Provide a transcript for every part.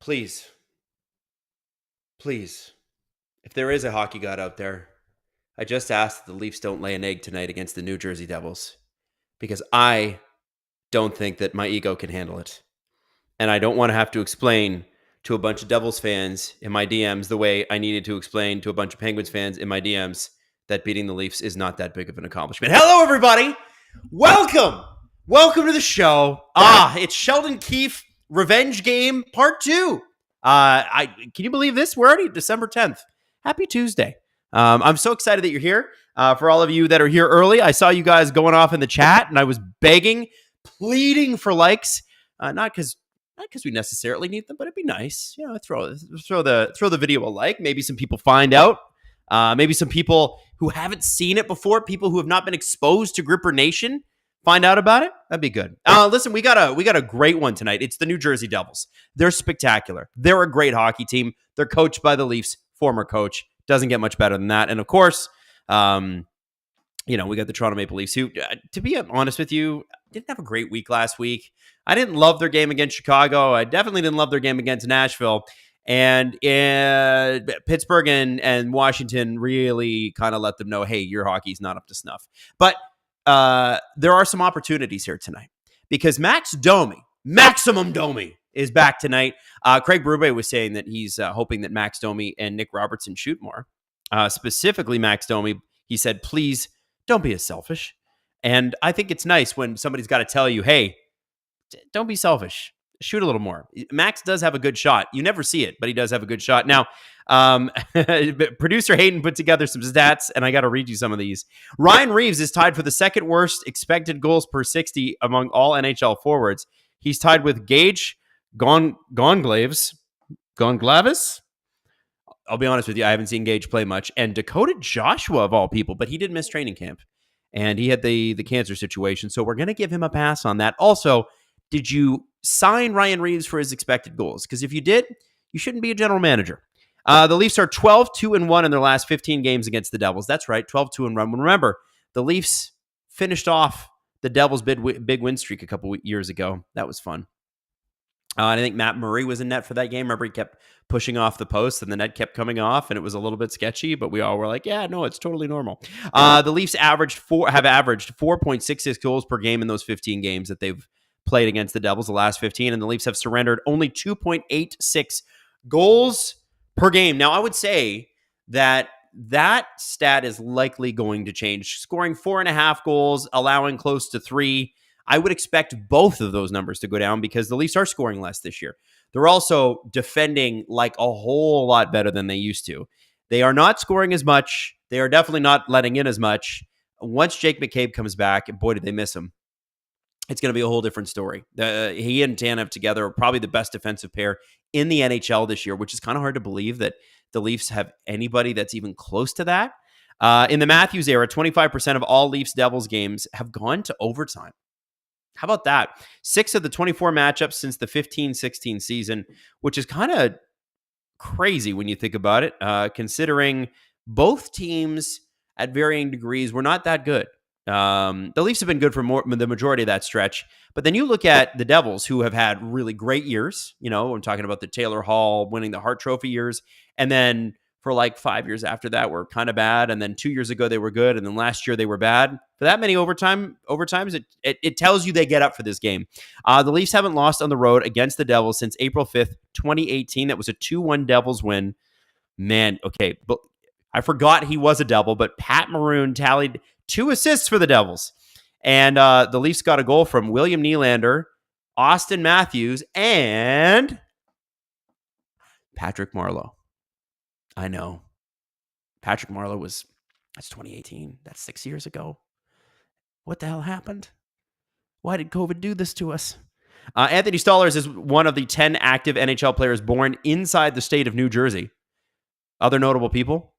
Please, please, if there is a hockey god out there, I just ask that the Leafs don't lay an egg tonight against the New Jersey Devils because I don't think that my ego can handle it. And I don't want to have to explain to a bunch of Devils fans in my DMs the way I needed to explain to a bunch of Penguins fans in my DMs that beating the Leafs is not that big of an accomplishment. Hello, everybody. Welcome. Welcome to the show. It's Sheldon Keefe Revenge Game Part 2. Can you believe this? We're already December 10th. Happy Tuesday. I'm so excited that you're here. For all of you that are here early, I saw you guys going off in the chat, and I was begging, pleading for likes. Not because we necessarily need them, but it'd be nice. You know, throw the video a like. Maybe some people find out. Maybe some people who haven't seen it before, people who have not been exposed to Gripper Nation, find out about it. That'd be good. Listen, we got a great one tonight. It's the New Jersey Devils. They're spectacular. They're a great hockey team. They're coached by the Leafs' former coach. Doesn't get much better than that. And of course, we got the Toronto Maple Leafs, who, to be honest with you, didn't have a great week last week. I didn't love their game against Chicago. I definitely didn't love their game against Nashville. And Pittsburgh and Washington really kind of let them know, hey, your hockey's not up to snuff. But there are some opportunities here tonight because Maximum Domi is back tonight. Craig Berube was saying that he's hoping that Max Domi and Nick Robertson shoot more. Specifically, Max Domi, he said, please don't be as selfish. And I think it's nice when somebody's got to tell you, hey, don't be selfish. Shoot a little more. Max does have a good shot. You never see it, but he does have a good shot. Now, producer Hayden put together some stats, and I got to read you some of these. Ryan Reeves is tied for the second worst expected goals per 60 among all NHL forwards. He's tied with Gage Gonglaves. I'll be honest with you, I haven't seen Gage play much. And Dakota Joshua, of all people, but he did miss training camp. And he had the cancer situation, so we're going to give him a pass on that. Also, did you sign Ryan Reeves for his expected goals? Because if you did, you shouldn't be a general manager. The Leafs are 12-2-1 in their last 15 games against the Devils. That's right, 12-2-1. Remember, the Leafs finished off the Devils' big win streak a couple years ago. That was fun. And I think Matt Murray was in net for that game. Remember, he kept pushing off the post, and the net kept coming off, and it was a little bit sketchy, but we all were like, yeah, no, it's totally normal. The Leafs have averaged 4.66 goals per game in those 15 games that they've played against the Devils, the last 15, and the Leafs have surrendered only 2.86 goals per game. Now, I would say that stat is likely going to change. Scoring 4.5 goals, allowing close to 3. I would expect both of those numbers to go down because the Leafs are scoring less this year. They're also defending like a whole lot better than they used to. They are not scoring as much. They are definitely not letting in as much. Once Jake McCabe comes back, and boy, did they miss him, it's going to be a whole different story. He and Tanev together are probably the best defensive pair in the NHL this year, which is kind of hard to believe that the Leafs have anybody that's even close to that. In the Matthews era, 25% of all Leafs-Devils games have gone to overtime. How about that? 6 of the 24 matchups since the 15-16 season, which is kind of crazy when you think about it, considering both teams at varying degrees were not that good. The Leafs have been good for the majority of that stretch, but then you look at the Devils, who have had really great years. You know, I'm talking about the Taylor Hall winning the Hart Trophy years, and then for like 5 years after that were kind of bad, and then 2 years ago they were good, and then last year they were bad. For that many overtimes, it tells you they get up for this game. The Leafs haven't lost on the road against the Devils since April 5th, 2018. That was a 2-1 Devils win. Man, okay, but I forgot he was a Devil, but Pat Maroon tallied 2 assists for the Devils. And the Leafs got a goal from William Nylander, Austin Matthews, and Patrick Marleau. I know. Patrick Marleau that's 2018. That's 6 years ago. What the hell happened? Why did COVID do this to us? Anthony Stolarz is one of the 10 active NHL players born inside the state of New Jersey. Other notable people: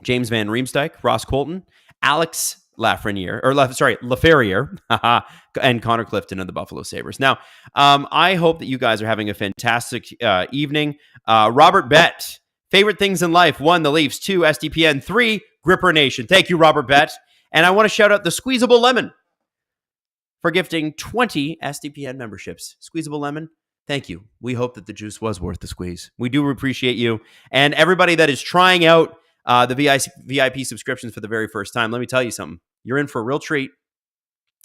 James Van Riemsdyk, Ross Colton, Alex Lafreniere, and Connor Clifton of the Buffalo Sabres. Now, I hope that you guys are having a fantastic evening. Robert Bett, favorite things in life: 1, the Leafs; 2, SDPN; 3, Gripper Nation. Thank you, Robert Bett. And I want to shout out the Squeezable Lemon for gifting 20 SDPN memberships. Squeezable Lemon, Thank you. We hope that the juice was worth the squeeze. We do appreciate you and everybody that is trying out the VIP subscriptions for the very first time. Let me tell you something. You're in for a real treat.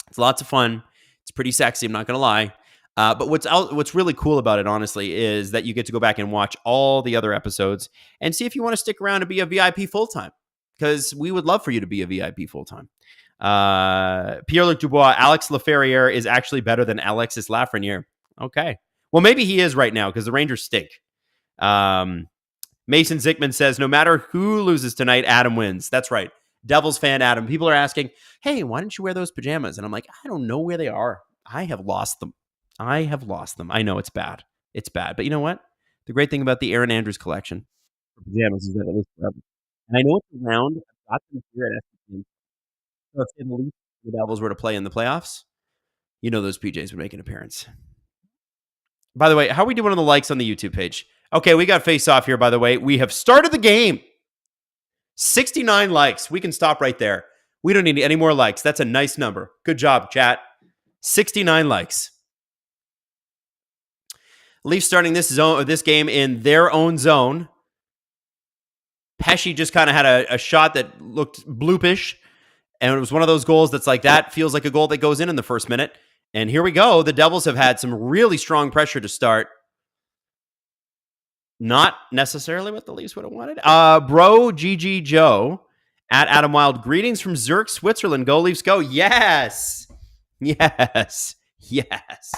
It's lots of fun. It's pretty sexy. I'm not going to lie. But what's really cool about it, honestly, is that you get to go back and watch all the other episodes and see if you want to stick around and be a VIP full time. Because we would love for you to be a VIP full time. Pierre-Luc Dubois, Alex Laferriere is actually better than Alexis Lafreniere. Okay. Well, maybe he is right now because the Rangers stink. Mason Zickman says, no matter who loses tonight, Adam wins. That's right. Devils fan Adam. People are asking, hey, why didn't you wear those pajamas? And I'm like, I don't know where they are. I have lost them. I know it's bad. It's bad. But you know what? The great thing about the Aaron Andrews collection for pajamas is that it lives forever. And I know it's around. I've got them here at SPN. So if the Devils were to play in the playoffs, you know those PJs would make an appearance. By the way, how are we doing on the likes on the YouTube page? Okay, we got face off here, by the way. We have started the game. 69 likes. We can stop right there. We don't need any more likes. That's a nice number. Good job, chat. 69 likes. Leafs starting this game in their own zone. Pesce just kind of had a shot that looked bloopish, and it was one of those goals that's like, that feels like a goal that goes in the first minute. And here we go. The Devils have had some really strong pressure to start. Not necessarily what the Leafs would have wanted. Bro, GG Joe at Adam Wylde. Greetings from Zurich, Switzerland. Go Leafs, go. Yes. Yes. Yes.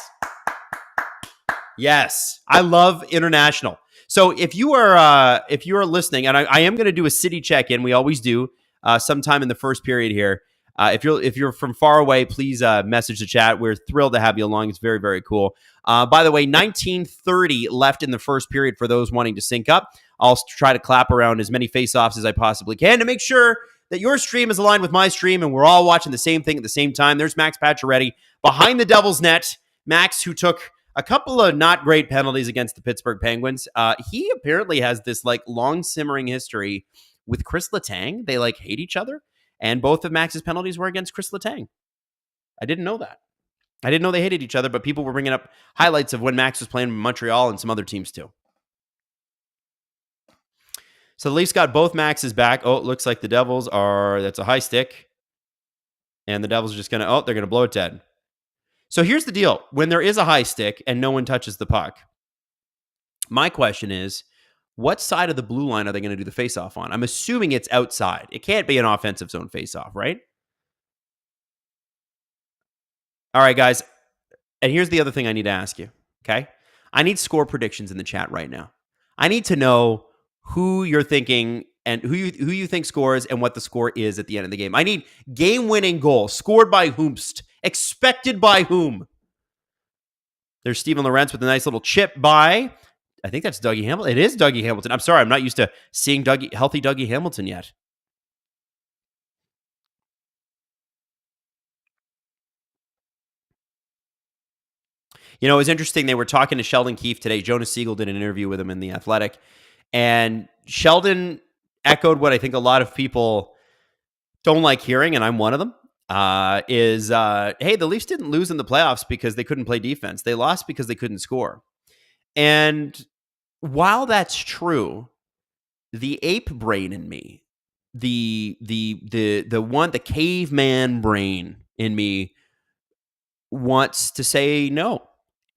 Yes. I love international. So if you are listening, and I am going to do a city check-in. We always do sometime in the first period here. If you're from far away, please message the chat. We're thrilled to have you along. It's very, very cool. By the way, 19:30 left in the first period for those wanting to sync up. I'll try to clap around as many face-offs as I possibly can to make sure that your stream is aligned with my stream and we're all watching the same thing at the same time. There's Max Pacioretty behind the Devils' net. Max, who took a couple of not great penalties against the Pittsburgh Penguins. He apparently has this like long simmering history with Chris Letang. They like hate each other. And both of Max's penalties were against Chris Letang. I didn't know that. I didn't know they hated each other, but people were bringing up highlights of when Max was playing in Montreal and some other teams too. So the Leafs got both Maxes back. Oh, it looks like the Devils that's a high stick. And the Devils are just they're going to blow it dead. So here's the deal. When there is a high stick and no one touches the puck, my question is, what side of the blue line are they going to do the face-off on? I'm assuming it's outside. It can't be an offensive zone face-off, right? All right, guys. And here's the other thing I need to ask you, okay? I need score predictions in the chat right now. I need to know who you're thinking and who you think scores and what the score is at the end of the game. I need game-winning goal scored by whomst, expected by whom. There's Steven Lorentz with a nice little chip by, I think that's Dougie Hamilton. It is Dougie Hamilton. I'm sorry, I'm not used to seeing healthy Dougie Hamilton yet. You know, it was interesting. They were talking to Sheldon Keefe today. Jonas Siegel did an interview with him in The Athletic. And Sheldon echoed what I think a lot of people don't like hearing, and I'm one of them, hey, the Leafs didn't lose in the playoffs because they couldn't play defense. They lost because they couldn't score. And while that's true, the ape brain in me, the caveman brain in me wants to say no.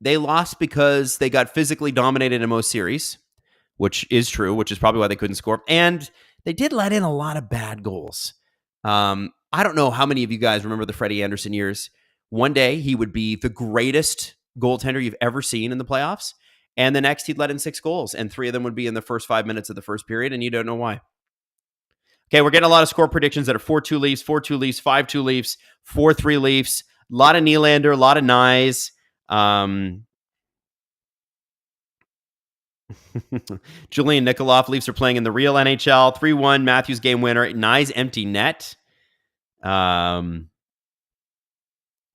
They lost because they got physically dominated in most series, which is true, which is probably why they couldn't score. And they did let in a lot of bad goals. I don't know how many of you guys remember the Freddie Anderson years. One day he would be the greatest goaltender you've ever seen in the playoffs. And the next he'd let in 6 goals. And 3 of them would be in the first 5 minutes of the first period. And you don't know why. Okay, we're getting a lot of score predictions that are 4-2 Leafs, 4-2 Leafs, 5-2 Leafs, 4-3 Leafs. A lot of Nylander, a lot of Nyes. Julian Nikolov, Leafs are playing in the real NHL. 3-1, Matthews game winner. Nyes empty net. All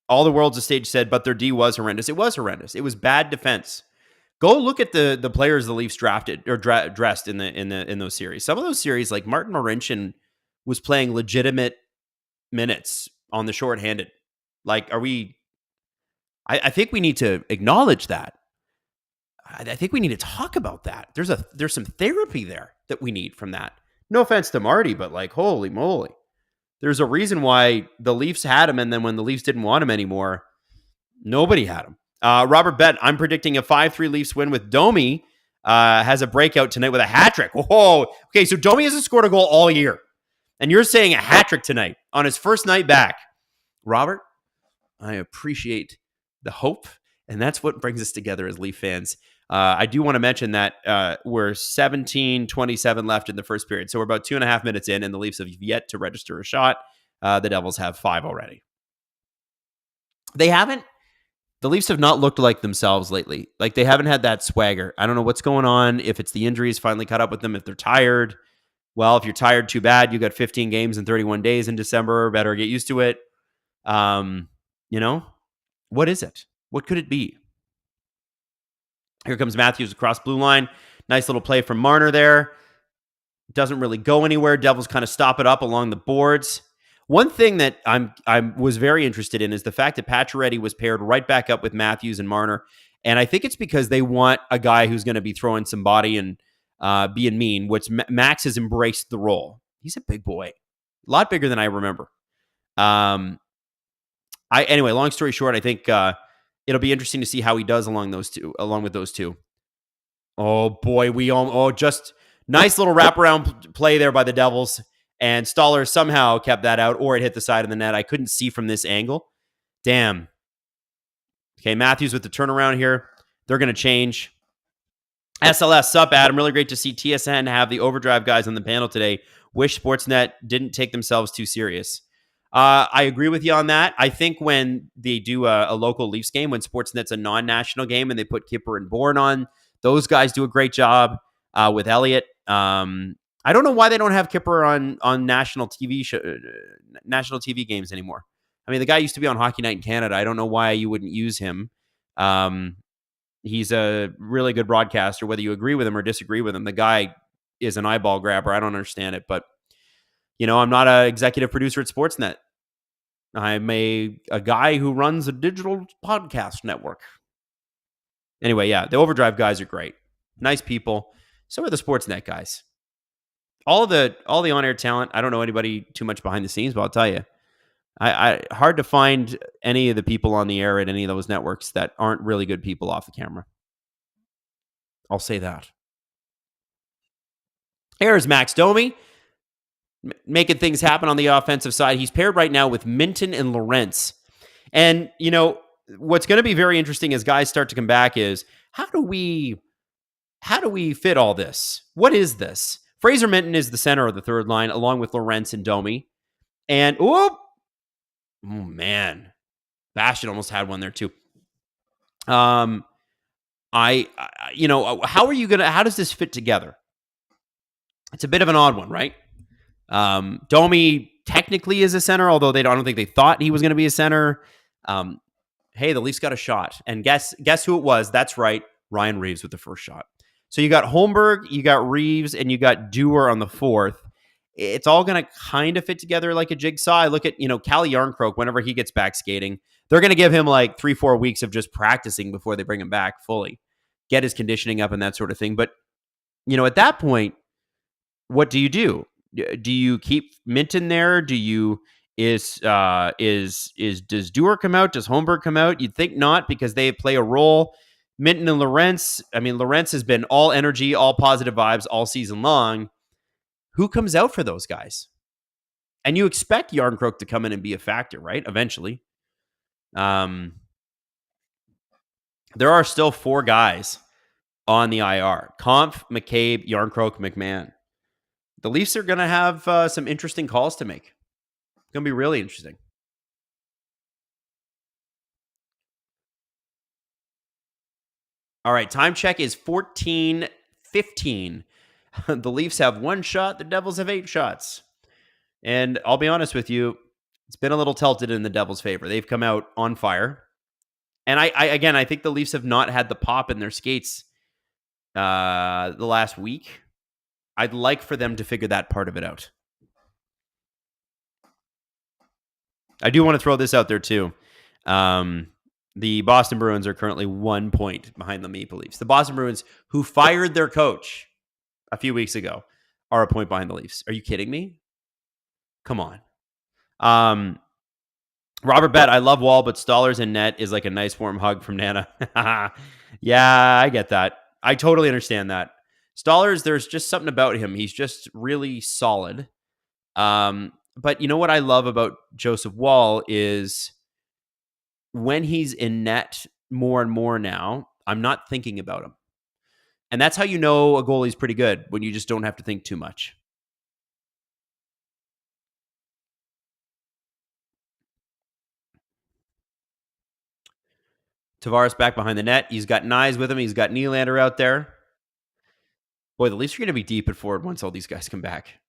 the world's a stage said, but their D was horrendous. It was horrendous. It was bad defense. Go look at the players the Leafs drafted or dressed in those series. Some of those series, like Martin Marincin, was playing legitimate minutes on the shorthanded. Like, I think we need to acknowledge that. I think we need to talk about that. There's some therapy there that we need from that. No offense to Marty, but like, holy moly. There's a reason why the Leafs had him, and then when the Leafs didn't want him anymore, nobody had him. Robert Bett, I'm predicting a 5-3 Leafs win with Domi. Has a breakout tonight with a hat trick. Whoa. Okay, so Domi hasn't scored a goal all year. And you're saying a hat trick tonight on his first night back. Robert, I appreciate the hope, and that's what brings us together as Leaf fans. I do want to mention that we're 17:27 left in the first period. So we're about 2.5 minutes in, and the Leafs have yet to register a shot. The Devils have 5 already. The Leafs have not looked like themselves lately. Like, they haven't had that swagger. I don't know what's going on, if it's the injuries finally caught up with them, if they're tired. Well, if you're tired, too bad. You got 15 games in 31 days in December. Better get used to it. What is it? What could it be? Here comes Matthews across blue line. Nice little play from Marner there. Doesn't really go anywhere. Devils kind of stop it up along the boards. One thing that I was very interested in is the fact that Pacioretty was paired right back up with Matthews and Marner. And I think it's because they want a guy who's going to be throwing some body and being mean, which Max has embraced the role. He's a big boy. A lot bigger than I remember. Anyway, long story short, I think it'll be interesting to see how he does along with those two. Oh boy, just nice little wraparound play there by the Devils, and Stoller somehow kept that out, or it hit the side of the net. I couldn't see from this angle. Damn. Okay, Matthews with the turnaround here. They're going to change. SLS, sup, Adam. Really great to see TSN have the Overdrive guys on the panel today. Wish Sportsnet didn't take themselves too serious. I agree with you on that. I think when they do a local Leafs game, when Sportsnet's a non-national game and they put Kipper and Bourne on, those guys do a great job with Elliott. I don't know why they don't have Kipper on national TV games anymore. I mean, the guy used to be on Hockey Night in Canada. I don't know why you wouldn't use him. He's a really good broadcaster, whether you agree with him or disagree with him. The guy is an eyeball grabber. I don't understand it, but I'm not an executive producer at Sportsnet. I'm a guy who runs a digital podcast network. Anyway, yeah, the Overdrive guys are great. Nice people. So are the Sportsnet guys. All the on-air talent, I don't know anybody too much behind the scenes, but I'll tell you, I hard to find any of the people on the air at any of those networks that aren't really good people off the camera. I'll say that. Here's Max Domi, making things happen on the offensive side. He's paired right now with Minton and Lorentz. And, what's going to be very interesting as guys start to come back is how do we fit all this? What is this? Fraser Minton is the center of the third line, along with Lorentz and Domi. And, oh man, Bastian almost had one there too. How does this fit together? It's a bit of an odd one, right? Domi technically is a center, although I don't think they thought he was going to be a center. Hey, the Leafs got a shot. And guess who it was? That's right, Ryan Reeves with the first shot. So you got Holmberg, you got Reeves, and you got Dewar on the fourth. It's all going to kind of fit together like a jigsaw. I look at, Calle Yarncroke, whenever he gets back skating, they're going to give him like 3-4 weeks of just practicing before they bring him back fully, get his conditioning up and that sort of thing. But, at that point, what do you do? Do you keep Minton there? Does Dewar come out? Does Holmberg come out? You'd think not, because they play a role. Minton and Lorentz. I mean, Lorentz has been all energy, all positive vibes all season long. Who comes out for those guys? And you expect Yarncroke to come in and be a factor, right? Eventually. There are still 4 guys on the IR. Kampf, McCabe, Yarncroke, McMahon. The Leafs are going to have some interesting calls to make. It's going to be really interesting. All right, time check is 14:15. The Leafs have 1 shot. The Devils have 8 shots. And I'll be honest with you, it's been a little tilted in the Devils' favor. They've come out on fire. And I think the Leafs have not had the pop in their skates the last week. I'd like for them to figure that part of it out. I do want to throw this out there too. The Boston Bruins are currently 1 point behind the Maple Leafs. The Boston Bruins, who fired their coach a few weeks ago, are a point behind the Leafs. Are you kidding me? Come on. Robert Bet, I love Wall, but Stallers in net is like a nice warm hug from Nana. Yeah, I get that. I totally understand that. Stallers, there's just something about him. He's just really solid. But you know what I love about Joseph Wall is when he's in net more and more now, I'm not thinking about him. And that's how you know a goalie's pretty good, when you just don't have to think too much. Tavares back behind the net. He's got Nyes with him. He's got Nylander out there. Boy, the Leafs are going to be deep at forward once all these guys come back.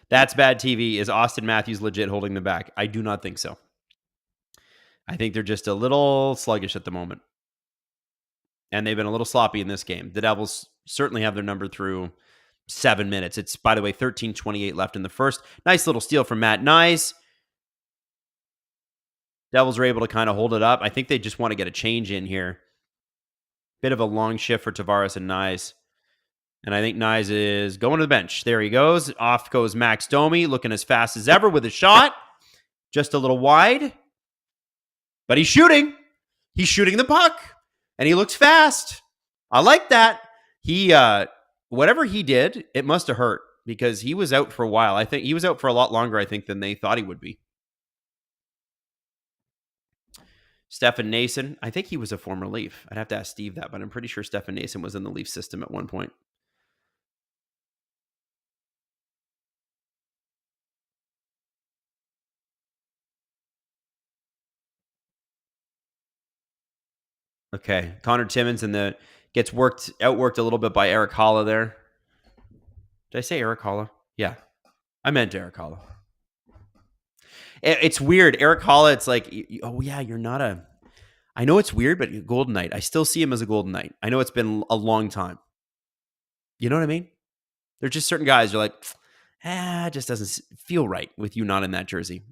That's bad TV. Is Austin Matthews legit holding them back? I do not think so. I think they're just a little sluggish at the moment. And they've been a little sloppy in this game. The Devils certainly have their number through 7 minutes. It's, by the way, 13:28 left in the first. Nice little steal from Matt Nyes. Devils are able to kind of hold it up. I think they just want to get a change in here. Bit of a long shift for Tavares and Nyes. And I think Nyes is going to the bench. There he goes. Off goes Max Domi, looking as fast as ever with a shot. Just a little wide. But he's shooting. He's shooting the puck. And he looks fast. I like that. He, whatever he did, it must have hurt because he was out for a while. I think he was out for a lot longer, I think, than they thought he would be. Stefan Nason, I think he was a former Leaf. I'd have to ask Steve that, but I'm pretty sure Stefan Nason was in the Leaf system at one point. Okay, Connor Timmins gets outworked a little bit by Eric Holla there. Did I say Eric Holla? Yeah, I meant Eric Holla. It's weird, Eric Holla. It's like, oh yeah, you're not a. I know it's weird, but Golden Knight. I still see him as a Golden Knight. I know it's been a long time. You know what I mean? There's just certain guys you're like, it just doesn't feel right with you not in that jersey.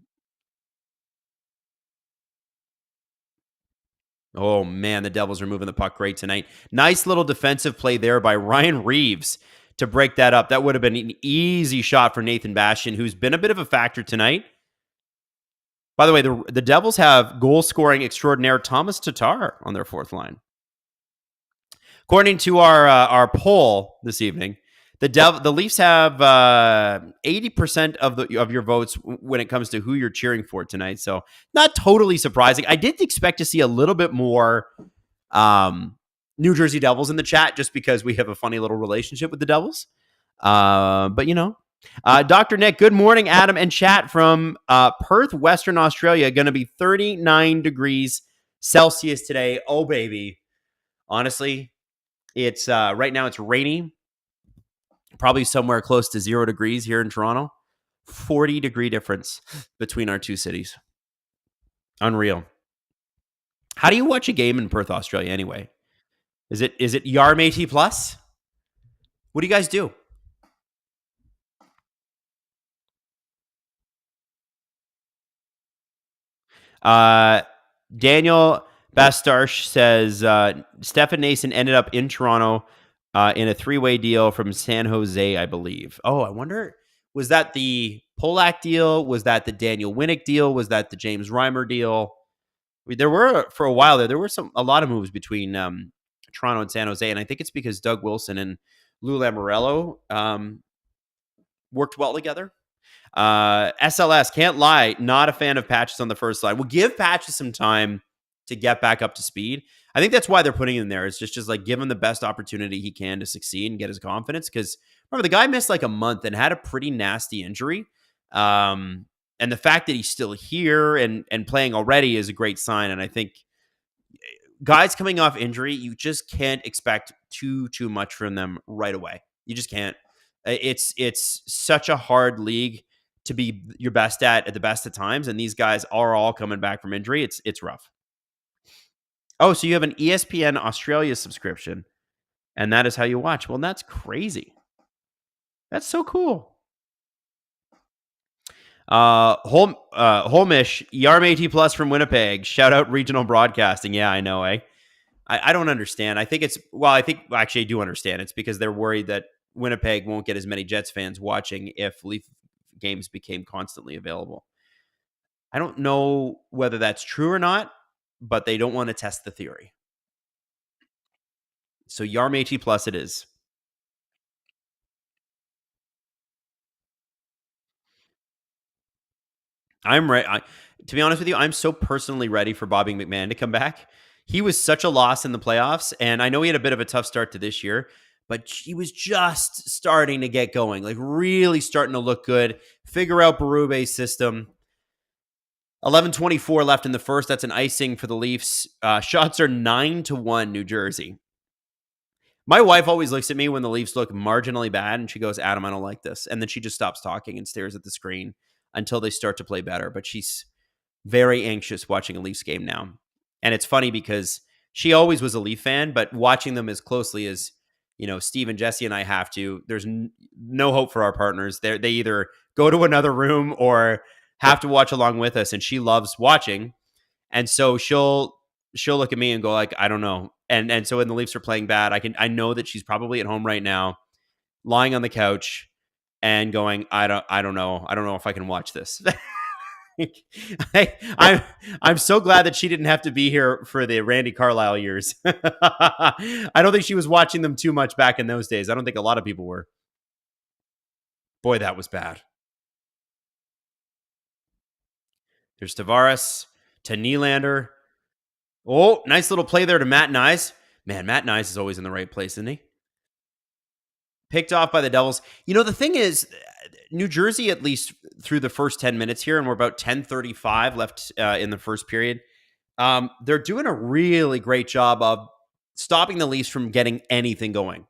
Oh, man, the Devils are moving the puck great tonight. Nice little defensive play there by Ryan Reeves to break that up. That would have been an easy shot for Nathan Bastian, who's been a bit of a factor tonight. By the way, the Devils have goal-scoring extraordinaire Thomas Tatar on their fourth line. According to our poll this evening, the Leafs have 80% of your votes when it comes to who you're cheering for tonight. So not totally surprising. I did expect to see a little bit more New Jersey Devils in the chat just because we have a funny little relationship with the Devils. But, you know, Dr. Nick, good morning, Adam and chat from Perth, Western Australia. Going to be 39 degrees Celsius today. Oh, baby. Honestly, it's right now it's rainy. Probably somewhere close to 0 degrees here in Toronto. 40-degree difference between our two cities. Unreal. How do you watch a game in Perth, Australia anyway? Is it Yarm AT Plus? What do you guys do? Daniel Bastarch says Stefan Nason ended up in Toronto in a 3-way deal from San Jose, I believe. Oh, I wonder, was that the Polak deal? Was that the Daniel Winnick deal? Was that the James Reimer deal? There were, for a while there were a lot of moves between Toronto and San Jose, and I think it's because Doug Wilson and Lou Lamoriello worked well together. SLS, can't lie, not a fan of Patches on the first line. We'll give Patches some time to get back up to speed. I think that's why they're putting him there. It's just like give him the best opportunity he can to succeed and get his confidence. Because remember, the guy missed like a month and had a pretty nasty injury. And the fact that he's still here and playing already is a great sign. And I think guys coming off injury, you just can't expect too much from them right away. You just can't. It's such a hard league to be your best at the best of times, and these guys are all coming back from injury. It's rough. Oh, so you have an ESPN Australia subscription, and that is how you watch. Well, that's crazy. That's so cool. Holmish, Yarm AT Plus from Winnipeg. Shout out regional broadcasting. Yeah, I know, eh? I don't understand. I think actually I do understand. It's because they're worried that Winnipeg won't get as many Jets fans watching if Leaf games became constantly available. I don't know whether that's true or not, but they don't want to test the theory. So Yarm AT Plus it is. I'm ready. To be honest with you, I'm so personally ready for Bobby McMahon to come back. He was such a loss in the playoffs, and I know he had a bit of a tough start to this year, but he was just starting to get going, like really starting to look good, figure out Berube's system. 11:24 left in the first. That's an icing for the Leafs. Shots are 9-1 New Jersey. My wife always looks at me when the Leafs look marginally bad, and she goes, Adam, I don't like this. And then she just stops talking and stares at the screen until they start to play better. But she's very anxious watching a Leafs game now. And it's funny because she always was a Leaf fan, but watching them as closely as, Steve and Jesse and I have to, there's no hope for our partners. They either go to another room or have to watch along with us. And she loves watching. And so she'll look at me and go like, I don't know. And so when the Leafs are playing bad, I know that she's probably at home right now, lying on the couch and going, I don't know. I don't know if I can watch this. I'm so glad that she didn't have to be here for the Randy Carlyle years. I don't think she was watching them too much back in those days. I don't think a lot of people were. Boy, that was bad. There's Tavares to Nylander. Oh, nice little play there to Matt Nyes. Man, Matt Nyes is always in the right place, isn't he? Picked off by the Devils. The thing is, New Jersey, at least through the first 10 minutes here, and we're about 10:35 left in the first period, they're doing a really great job of stopping the Leafs from getting anything going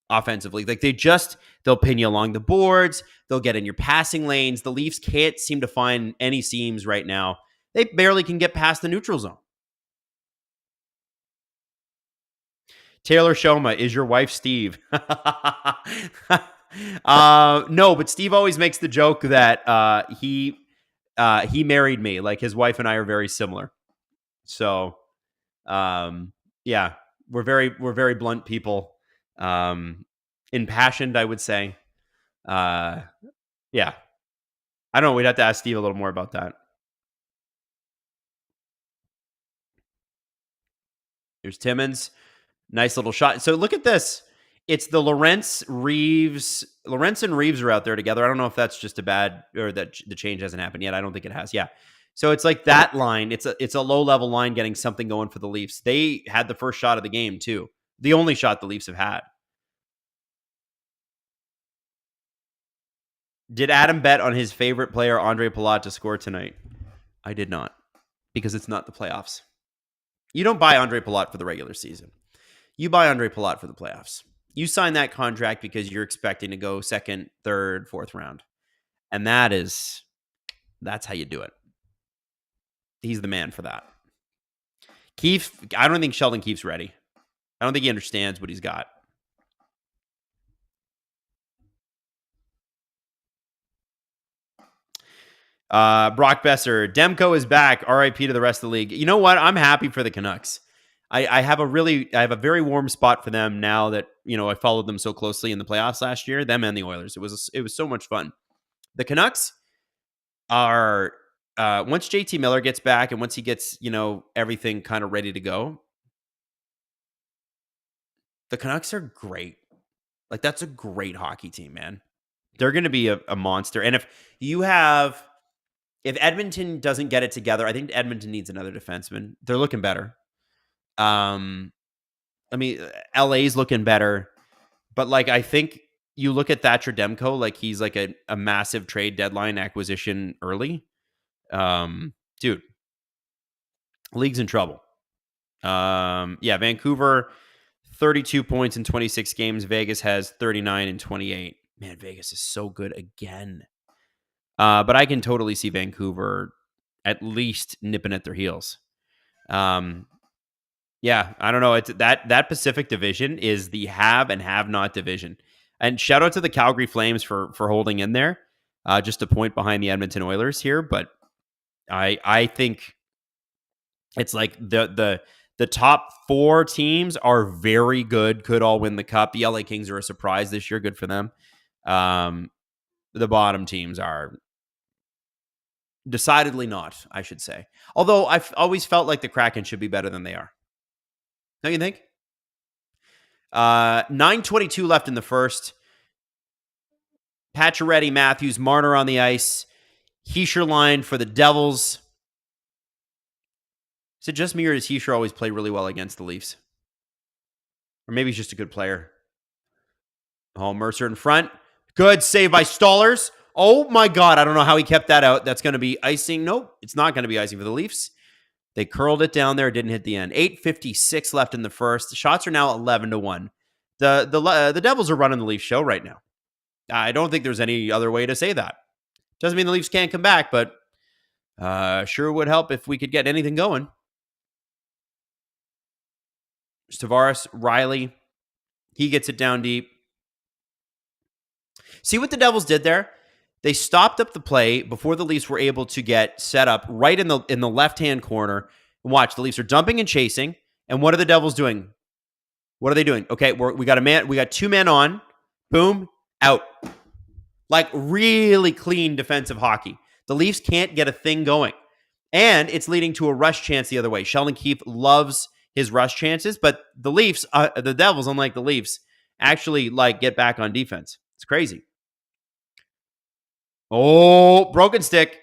offensively. Like they'll pin you along the boards. They'll get in your passing lanes. The Leafs can't seem to find any seams right now. They barely can get past the neutral zone. Taylor Shoma, is your wife Steve? No, but Steve always makes the joke that he married me. Like his wife and I are very similar. So, yeah, we're very blunt people. Impassioned, I would say. Yeah, I don't know. We'd have to ask Steve a little more about that. Here's Timmins. Nice little shot. So look at this. It's the Lorentz and Reeves are out there together. I don't know if that's just a bad or that the change hasn't happened yet. I don't think it has. Yeah. So it's like that line. It's a low level line getting something going for the Leafs. They had the first shot of the game too. The only shot the Leafs have had. Did Adam bet on his favorite player, Andre Palat, to score tonight? I did not, because it's not the playoffs. You don't buy Andre Palat for the regular season. You buy Andre Palat for the playoffs. You sign that contract because you're expecting to go second, third, fourth round. And that's how you do it. He's the man for that. Keefe, I don't think Sheldon Keefe's ready. I don't think he understands what he's got. Brock Besser, Demko is back. RIP to the rest of the league. You know what? I'm happy for the Canucks. I have a very warm spot for them now that, I followed them so closely in the playoffs last year, them and the Oilers. It was so much fun. The Canucks are, once JT Miller gets back and once he gets, everything kind of ready to go, the Canucks are great. Like, that's a great hockey team, man. They're going to be a monster. And if Edmonton doesn't get it together, I think Edmonton needs another defenseman. They're looking better. LA's looking better, but like, I think you look at Thatcher Demko, like he's like a massive trade deadline acquisition early. Dude, league's in trouble. Vancouver, 32 points in 26 games. Vegas has 39 and 28. Man, Vegas is so good again. But I can totally see Vancouver at least nipping at their heels. Yeah, I don't know. It's that Pacific Division is the have and have not division. And shout out to the Calgary Flames for holding in there. just a point behind the Edmonton Oilers here. But I think it's like the top 4 teams are very good, could all win the cup. The LA Kings are a surprise this year. Good for them. The bottom teams are decidedly not, I should say. Although I've always felt like the Kraken should be better than they are. Don't you think? 9:22 left in the first. Pacioretty, Matthews, Marner on the ice. Hischier line for the Devils. Is it just me or does Hischier always play really well against the Leafs? Or maybe he's just a good player. Oh, Mercer in front. Good save by Stollers. Oh my God, I don't know how he kept that out. That's going to be icing. Nope, it's not going to be icing for the Leafs. They curled it down there. It didn't hit the end. 8:56 left in the first. The shots are now 11-1. The Devils are running the Leafs show right now. I don't think there's any other way to say that. Doesn't mean the Leafs can't come back, but sure would help if we could get anything going. Tavares, Riley, he gets it down deep. See what the Devils did there? They stopped up the play before the Leafs were able to get set up right in the left-hand corner. And watch, the Leafs are dumping and chasing. And what are the Devils doing? What are they doing? Okay, we got 2 men on. Boom, out. Like really clean defensive hockey. The Leafs can't get a thing going. And it's leading to a rush chance the other way. Sheldon Keefe loves his rush chances, but the Leafs, the Devils, unlike the Leafs, actually get back on defense. It's crazy. Oh, broken stick.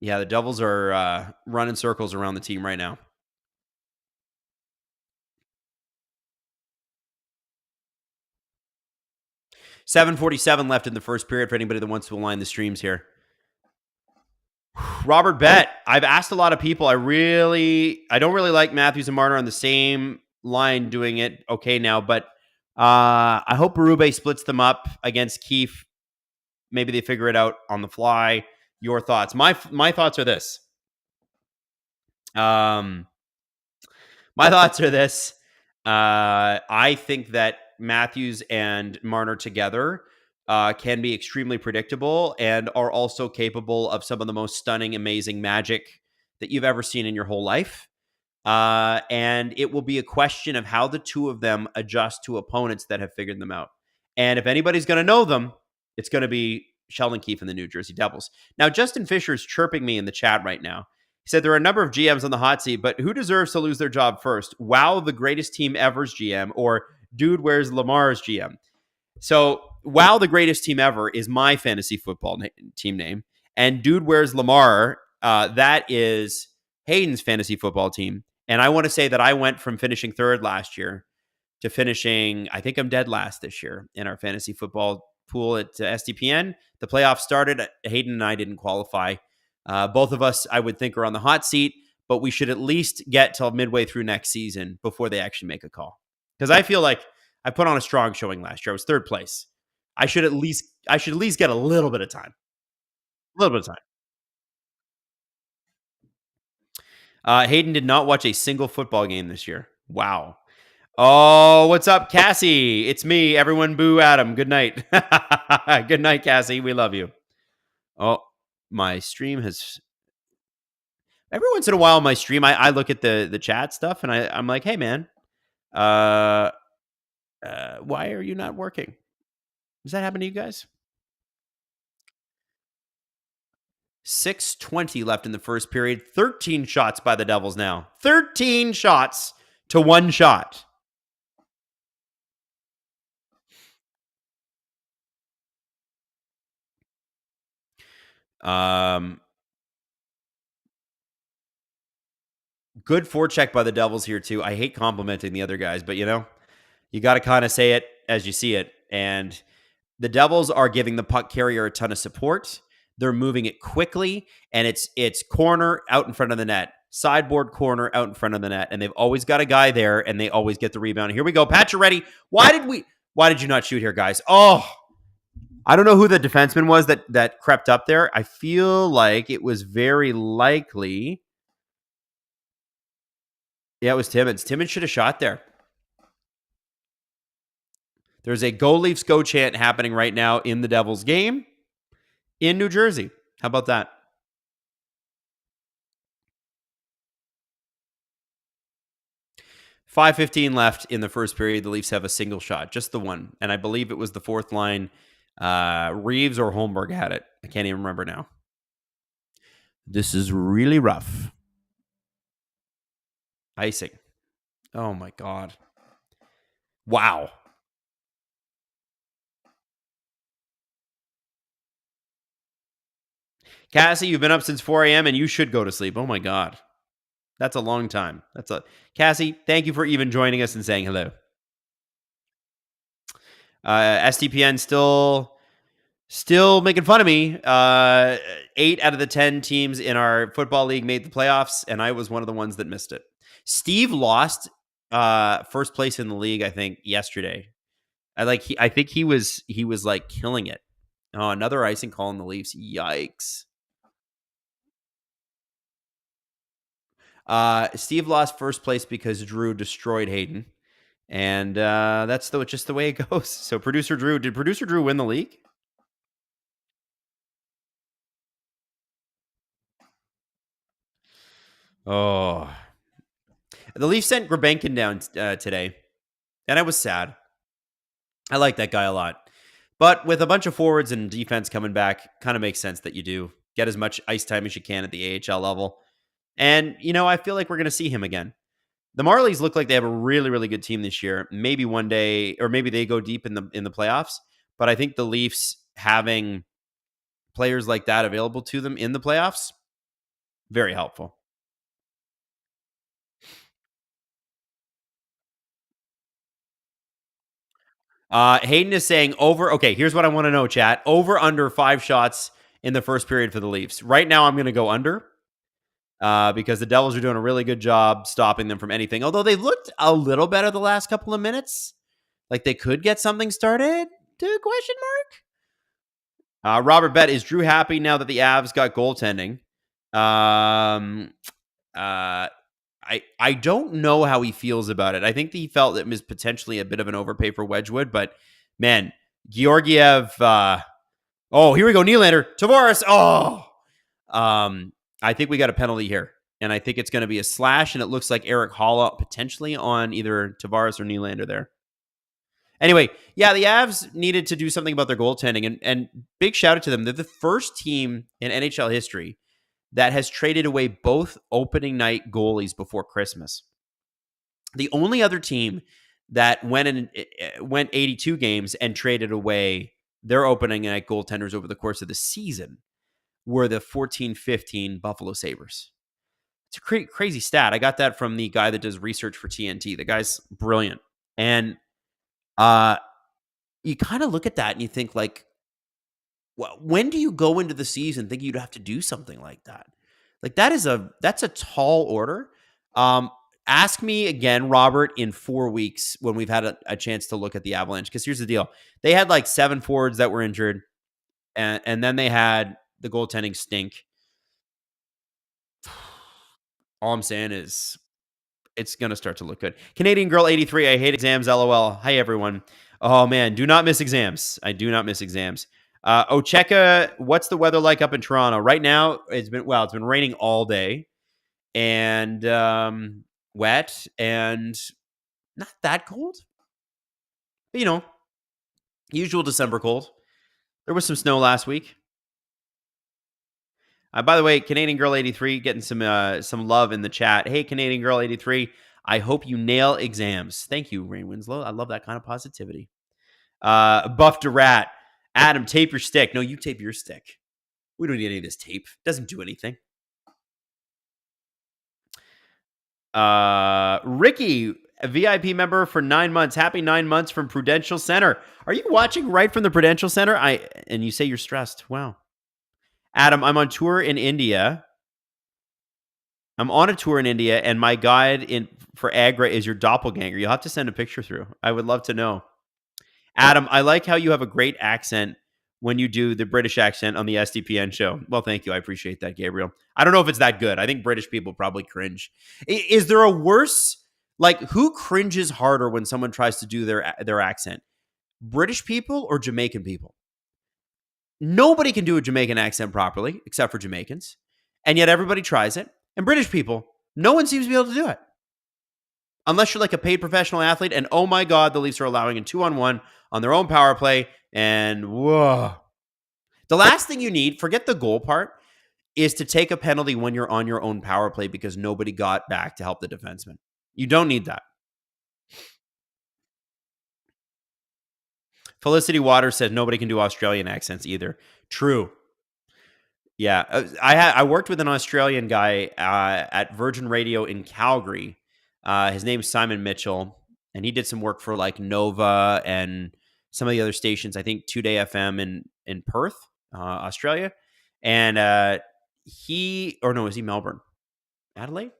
Yeah, the Devils are running circles around the team right now. $7:47 left in the first period for anybody that wants to align the streams here. Robert Bett. I've asked a lot of people. I don't really like Matthews and Marner on the same line doing it okay now, but I hope Berube splits them up against Keefe. Maybe they figure it out on the fly. Your thoughts? My thoughts are this. My thoughts are this. I think that Matthews and Marner together can be extremely predictable and are also capable of some of the most stunning, amazing magic that you've ever seen in your whole life. And it will be a question of how the two of them adjust to opponents that have figured them out. And if anybody's going to know them, it's going to be Sheldon Keefe and the New Jersey Devils. Now, Justin Fisher is chirping me in the chat right now. He said there are a number of GMs on the hot seat, but who deserves to lose their job first? Wow, the greatest team ever's GM, or dude, where's Lamar's GM? So, wow, the greatest team ever is my fantasy football team name. And dude, where's Lamar? That is Hayden's fantasy football team. And I want to say that I went from finishing third last year to finishing, I think I'm dead last this year in our fantasy football pool at SDPN. The playoffs started. Hayden and I didn't qualify. Both of us, I would think, are on the hot seat, but we should at least get till midway through next season before they actually make a call. Because I feel like I put on a strong showing last year. I was third place. I should at least get a little bit of time. A little bit of time. Hayden did not watch a single football game this year. Wow. Oh, what's up, Cassie? It's me. Everyone boo Adam. Good night. Good night, Cassie. We love you. Oh, my stream has... Every once in a while, my stream, I look at the chat stuff, and I'm like, hey, man, why are you not working? Does that happen to you guys? 6:20 left in the first period. 13 shots by the Devils now. 13 shots to 1 shot. Good forecheck by the Devils here, too. I hate complimenting the other guys, but, you got to kind of say it as you see it. And the Devils are giving the puck carrier a ton of support. They're moving it quickly, and it's corner out in front of the net, sideboard corner out in front of the net, and they've always got a guy there, and they always get the rebound. Here we go. Pacioretty. Why did you not shoot here, guys? Oh, I don't know who the defenseman was that crept up there. I feel like it was very likely. Yeah, it was Timmins. Timmins should have shot there. There's a Go Leafs Go chant happening right now in the Devils game in New Jersey. How about that? .5:15 left in the first period. The Leafs have a single shot, just the one. And I believe it was the fourth line. Reeves or Holmberg had it. I can't even remember now. This is really rough. Icing. Oh my God. Wow. Cassie, you've been up since 4 a.m. and you should go to sleep. Oh my God. That's a long time. Cassie, thank you for even joining us and saying hello. STPN still making fun of me. 8 out of the 10 teams in our football league made the playoffs, and I was one of the ones that missed it. Steve lost first place in the league, I think, yesterday. I think he was like killing it. Oh, another icing call in the Leafs. Yikes. Steve lost first place because Drew destroyed Hayden. And that's just the way it goes. So did producer Drew win the league? Oh, the Leafs sent Grabenkin down today, and I was sad. I like that guy a lot, but with a bunch of forwards and defense coming back, kind of makes sense that you do get as much ice time as you can at the AHL level. And I feel like we're going to see him again. The Marlies look like they have a really, really good team this year. Maybe one day, or maybe they go deep in the playoffs. But I think the Leafs having players like that available to them in the playoffs, very helpful. Hayden is saying over. Okay, here's what I want to know, chat. Over under 5 shots in the first period for the Leafs. Right now, I'm going to go under because the Devils are doing a really good job stopping them from anything. Although they've looked a little better the last couple of minutes. Like they could get something started? Question mark? Robert Bet, is Drew happy now that the Avs got goaltending? I don't know how he feels about it. I think he felt it was potentially a bit of an overpay for Wedgwood, but man, Georgiev. Here we go, Nylander, Tavares. I think we got a penalty here, and I think it's going to be a slash, and it looks like Eric Holla potentially on either Tavares or Nylander there. Anyway, yeah, the Avs needed to do something about their goaltending, and big shout out to them. They're the first team in NHL history that has traded away both opening night goalies before Christmas. The only other team that went 82 games and traded away their opening night goaltenders over the course of the season were the 14-15 Buffalo Sabres. It's a crazy stat. I got that from the guy that does research for TNT. The guy's brilliant. And you kind of look at that and you think, like, well, when do you go into the season thinking you'd have to do something like that? Like that's a tall order. Ask me again, Robert, in 4 weeks when we've had a chance to look at the Avalanche. Because here's the deal: they had like 7 forwards that were injured, and then they had the goaltending stink. All I'm saying is it's going to start to look good. Canadian Girl 83, I hate exams, LOL. Hi, everyone. Oh, man, do not miss exams. I do not miss exams. Ocheka, what's the weather like up in Toronto? Right now, it's been raining all day and wet and not that cold. But, usual December cold. There was some snow last week. By the way, Canadian Girl 83 getting some love in the chat. Hey, Canadian Girl 83, I hope you nail exams. Thank you, Rain Winslow. I love that kind of positivity. Buffed a rat. Adam, tape your stick. No, you tape your stick. We don't need any of this tape. It doesn't do anything. Ricky, a VIP member for 9 months. Happy 9 months from Prudential Center. Are you watching right from the Prudential Center? And you say you're stressed. Wow. Adam, I'm on tour in India. I'm on a tour in India, and my guide for Agra is your doppelganger. You'll have to send a picture through. I would love to know. Adam, I like how you have a great accent when you do the British accent on the SDPN show. Well, thank you. I appreciate that, Gabriel. I don't know if it's that good. I think British people probably cringe. Is there a worse, who cringes harder when someone tries to do their accent? British people or Jamaican people. Nobody can do a Jamaican accent properly except for Jamaicans. And yet everybody tries it. And British people, no one seems to be able to do it. Unless you're like a paid professional athlete. And oh my God, the Leafs are allowing a 2-on-1 on their own power play. And whoa. The last thing you need, forget the goal part, is to take a penalty when you're on your own power play because nobody got back to help the defenseman. You don't need that. Felicity Waters said nobody can do Australian accents either. True. Yeah, I worked with an Australian guy at Virgin Radio in Calgary. His name's Simon Mitchell, and he did some work for like Nova and some of the other stations. I think 2Day FM in Perth, Australia, and is he Melbourne, Adelaide?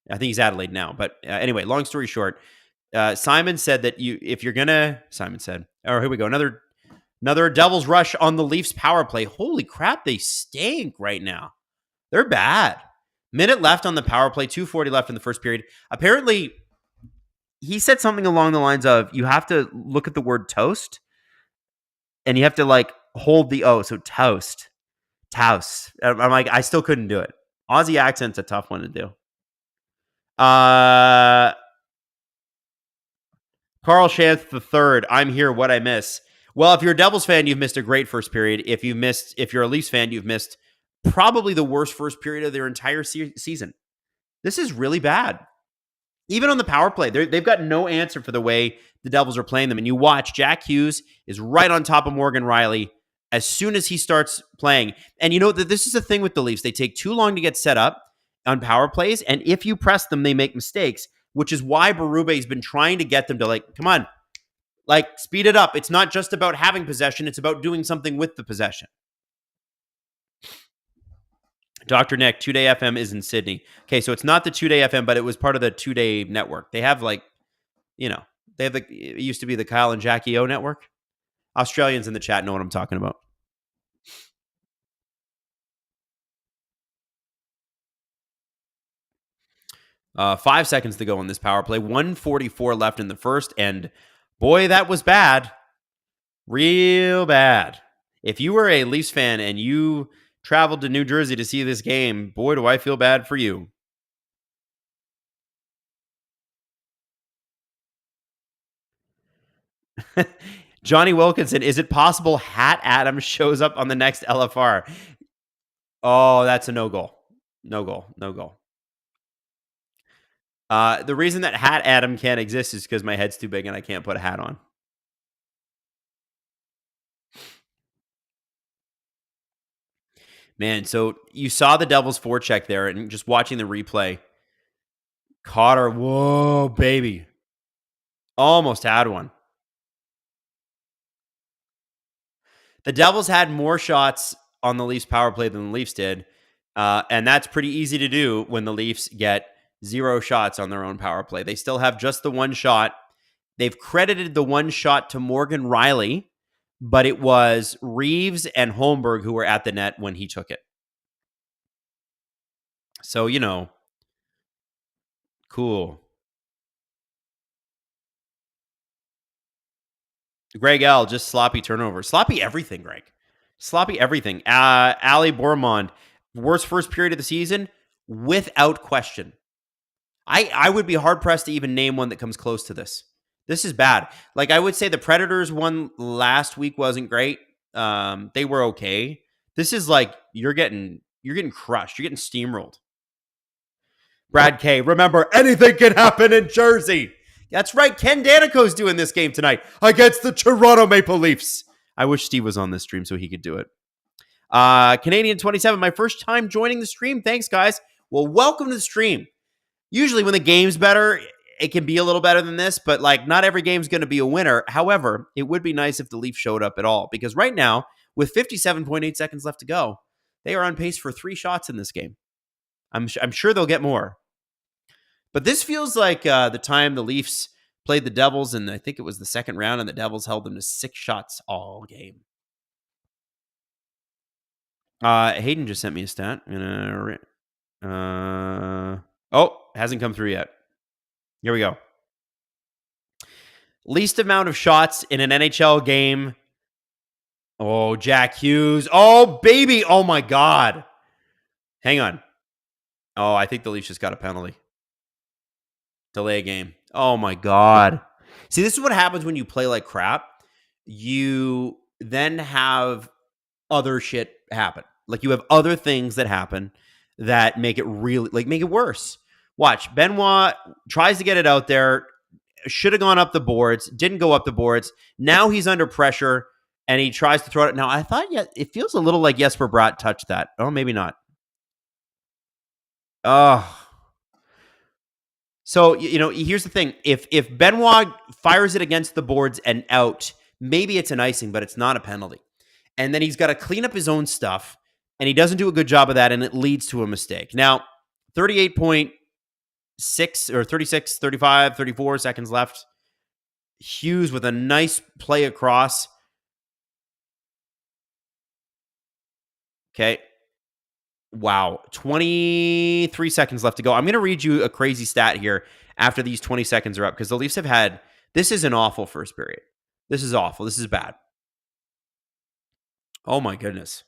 I think he's Adelaide now. But anyway, long story short, Simon said that Simon said, "Oh, here we go, another Devil's rush on the Leafs power play. Holy crap, they stink right now. They're bad. Minute left on the power play, 2:40 left in the first period. Apparently, he said something along the lines of, you have to look at the word toast, and you have to like hold the O, so toast. Toast. I'm like, I still couldn't do it. Aussie accent's a tough one to do. Carl Shanth III, I'm here, what I miss. Well, if you're a Devils fan, you've missed a great first period. If you're a Leafs fan, you've missed probably the worst first period of their entire season. This is really bad. Even on the power play, they've got no answer for the way the Devils are playing them. And you watch, Jack Hughes is right on top of Morgan Riley as soon as he starts playing. And you know that this is the thing with the Leafs. They take too long to get set up on power plays. And if you press them, they make mistakes, which is why Berube's been trying to get them to like, come on, like speed it up. It's not just about having possession. It's about doing something with the possession. Dr. Nick, 2Day FM is in Sydney. Okay, so it's not the 2Day FM, but it was part of the 2Day network. They have like, it used to be the Kyle and Jackie O network. Australians in the chat know what I'm talking about. Uh, 5 seconds to go in this power play. 1:44 left in the first, and boy, that was bad. Real bad. If you were a Leafs fan and you traveled to New Jersey to see this game, boy, do I feel bad for you. Johnny Wilkinson, is it possible Hat Adams shows up on the next LFR? Oh, that's a no goal. No goal. The reason that Hat Adam can't exist is because my head's too big and I can't put a hat on. Man, so you saw the Devils forecheck there, and just watching the replay, Cotter, whoa, baby. Almost had one. The Devils had more shots on the Leafs power play than the Leafs did, and that's pretty easy to do when the Leafs get 0 shots on their own power play. They still have just the one shot. They've credited the one shot to Morgan Riley, but it was Reeves and Holmberg who were at the net when he took it. So, cool. Greg L, just sloppy turnover. Sloppy everything, Greg. Sloppy everything. Ali Bormond, worst first period of the season, without question. I would be hard-pressed to even name one that comes close to this. This is bad. Like, I would say the Predators one last week wasn't great. They were okay. This is like, you're getting crushed. You're getting steamrolled. Brad K, remember, anything can happen in Jersey. That's right. Ken Danico's doing this game tonight against the Toronto Maple Leafs. I wish Steve was on this stream so he could do it. Canadian 27, my first time joining the stream. Thanks, guys. Well, welcome to the stream. Usually when the game's better, it can be a little better than this, but like not every game's going to be a winner. However, it would be nice if the Leafs showed up at all, because right now, with 57.8 seconds left to go, they are on pace for 3 shots in this game. I'm sure they'll get more. But this feels like the time the Leafs played the Devils, and I think it was the second round, and the Devils held them to 6 shots all game. Hayden just sent me a stat. Hasn't come through yet. Here we go. Least amount of shots in an NHL game. Oh, Jack Hughes. Oh, baby. Oh, my God. Hang on. Oh, I think the Leafs just got a penalty. Delay game. Oh, my God. See, this is what happens when you play like crap. You then have other shit happen. Like you have other things that happen that make it really, like make it worse. Watch. Benoit tries to get it out there. Should have gone up the boards. Didn't go up the boards. Now he's under pressure and he tries to throw it. Now, I thought, yeah, it feels a little like Jesper Bratt touched that. Oh, maybe not. Oh. So, here's the thing. If Benoit fires it against the boards and out, maybe it's an icing, but it's not a penalty. And then he's got to clean up his own stuff, and he doesn't do a good job of that, and it leads to a mistake. Now, 38.6 or 36, 35, 34 seconds left. Hughes with a nice play across. Okay. Wow. 23 seconds left to go. I'm going to read you a crazy stat here after these 20 seconds are up because the Leafs have had, this is an awful first period. This is awful. This is bad. Oh my goodness.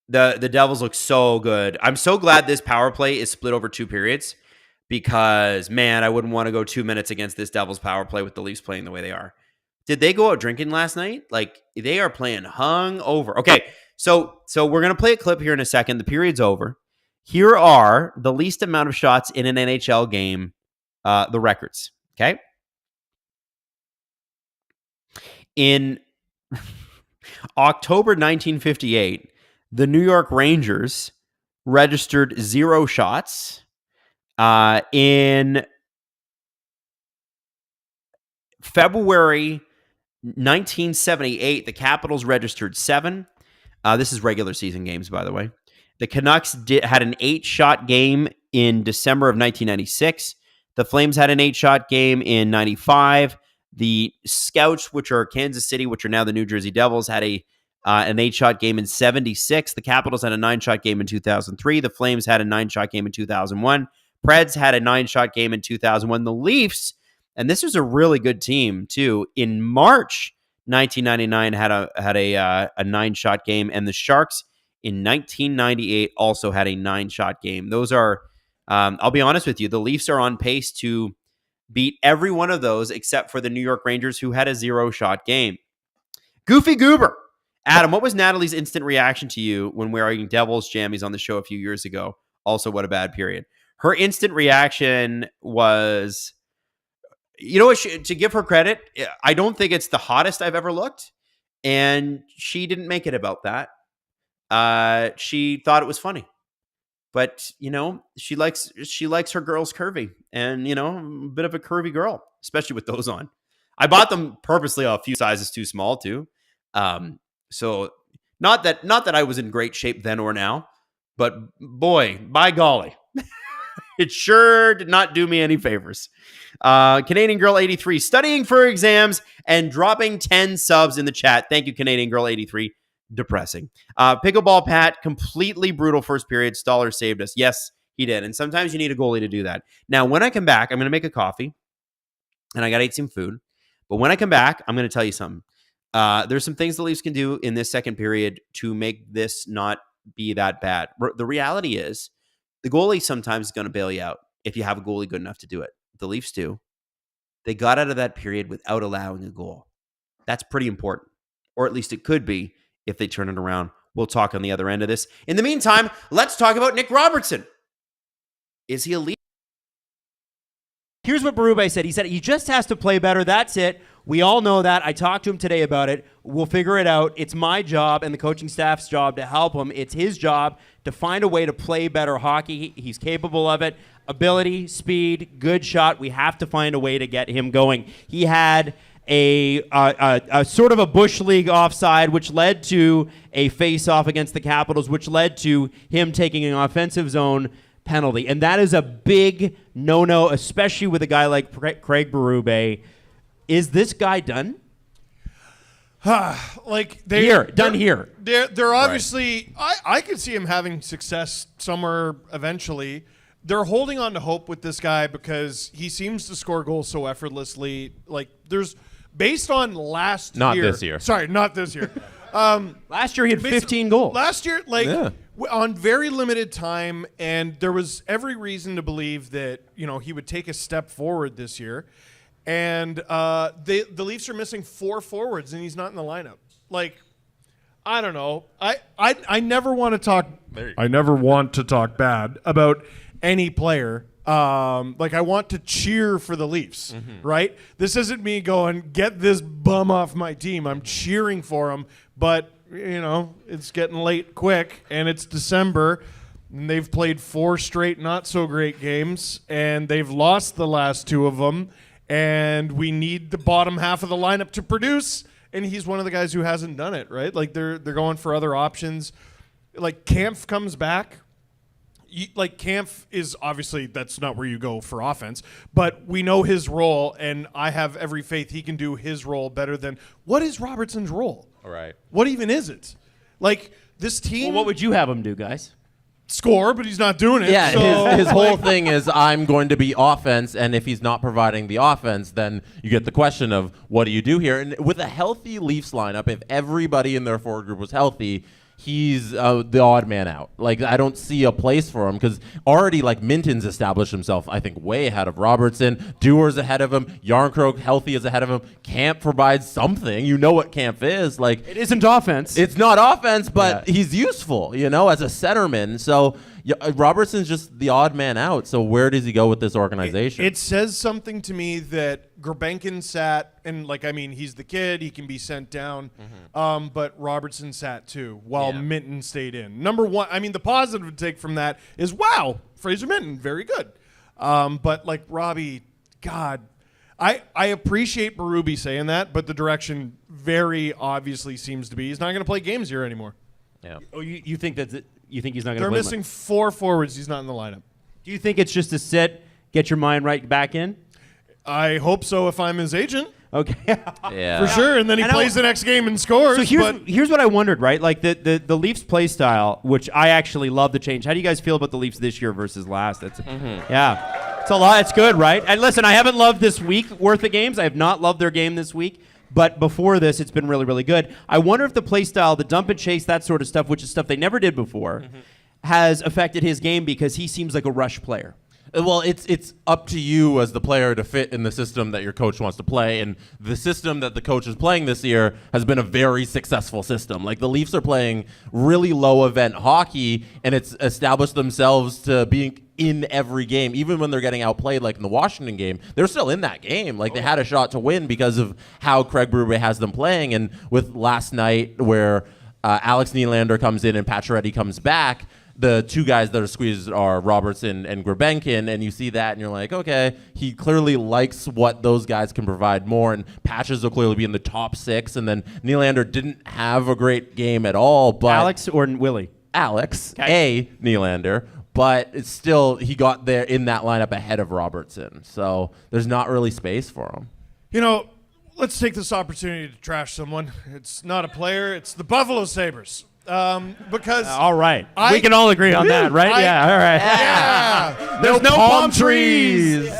The Devils look so good. I'm so glad this power play is split over 2 periods because, man, I wouldn't want to go 2 minutes against this Devils power play with the Leafs playing the way they are. Did they go out drinking last night? Like, they are playing hung over. Okay, so we're going to play a clip here in a second. The period's over. Here are the least amount of shots in an NHL game, the records, okay? In October 1958, the New York Rangers registered 0 shots. In February 1978, the Capitals registered 7. This is regular season games, by the way. The Canucks had an 8-shot game in December of 1996. The Flames had an 8-shot game in 95. The Scouts, which are Kansas City, which are now the New Jersey Devils, had an 8-shot game in 76. The Capitals had a 9-shot game in 2003. The Flames had a 9-shot game in 2001. Preds had a 9-shot game in 2001. The Leafs, and this was a really good team too, in March 1999 had a 9-shot game, and the Sharks in 1998 also had a 9-shot game. Those are, I'll be honest with you, the Leafs are on pace to beat every one of those except for the New York Rangers, who had a 0-shot game. Goofy Goober. Adam, what was Natalie's instant reaction to you when we were eating Devil's Jammies on the show a few years ago? Also, what a bad period. Her instant reaction was, you know what, to give her credit, I don't think it's the hottest I've ever looked, and she didn't make it about that. She thought it was funny. But, she likes her girls curvy and, a bit of a curvy girl, especially with those on. I bought them purposely a few sizes too small too. So not that I was in great shape then or now, but boy, by golly, it sure did not do me any favors. Canadian Girl 83 studying for exams and dropping 10 subs in the chat. Thank you, Canadian Girl 83. Depressing. Pickleball Pat, completely brutal first period. Stoller saved us. Yes, he did. And sometimes you need a goalie to do that. Now, when I come back, I'm going to make a coffee and I got to eat some food. But when I come back, I'm going to tell you something. There's some things the Leafs can do in this second period to make this not be that bad. The reality is the goalie sometimes is going to bail you out if you have a goalie good enough to do it. The Leafs do. They got out of that period without allowing a goal. That's pretty important. Or at least it could be if they turn it around. We'll talk on the other end of this. In the meantime, let's talk about Nick Robertson. Is he a leader? Here's what Berube said. He said he just has to play better. That's it. We all know that. I talked to him today about it. We'll figure it out. It's my job and the coaching staff's job to help him. It's his job to find a way to play better hockey. He's capable of it. Ability, speed, good shot. We have to find a way to get him going. He had a sort of a Bush League offside, which led to a face-off against the Capitals, which led to him taking an offensive zone penalty. And that is a big no-no, especially with a guy like Craig Berube. Is this guy done? They're here. They're obviously, right. I could see him having success somewhere eventually. they're holding on to hope with this guy because he seems to score goals so effortlessly. Like there's based on last Not year. this year. Sorry, not this year. Last year he had 15 goals. Last year, on very limited time, and there was every reason to believe that he would take a step forward this year. And the Leafs are missing 4 forwards, and he's not in the lineup. Like, I don't know. I never want to talk. I never want to talk bad about any player. Like I want to cheer for the Leafs, right? This isn't me going, get this bum off my team. I'm cheering for him, but it's getting late quick, and it's December, and they've played 4 straight not so great games, and they've lost the last 2 of them, and we need the bottom half of the lineup to produce, and he's one of the guys who hasn't done it, right? Like they're going for other options. Like Kampf comes back. Kampf is obviously that's not where you go for offense, but we know his role, and I have every faith he can do his role better than what is Robertson's role? All right. What even is it? Like this team. Well, what would you have him do, guys? Score, but he's not doing it. Yeah, so, his whole thing is I'm going to be offense, and if he's not providing the offense, then you get the question of what do you do here? And with a healthy Leafs lineup, if everybody in their forward group was healthy, he's the odd man out. Like, I don't see a place for him because already, like, Minton's established himself, I think, way ahead of Robertson. Dewar's ahead of him. Yarncroke, healthy, is ahead of him. Camp provides something. You know what Camp is. Like, It isn't offense. it's not offense, but he's useful, as a centerman. So Robertson's just the odd man out. So where does he go with this organization? It says something to me that Gurbenkin sat, and he's the kid, he can be sent down, but Robertson sat too while Minton stayed in. Number one, the positive to take from that is, wow, Fraser Minton, very good. But like Robbie, God, I appreciate Berube saying that, but the direction very obviously seems to be he's not going to play games here anymore. Yeah. Oh, you think that's it? You think he's not going to They're play missing 4 forwards. He's not in the lineup. Do you think it's just to sit, get your mind right back in? I hope so if I'm his agent. Okay. Yeah. For sure. And then he plays the next game and scores. So here's what I wondered, right? Like the Leafs play style, which I actually love the change. How do you guys feel about the Leafs this year versus last? Yeah. It's a lot. It's good, right? And listen, I haven't loved this week worth of games. I have not loved their game this week. But before this, it's been really, really good. I wonder if the play style, the dump and chase, that sort of stuff, which is stuff they never did before, has affected his game because he seems like a rush player. Well, it's up to you as the player to fit in the system that your coach wants to play, and the system that the coach is playing this year has been a very successful system. Like the Leafs are playing really low event hockey, and it's established themselves to being in every game, even when they're getting outplayed. Like in the Washington game, they're still in that game. Like they had a shot to win because of how Craig Berube has them playing, and with last night where Alex Nylander comes in and Pacioretty comes back. The 2 guys that are squeezed are Robertson and Gurbenkin, and you see that, and you're like, okay, he clearly likes what those guys can provide more, and Patches will clearly be in the top 6, and then Nylander didn't have a great game at all. But Alex or Willie? Alex, Nylander, but it's still, he got there in that lineup ahead of Robertson, so there's not really space for him. Let's take this opportunity to trash someone. It's not a player, it's the Buffalo Sabres. Because all right, we can all agree on that, right? All right. Yeah. There's no palm trees.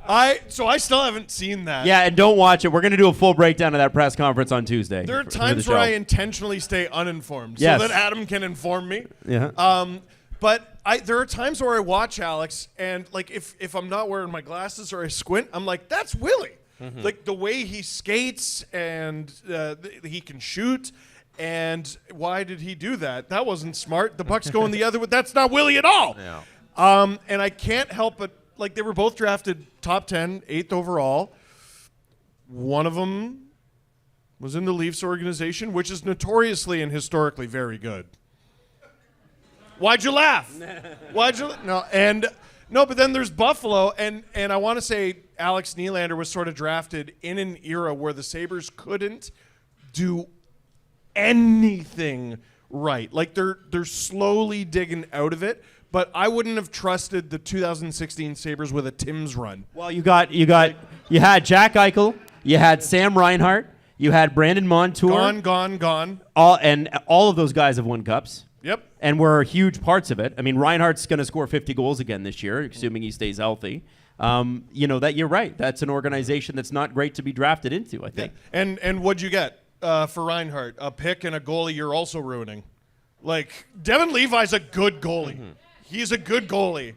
I still haven't seen that. Yeah, and don't watch it. We're going to do a full breakdown of that press conference on Tuesday. There are times where I intentionally stay uninformed so that Adam can inform me. Yeah. But there are times where I watch Alex, and like if I'm not wearing my glasses or I squint, I'm like, that's Willie. Like the way he skates and he can shoot. And why did he do that? That wasn't smart. The puck's going the other way. That's not Willie at all. Yeah. And I can't help but, like, they were both drafted top 10, 8th overall. One of them was in the Leafs organization, which is notoriously and historically very good. Why'd you laugh? No, but then there's Buffalo, and I want to say Alex Nylander was sort of drafted in an era where the Sabres couldn't do anything right. Like they're slowly digging out of it, but I wouldn't have trusted the 2016 Sabres with a Tim's run. Well, you had Jack Eichel, you had Sam Reinhart, you had Brandon Montour. Gone. All of those guys have won cups. Yep. And we're huge parts of it. I mean, Reinhardt's going to score 50 goals again this year, assuming he stays healthy. That you're right. That's an organization that's not great to be drafted into, I think. Yeah. And what'd you get for Reinhardt? A pick and a goalie you're also ruining. Like, Devin Levi's a good goalie. Mm-hmm. He's a good goalie.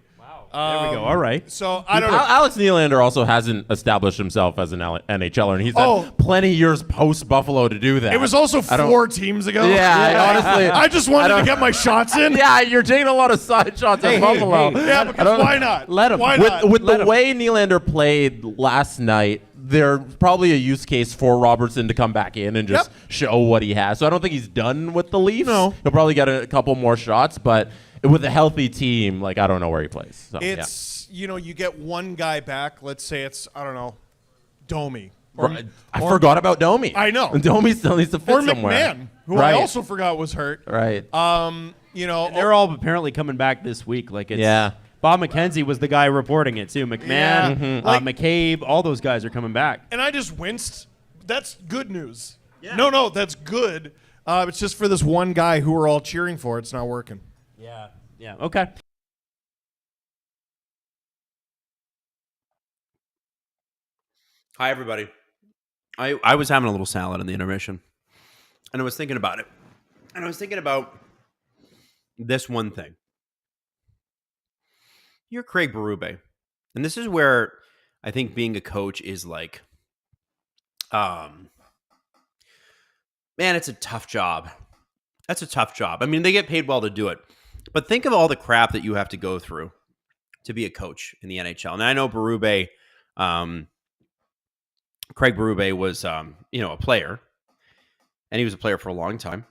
There we go. All right. So I don't know. Alex Nylander also hasn't established himself as an NHLer, and he's had plenty years post Buffalo to do that. It was also 4 teams ago. Yeah, honestly. I just wanted to get my shots in. Yeah, you're taking a lot of side shots at Buffalo. Yeah, because why not? Let him. Why not? With the way Nylander played last night, there's probably a use case for Robertson to come back in and just show what he has. So I don't think he's done with the Leafs. No. He'll probably get a couple more shots, but with a healthy team, like, I don't know where he plays. So, It's, you get one guy back. Let's say it's, I don't know, Domi. I forgot about Domi. I know. Domi still needs to fit somewhere. Or McMahon, who I also forgot was hurt. Right. And they're all apparently coming back this week. Like, it's Bob McKenzie was the guy reporting it too. McMahon, McCabe, all those guys are coming back. And I just winced. That's good news. Yeah. No, that's good. It's just for this one guy who we're all cheering for. It's not working. Yeah. Okay. Hi, everybody. I was having a little salad in the intermission, and I was thinking about it. And I was thinking about this one thing. You're Craig Berube, and this is where I think being a coach is like, man, it's a tough job. That's a tough job. I mean, they get paid well to do it. But think of all the crap that you have to go through to be a coach in the NHL. And I know Berube, Craig Berube was, a player. And he was a player for a long time.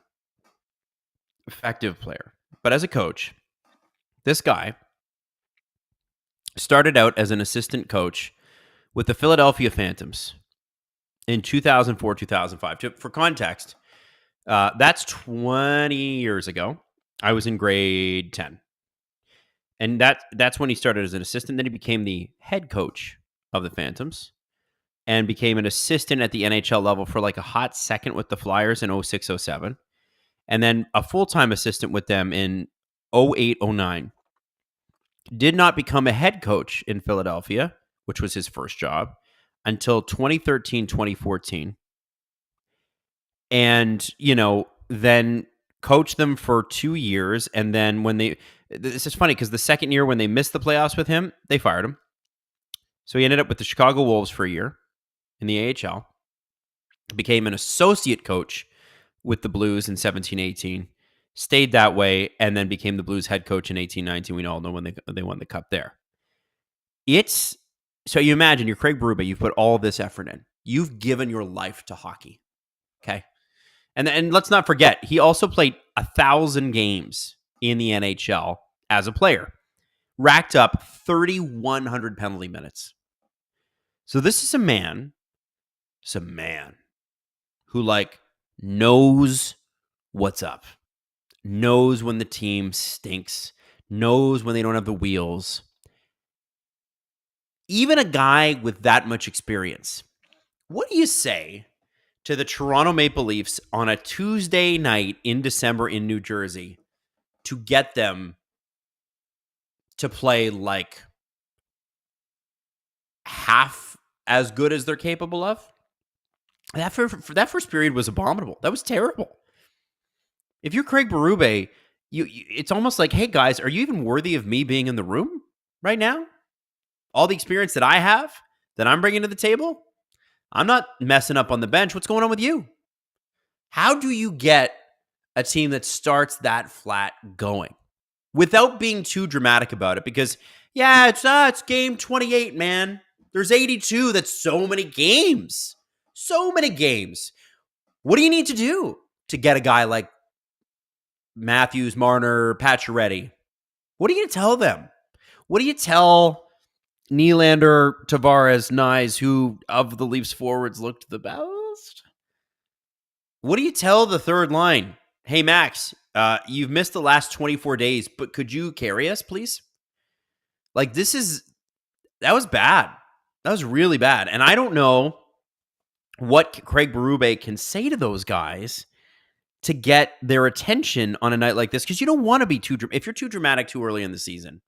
Effective player. But as a coach, this guy started out as an assistant coach with the Philadelphia Phantoms in 2004, 2005. For context, that's 20 years ago. I was in grade 10. And that's when he started as an assistant. Then he became the head coach of the Phantoms and became an assistant at the NHL level for like a hot second with the Flyers in 06, 07. And then a full-time assistant with them in 08, 09. Did not become a head coach in Philadelphia, which was his first job, until 2013, 2014. And, then coached them for 2 years. And then this is funny because the second year when they missed the playoffs with him, they fired him. So he ended up with the Chicago Wolves for a year in the AHL, became an associate coach with the Blues in 17-18, stayed that way, and then became the Blues head coach in 18-19. We all know when they won the cup there. So you imagine you're Craig Berube, you've put all this effort in. You've given your life to hockey. Okay. And let's not forget, he also played 1,000 games in the NHL as a player, racked up 3,100 penalty minutes. So this is a man who knows what's up, knows when the team stinks, knows when they don't have the wheels. Even a guy with that much experience, what do you say to the Toronto Maple Leafs on a Tuesday night in December in New Jersey to get them to play like half as good as they're capable of? That first period was abominable. That was terrible. If you're Craig Berube, it's almost like, hey guys, are you even worthy of me being in the room right now? All the experience that I have, that I'm bringing to the table, I'm not messing up on the bench. What's going on with you? How do you get a team that starts that flat going without being too dramatic about it? Because, it's game 28, man. There's 82. That's so many games. So many games. What do you need to do to get a guy like Matthews, Marner, Pacioretty? What are you going to tell them? What do you tell Nylander, Tavares, Nyes, who of the Leafs forwards looked the best? What do you tell the third line? Hey, Max, you've missed the last 24 days, but could you carry us, please? That was bad. That was really bad. And I don't know what Craig Berube can say to those guys to get their attention on a night like this, because you don't want to be too if you're too dramatic too early in the season,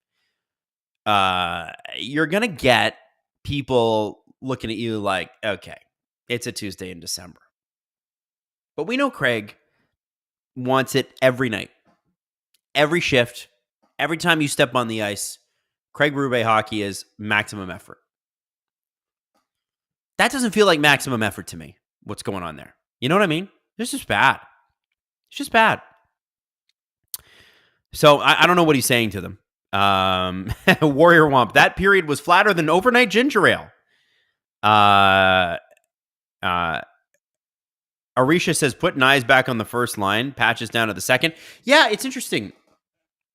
you're gonna get people looking at you like, okay, it's a Tuesday in December. But we know Craig wants it every night, every shift, every time you step on the ice. Craig Berube hockey is maximum effort. That doesn't feel like maximum effort to me. What's going on there? You know what I mean? It's just bad. It's just bad. So I don't know what he's saying to them. Warrior Womp. That period was flatter than overnight ginger ale. Arisha says, put Nyes back on the first line. Patches down to the second. Yeah, it's interesting.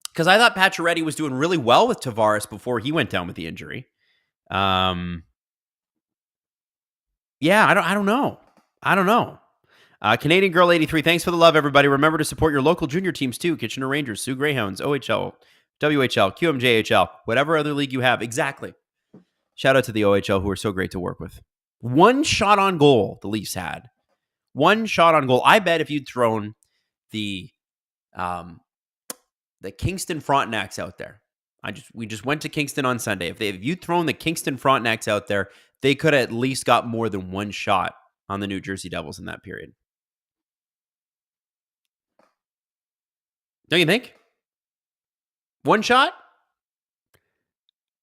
Because I thought Pacioretty was doing really well with Tavares before he went down with the injury. Yeah, I don't know. Canadian Girl 83, thanks for the love, everybody. Remember to support your local junior teams too. Kitchener Rangers, Sioux Greyhounds, OHL, WHL, QMJHL, whatever other league you have. Exactly. Shout out to the OHL, who are so great to work with. One shot on goal the Leafs had. One shot on goal. I bet if you'd thrown the Kingston Frontenacs out there. We just went to Kingston on Sunday. If you'd thrown the Kingston Frontenacs out there, they could have at least got more than one shot on the New Jersey Devils in that period. Don't you think? One shot?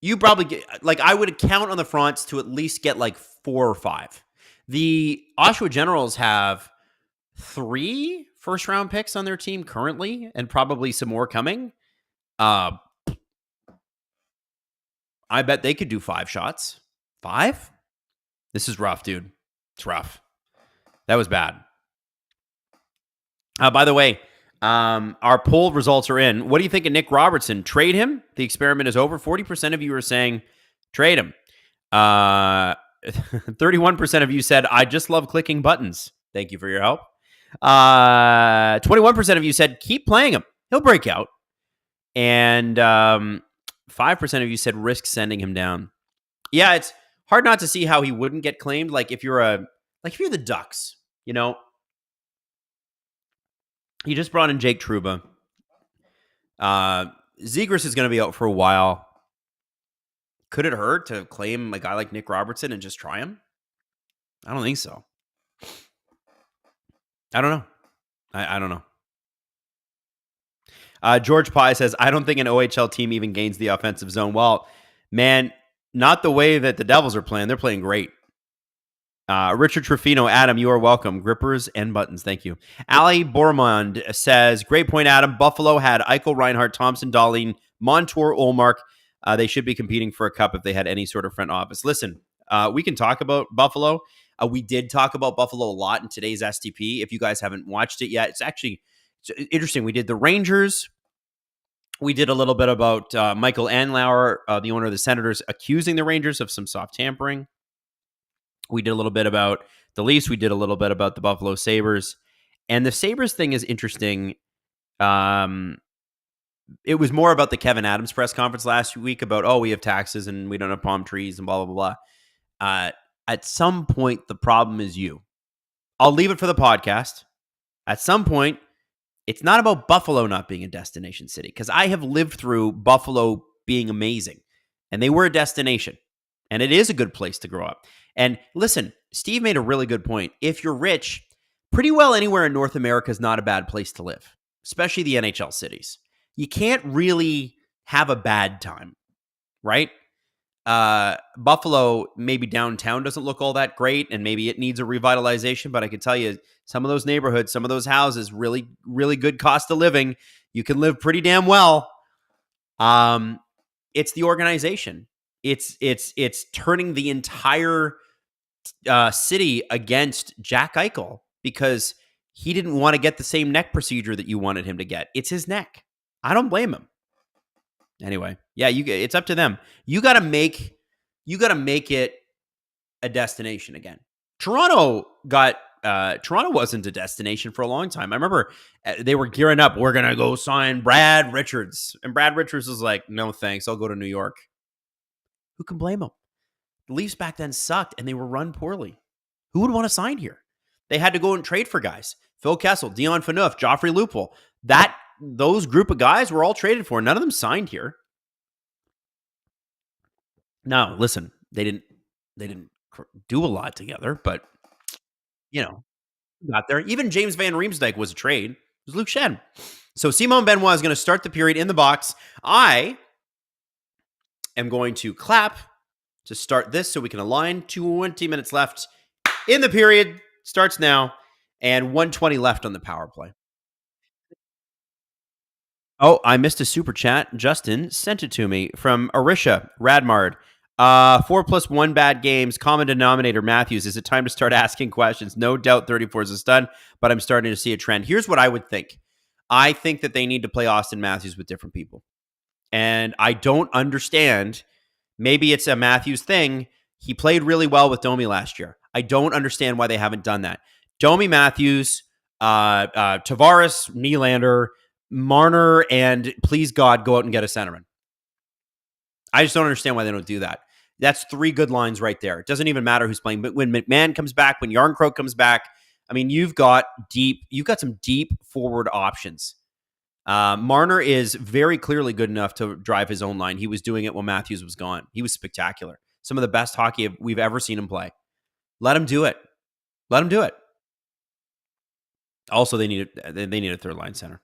You probably get, like, I would count on the Fronts to at least get like 4 or 5. The Oshawa Generals have 3 first-round picks on their team currently, and probably some more coming. I bet they could do 5 shots. 5? This is rough, dude. It's rough. That was bad. By the way, our poll results are in. What do you think of Nick Robertson? Trade him? The experiment is over. 40% of you are saying trade him. 31% of you said, I just love clicking buttons. Thank you for your help. 21% of you said, keep playing him. He'll break out. And 5% of you said, risk sending him down. Yeah, it's hard not to see how he wouldn't get claimed. Like if you're the Ducks, you know, you just brought in Jake Trouba. Zegras is going to be out for a while. Could it hurt to claim a guy like Nick Robertson and just try him? I don't think so. I don't know. I don't know. George Pye says, I don't think an OHL team even gains the offensive zone. Well, man, not the way that the Devils are playing. They're playing great. Richard Trefino, Adam, you are welcome. Grippers and buttons. Thank you. Ali Bormond says, great point, Adam. Buffalo had Eichel, Reinhart, Thompson, Dahlin, Montour, Olmark. They should be competing for a cup if they had any sort of front office. Listen, we can talk about Buffalo. We did talk about Buffalo a lot in today's STP. If you guys haven't watched it yet, it's interesting. We did the Rangers. We did a little bit about Michael Andlauer, the owner of the Senators, accusing the Rangers of some soft tampering. We did a little bit about the Leafs. We did a little bit about the Buffalo Sabres. And the Sabres thing is interesting. It was more about the Kevin Adams press conference last week about, we have taxes and we don't have palm trees and blah, blah, blah, blah. At some point, the problem is you. I'll leave it for the podcast. At some point, it's not about Buffalo not being a destination city, because I have lived through Buffalo being amazing, and they were a destination, and it is a good place to grow up. And listen, Steve made a really good point. If you're rich, pretty well anywhere in North America is not a bad place to live, especially the NHL cities. You can't really have a bad time, right? Buffalo, maybe downtown doesn't look all that great, and maybe it needs a revitalization, but I can tell you some of those neighborhoods, some of those houses, really, really good cost of living. You can live pretty damn well. It's the organization. It's turning the entire city against Jack Eichel because he didn't want to get the same neck procedure that you wanted him to get. It's his neck. I don't blame him. Anyway, yeah, it's up to them. You got to make it a destination again. Toronto wasn't a destination for a long time. I remember they were gearing up. We're gonna go sign Brad Richards, and Brad Richards was like, "No thanks, I'll go to New York." Who can blame him? The Leafs back then sucked, and they were run poorly. Who would want to sign here? They had to go and trade for guys. Phil Kessel, Dion Phaneuf, Joffrey Lupul. Those group of guys were all traded for. None of them signed here. Now, listen, they didn't do a lot together, but got there. Even James Van Riemsdyk was a trade. It was Luke Shen. So Simon Benoit is going to start the period in the box. I am going to clap to start this so we can align. 20 minutes left in the period. Starts now. And 120 left on the power play. Oh, I missed a super chat. Justin sent it to me from Arisha Radmard. 4+1 bad games. Common denominator Matthews. Is it time to start asking questions? No doubt 34 is a stun, but I'm starting to see a trend. Here's what I would think. I think that they need to play Austin Matthews with different people. And I don't understand. Maybe it's a Matthews thing. He played really well with Domi last year. I don't understand why they haven't done that. Domi, Matthews, Tavares, Nylander, Marner, and please God, go out and get a centerman. I just don't understand why they don't do that. That's 3 good lines right there. It doesn't even matter who's playing. But when McMahon comes back, when Yarncroke comes back, I mean, you've got some deep forward options. Marner is very clearly good enough to drive his own line. He was doing it when Matthews was gone. He was spectacular. Some of the best hockey we've ever seen him play. Let him do it. Let him do it. Also, they need a third line center.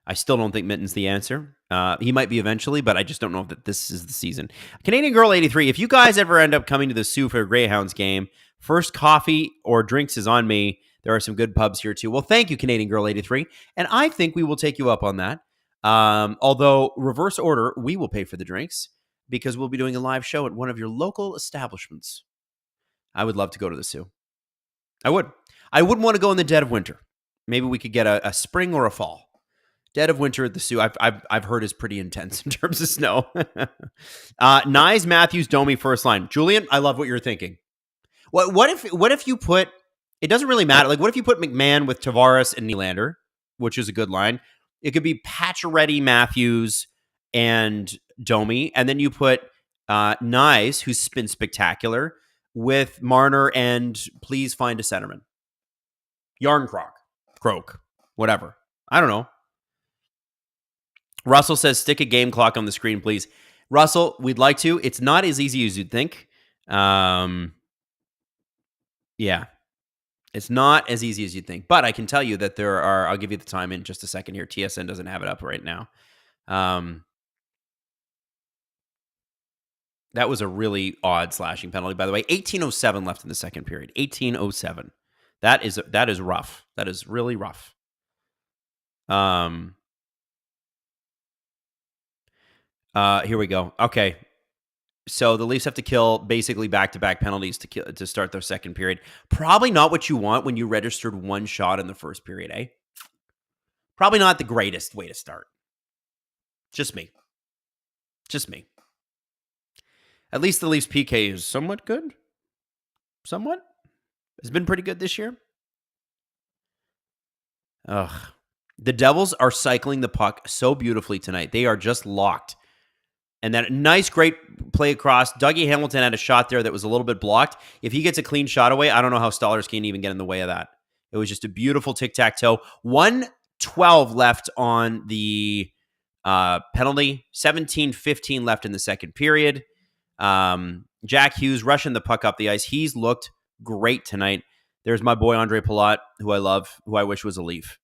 I still don't think Mitten's the answer. He might be eventually, but I just don't know that this is the season. Canadian Girl 83, if you guys ever end up coming to the Sioux for a Greyhounds game, first coffee or drinks is on me. There are some good pubs here too. Well, thank you, Canadian Girl 83. And I think we will take you up on that. Although, reverse order, we will pay for the drinks because we'll be doing a live show at one of your local establishments. I would love to go to the Sioux. I would. I wouldn't want to go in the dead of winter. Maybe we could get a spring or a fall. Dead of winter at the Sioux, I've heard is pretty intense in terms of snow. Nyes, Matthews, Domi, first line. Julian, I love what you're thinking. What if you put? It doesn't really matter. Like, what if you put McMahon with Tavares and Nylander, which is a good line? It could be Pacioretty, Matthews, and Domi, and then you put Nyes, who's been spectacular, with Marner, and please find a centerman. Croak, whatever. I don't know. Russell says, stick a game clock on the screen, please. Russell, we'd like to. It's not as easy as you'd think. Yeah. It's not as easy as you'd think. But I can tell you that there are, I'll give you the time in just a second here. TSN doesn't have it up right now. That was a really odd slashing penalty, by the way. 18:07 left in the second period. 18:07. That is rough. That is really rough. Here we go. Okay. So the Leafs have to kill basically back-to-back penalties to start their second period. Probably not what you want when you registered one shot in the first period, eh? Probably not the greatest way to start. Just me. At least the Leafs PK is somewhat good. Somewhat. It's been pretty good this year. Ugh. The Devils are cycling the puck so beautifully tonight. They are just locked. And that nice, great play across. Dougie Hamilton had a shot there that was a little bit blocked. If he gets a clean shot away, I don't know how Stolarz can even get in the way of that. It was just a beautiful tic-tac-toe. 1:12 left on the penalty. 17:15 left in the second period. Jack Hughes rushing the puck up the ice. He's looked great tonight. There's my boy Andre Palat, who I love, who I wish was a Leaf.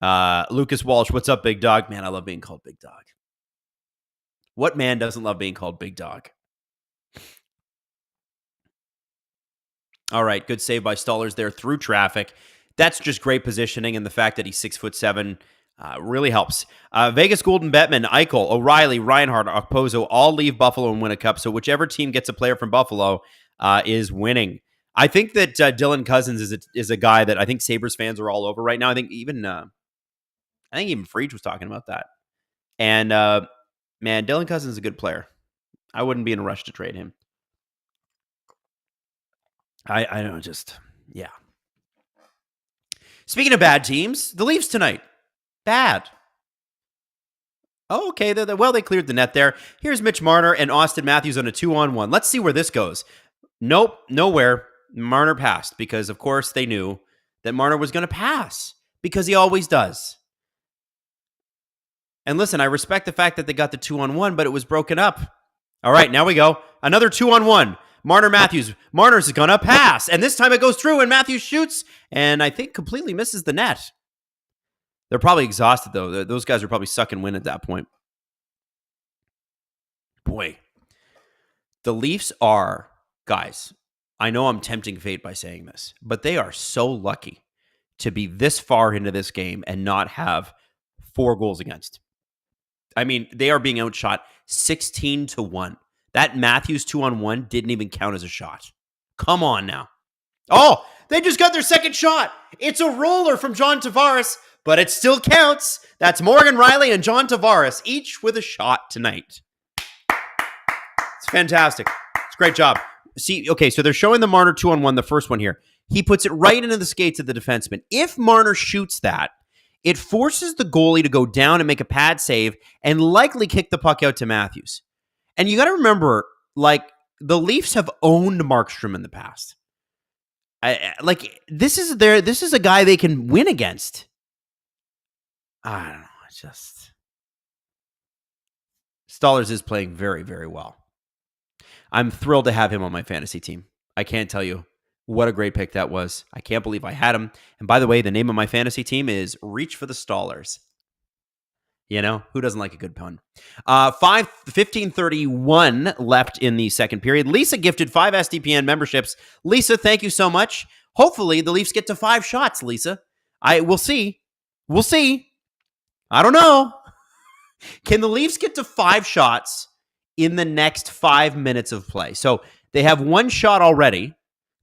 Lucas Walsh, what's up, big dog? Man, I love being called big dog. What man doesn't love being called big dog? All right, good save by Stolarz there through traffic. That's just great positioning, and the fact that he's 6'7" really helps. Vegas Golden Bettman, Eichel, O'Reilly, Reinhart, Okposo all leave Buffalo and win a cup. So whichever team gets a player from Buffalo is winning. I think that Dylan Cousins is a guy that I think Sabres fans are all over right now. I think even Freach was talking about that. And man, Dylan Cousins is a good player. I wouldn't be in a rush to trade him. I don't just, yeah. Speaking of bad teams, the Leafs tonight. Bad. Oh, okay. They cleared the net there. Here's Mitch Marner and Austin Matthews on a 2-on-1. Let's see where this goes. Nope, nowhere. Marner passed because, of course, they knew that Marner was going to pass because he always does. And listen, I respect the fact that they got the 2-on-1, but it was broken up. All right, now we go. Another 2-on-1. Marner Matthews. Marner's going to pass. And this time it goes through and Matthews shoots and I think completely misses the net. They're probably exhausted, though. Those guys are probably sucking wind at that point. Boy, the Leafs are, guys, I know I'm tempting fate by saying this, but they are so lucky to be this far into this game and not have 4 goals against. I mean, they are being outshot 16-1. That Matthews 2-on-1 didn't even count as a shot. Come on now. Oh, they just got their second shot. It's a roller from John Tavares, but it still counts. That's Morgan Rielly and John Tavares, each with a shot tonight. It's fantastic. It's a great job. See, okay, so they're showing the Marner 2-on-1, the first one here. He puts it right into the skates of the defenseman. If Marner shoots that, it forces the goalie to go down and make a pad save and likely kick the puck out to Matthews. And you got to remember, like, the Leafs have owned Markstrom in the past. This is a guy they can win against. I don't know. It's just Stolarz is playing very, very well. I'm thrilled to have him on my fantasy team. I can't tell you what a great pick that was. I can't believe I had him. And by the way, the name of my fantasy team is Reach for the Stolarz. You know, who doesn't like a good pun? 15:31 left in the second period. Lisa gifted 5 SDPN memberships. Lisa, thank you so much. Hopefully the Leafs get to 5 shots, Lisa. We'll see. We'll see. I don't know. Can the Leafs get to 5 shots in the next 5 minutes of play? So they have 1 shot already.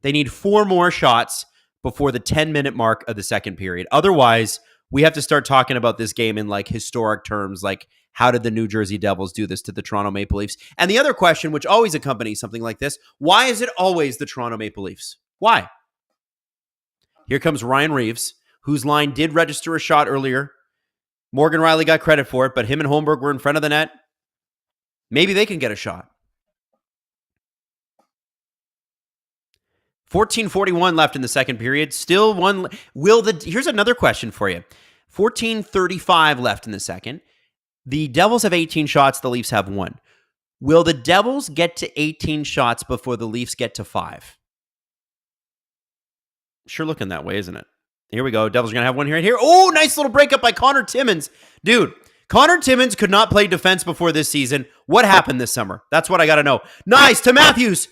They need 4 more shots before the 10-minute mark of the second period. Otherwise, we have to start talking about this game in like historic terms, like how did the New Jersey Devils do this to the Toronto Maple Leafs? And the other question, which always accompanies something like this, why is it always the Toronto Maple Leafs? Why? Here comes Ryan Reeves, whose line did register a shot earlier. Morgan Rielly got credit for it, but him and Holmberg were in front of the net. Maybe they can get a shot. 14:41 left in the second period. Still one. Here's another question for you. 14:35 left in the second. The Devils have 18 shots. The Leafs have 1. Will the Devils get to 18 shots before the Leafs get to 5? Sure looking that way, isn't it? Here we go. Devils are going to have 1 here. Oh, nice little breakup by Connor Timmins. Dude, Connor Timmins could not play defense before this season. What happened this summer? That's what I got to know. Nice to Matthews.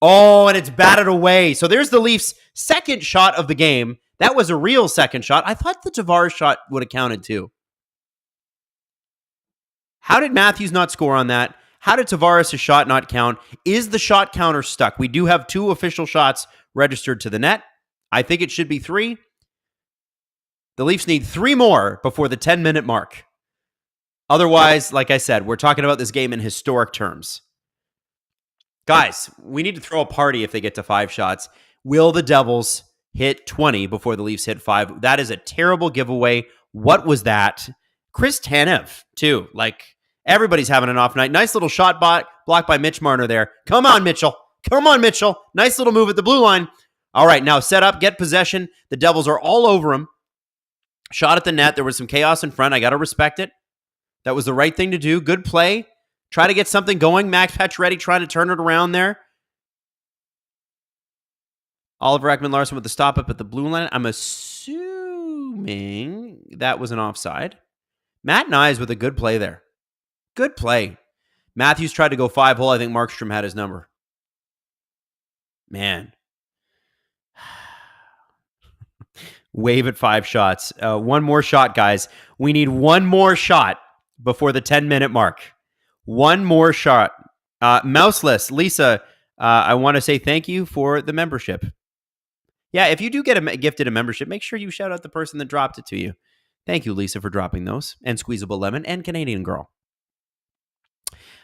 Oh, and it's batted away. So there's the Leafs' second shot of the game. That was a real second shot. I thought the Tavares shot would have counted too. How did Matthews not score on that? How did Tavares' shot not count? Is the shot counter stuck? We do have 2 official shots registered to the net. I think it should be 3. The Leafs need 3 more before the 10-minute mark. Otherwise, like I said, we're talking about this game in historic terms. Guys, we need to throw a party if they get to 5 shots. Will the Devils hit 20 before the Leafs hit 5? That is a terrible giveaway. What was that? Chris Tanev, too. Like, everybody's having an off night. Nice little shot blocked by Mitch Marner there. Come on, Mitchell. Come on, Mitchell. Nice little move at the blue line. All right, now set up, get possession. The Devils are all over him. Shot at the net. There was some chaos in front. I got to respect it. That was the right thing to do. Good play. Try to get something going. Max Pacioretty trying to turn it around there. Oliver Ekman-Larsson with the stop up at the blue line. I'm assuming that was an offside. Matt Nyes with a good play there. Good play. Matthews tried to go 5-hole. I think Markstrom had his number. Man. Wave at 5 shots. 1 more shot, guys. We need 1 more shot before the 10-minute mark. 1 more shot. Mouseless, Lisa, I want to say thank you for the membership. Yeah, if you do get gifted a membership, make sure you shout out the person that dropped it to you. Thank you, Lisa, for dropping those. And Squeezable Lemon and Canadian Girl.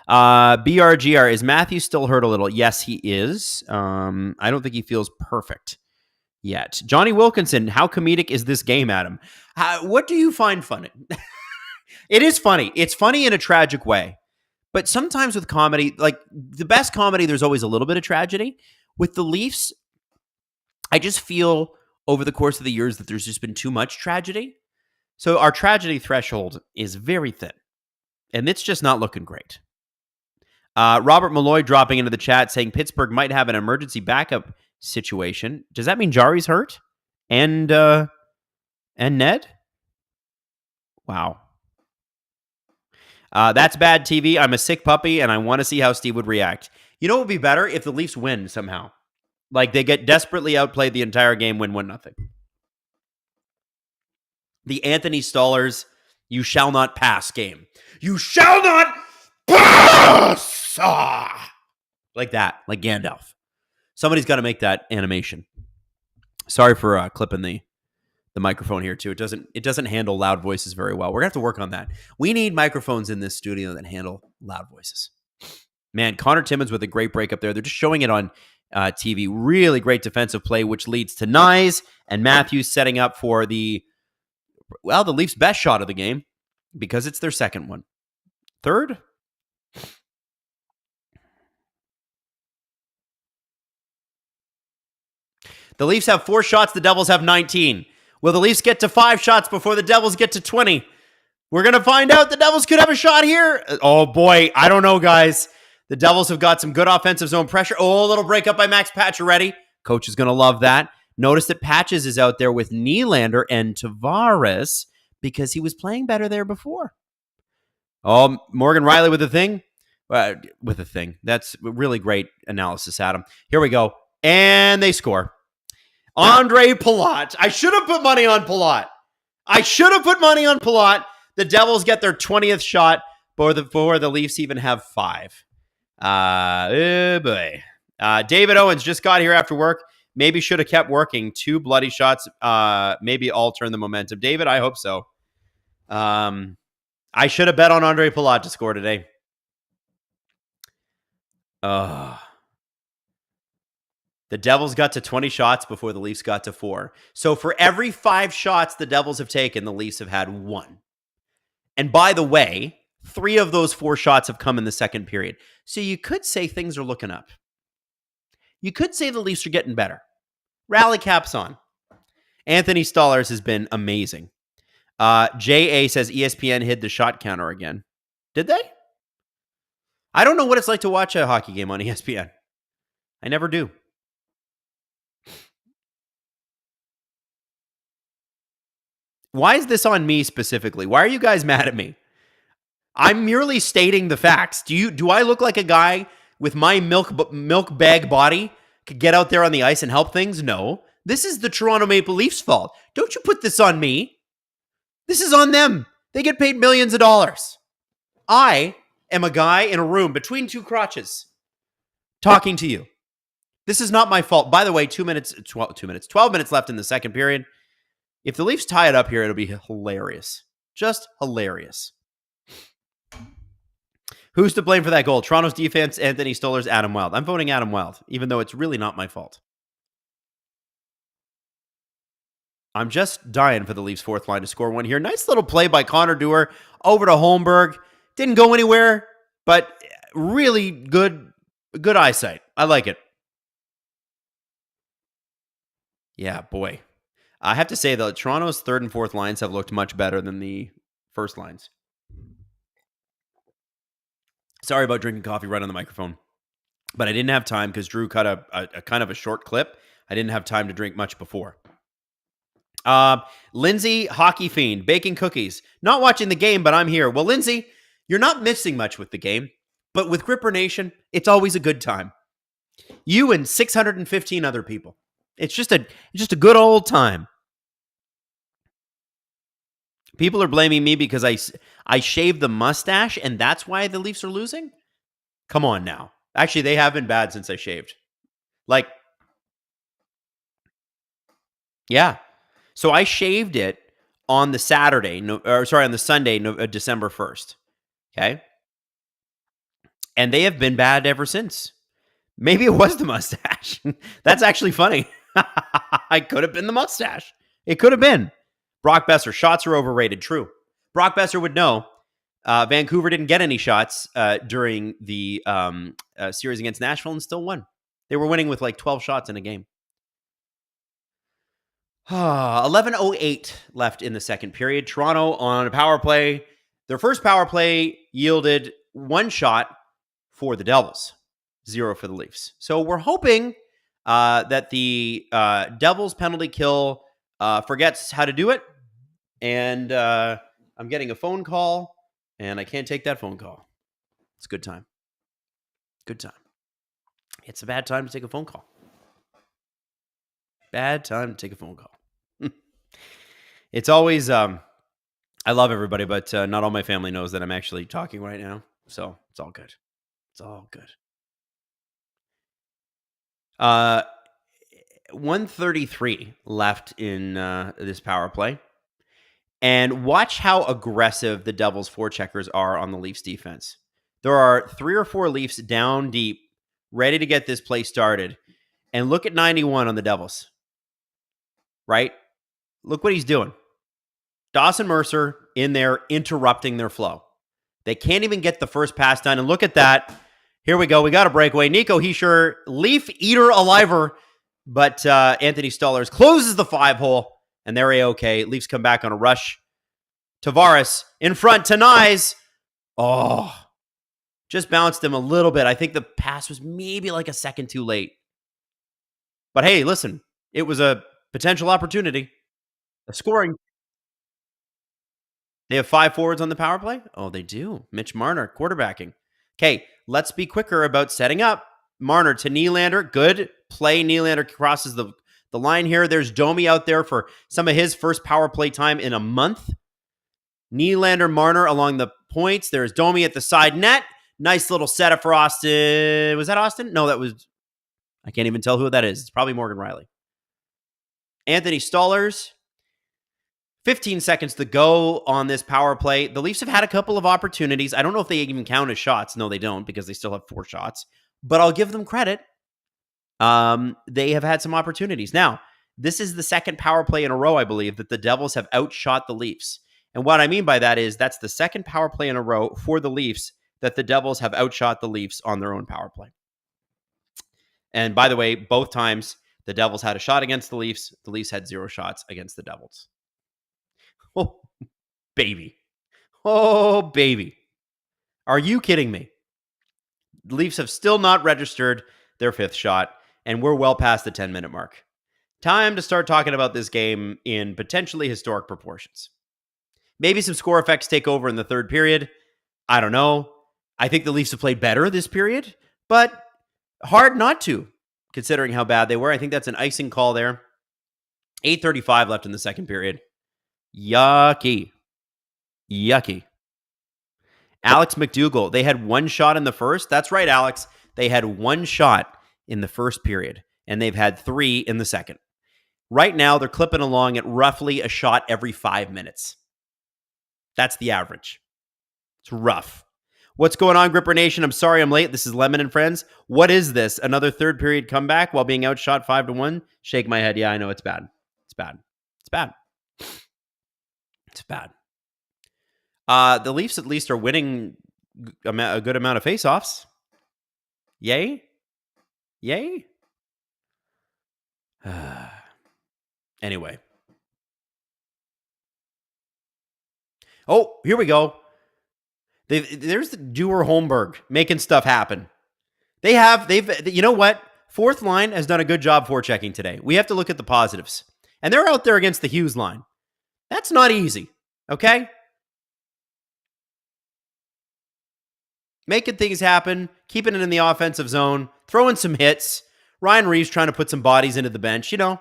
BRGR, is Matthew still hurt a little? Yes, he is. I don't think he feels perfect yet. Johnny Wilkinson, how comedic is this game, Adam? What do you find funny? It is funny. It's funny in a tragic way. But sometimes with comedy, like the best comedy, there's always a little bit of tragedy. With the Leafs, I just feel over the course of the years that there's just been too much tragedy. So our tragedy threshold is very thin, and it's just not looking great. Robert Malloy dropping into the chat saying Pittsburgh might have an emergency backup situation. Does that mean Jari's hurt? And Ned? Wow. That's bad TV. I'm a sick puppy, and I want to see how Steve would react. You know what would be better? If the Leafs win somehow. Like, they get desperately outplayed the entire game, win 1-0. The Anthony Stollers, you shall not pass game. You shall not pass! Like that, like Gandalf. Somebody's got to make that animation. Sorry for clipping the microphone here too. It doesn't handle loud voices very well. We're gonna have to work on that. We need microphones in this studio that handle loud voices. Man, Connor Timmins with a great break up there. They're just showing it on TV. Really great defensive play, which leads to Nyes and Matthews setting up for the Leafs' best shot of the game because it's their second one. Third? The Leafs have 4 shots. The Devils have 19. Will the Leafs get to 5 shots before the Devils get to 20? We're going to find out. The Devils could have a shot here. Oh, boy. I don't know, guys. The Devils have got some good offensive zone pressure. Oh, a little breakup by Max Pacioretty. Coach is going to love that. Notice that Patches is out there with Nylander and Tavares because he was playing better there before. Oh, Morgan Riley with a thing. With a thing. That's really great analysis, Adam. Here we go. And they score. Andre Palat. I should have put money on Palat. The Devils get their 20th shot before the Leafs even have 5. Oh boy. David Owens just got here after work. Maybe should have kept working. 2 bloody shots. Maybe all turn the momentum. David, I hope so. I should have bet on Andre Palat to score today. The Devils got to 20 shots before the Leafs got to 4. So for every 5 shots the Devils have taken, the Leafs have had 1. And by the way, 3 of those 4 shots have come in the second period. So you could say things are looking up. You could say the Leafs are getting better. Rally caps on. Anthony Stollers has been amazing. J.A. says ESPN hid the shot counter again. Did they? I don't know what it's like to watch a hockey game on ESPN. I never do. Why is this on me specifically? Why are you guys mad at me? I'm merely stating the facts. Do I look like a guy with my milk bag body could get out there on the ice and help things? No. This is the Toronto Maple Leafs' fault. Don't you put this on me. This is on them. They get paid millions of dollars. I am a guy in a room between 2 crotches talking to you. This is not my fault. By the way, 12 minutes left in the second period. If the Leafs tie it up here, it'll be hilarious. Just hilarious. Who's to blame for that goal? Toronto's defense, Anthony Stollers, Adam Wylde. I'm voting Adam Wylde, even though it's really not my fault. I'm just dying for the Leafs' fourth line to score one here. Nice little play by Connor Dewar over to Holmberg. Didn't go anywhere, but really good eyesight. I like it. Yeah, boy. I have to say, though, Toronto's third and fourth lines have looked much better than the first lines. Sorry about drinking coffee right on the microphone. But I didn't have time because Drew cut a kind of a short clip. I didn't have time to drink much before. Lindsay, hockey fiend, baking cookies. Not watching the game, but I'm here. Well, Lindsay, you're not missing much with the game. But with Gripper Nation, it's always a good time. You and 615 other people. It's just a good old time. People are blaming me because I shaved the mustache, and that's why the Leafs are losing? Come on now. Actually, they have been bad since I shaved. Like, yeah. So I shaved it on the on the Sunday, December 1st. Okay? And they have been bad ever since. Maybe it was the mustache. That's actually funny. I could have been the mustache. It could have been. Brock Besser, shots are overrated. True. Brock Besser would know. Vancouver didn't get any shots during the series against Nashville and still won. They were winning with like 12 shots in a game. 11:08 left in the second period. Toronto on a power play. Their first power play yielded 1 shot for the Devils, 0 for the Leafs. So we're hoping that the Devils penalty kill forgets how to do it. And I'm getting a phone call, and I can't take that phone call. It's a good time. Good time. It's a bad time to take a phone call. Bad time to take a phone call. It's always, I love everybody, but not all my family knows that I'm actually talking right now. So it's all good. It's all good. 1:33 left in this power play. And watch how aggressive the Devils forecheckers are on the Leafs defense. There are 3 or 4 Leafs down deep, ready to get this play started. And look at 91 on the Devils. Right? Look what he's doing. Dawson Mercer in there interrupting their flow. They can't even get the first pass done. And look at that. Here we go. We got a breakaway. Nico Hischier, Leaf eater aliver. But Anthony Stolarz closes the 5-hole. And they're A-okay. Leafs come back on a rush. Tavares in front to Nyes. Oh, just bounced him a little bit. I think the pass was maybe like a second too late. But hey, listen, it was a potential opportunity. A scoring. They have 5 forwards on the power play? Oh, they do. Mitch Marner, quarterbacking. Okay, let's be quicker about setting up. Marner to Nylander. Good play. Nylander crosses the line here. There's Domi out there for some of his first power play time in a month. Nylander, Marner along the points. There's Domi at the side net. Nice little setup for Austin. Was that Austin? No, that was... I can't even tell who that is. It's probably Morgan Riley. Anthony Stolarz. 15 seconds to go on this power play. The Leafs have had a couple of opportunities. I don't know if they even count as shots. No, they don't, because they still have 4 shots. But I'll give them credit. They have had some opportunities. Now, this is the second power play in a row, I believe, that the Devils have outshot the Leafs. And what I mean by that is that's the second power play in a row for the Leafs that the Devils have outshot the Leafs on their own power play. And by the way, both times the Devils had a shot against the Leafs had 0 shots against the Devils. Oh, baby. Oh, baby. Are you kidding me? The Leafs have still not registered their 5th shot, and we're well past the 10-minute mark. Time to start talking about this game in potentially historic proportions. Maybe some score effects take over in the 3rd period. I don't know. I think the Leafs have played better this period, but hard not to, considering how bad they were. I think that's an icing call there. 8:35 left in the 2nd period. Yucky. Alex McDougall, they had 1 shot in the first. That's right, Alex. They had 1 shot in the first period, and they've had 3 in the second. Right now, they're clipping along at roughly a shot every 5 minutes. That's the average. It's rough. What's going on, Gripper Nation? I'm sorry I'm late. This is Lemon and Friends. What is this? Another 3rd period comeback while being outshot 5-1? Shake my head. Yeah, I know it's bad. It's bad. It's bad. It's bad. The Leafs at least are winning a good amount of faceoffs. Yay? Yay? Anyway. Oh, here we go. There's the Dewar Holmberg making stuff happen. You know what? 4th line has done a good job forechecking today. We have to look at the positives. And they're out there against the Hughes line. That's not easy, okay? Making things happen, keeping it in the offensive zone, throwing some hits. Ryan Reeves trying to put some bodies into the bench, you know.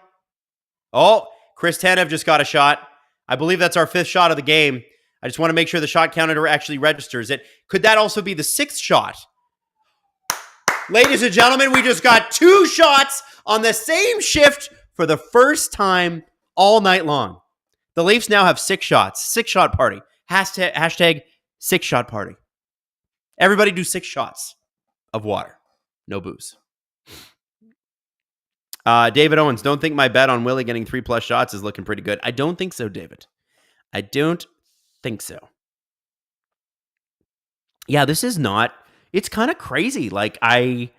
Oh, Chris Tanev just got a shot. I believe that's our 5th shot of the game. I just want to make sure the shot counter actually registers it. Could that also be the 6th shot? Ladies and gentlemen, we just got 2 shots on the same shift for the first time all night long. The Leafs now have 6 shots. 6-shot party. Hashtag 6-shot party. Everybody do 6 shots of water. No booze. David Owens, don't think my bet on Willie getting 3+ shots is looking pretty good. I don't think so, David. I don't think so. Yeah, this is not... It's kind of crazy. Like, the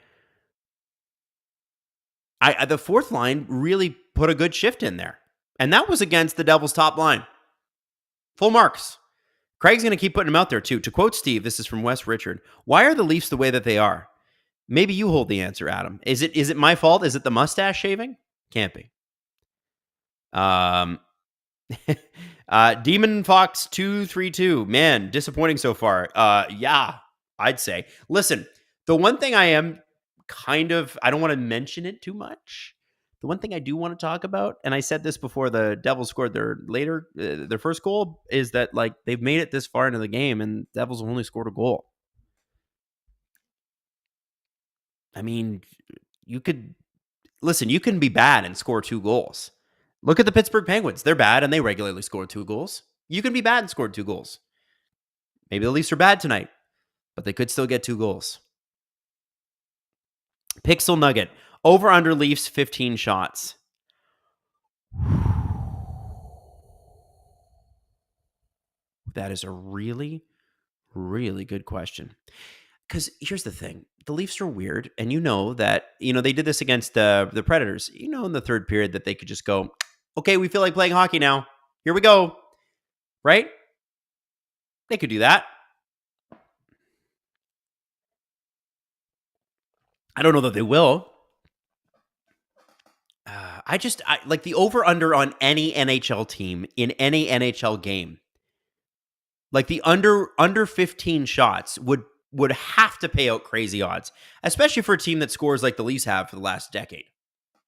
4th line really put a good shift in there. And that was against the Devils' top line. Full marks. Craig's going to keep putting him out there, too. To quote Steve, this is from Wes Richard, why are the Leafs the way that they are? Maybe you hold the answer, Adam. Is it my fault? Is it the mustache shaving? Can't be. Demon Fox 232. Man, disappointing so far. Yeah, I'd say. Listen, the one thing I am I don't want to mention it too much. The one thing I do want to talk about, and I said this before the Devils scored their first goal, is that like they've made it this far into the game and Devils have only scored a goal. I mean, you can be bad and score 2 goals. Look at the Pittsburgh Penguins. They're bad and they regularly score 2 goals. You can be bad and score 2 goals. Maybe the Leafs are bad tonight, but they could still get 2 goals. Pixel Nugget. Over under Leafs 15 shots. That is a really, really good question. Because here's the thing. The Leafs are weird. And you know that, they did this against the Predators. In the third period that they could just go, okay, we feel like playing hockey now. Here we go. Right? They could do that. I don't know that they will. I like the over-under on any NHL team in any NHL game. Like the under 15 shots would have to pay out crazy odds, especially for a team that scores like the Leafs have for the last decade.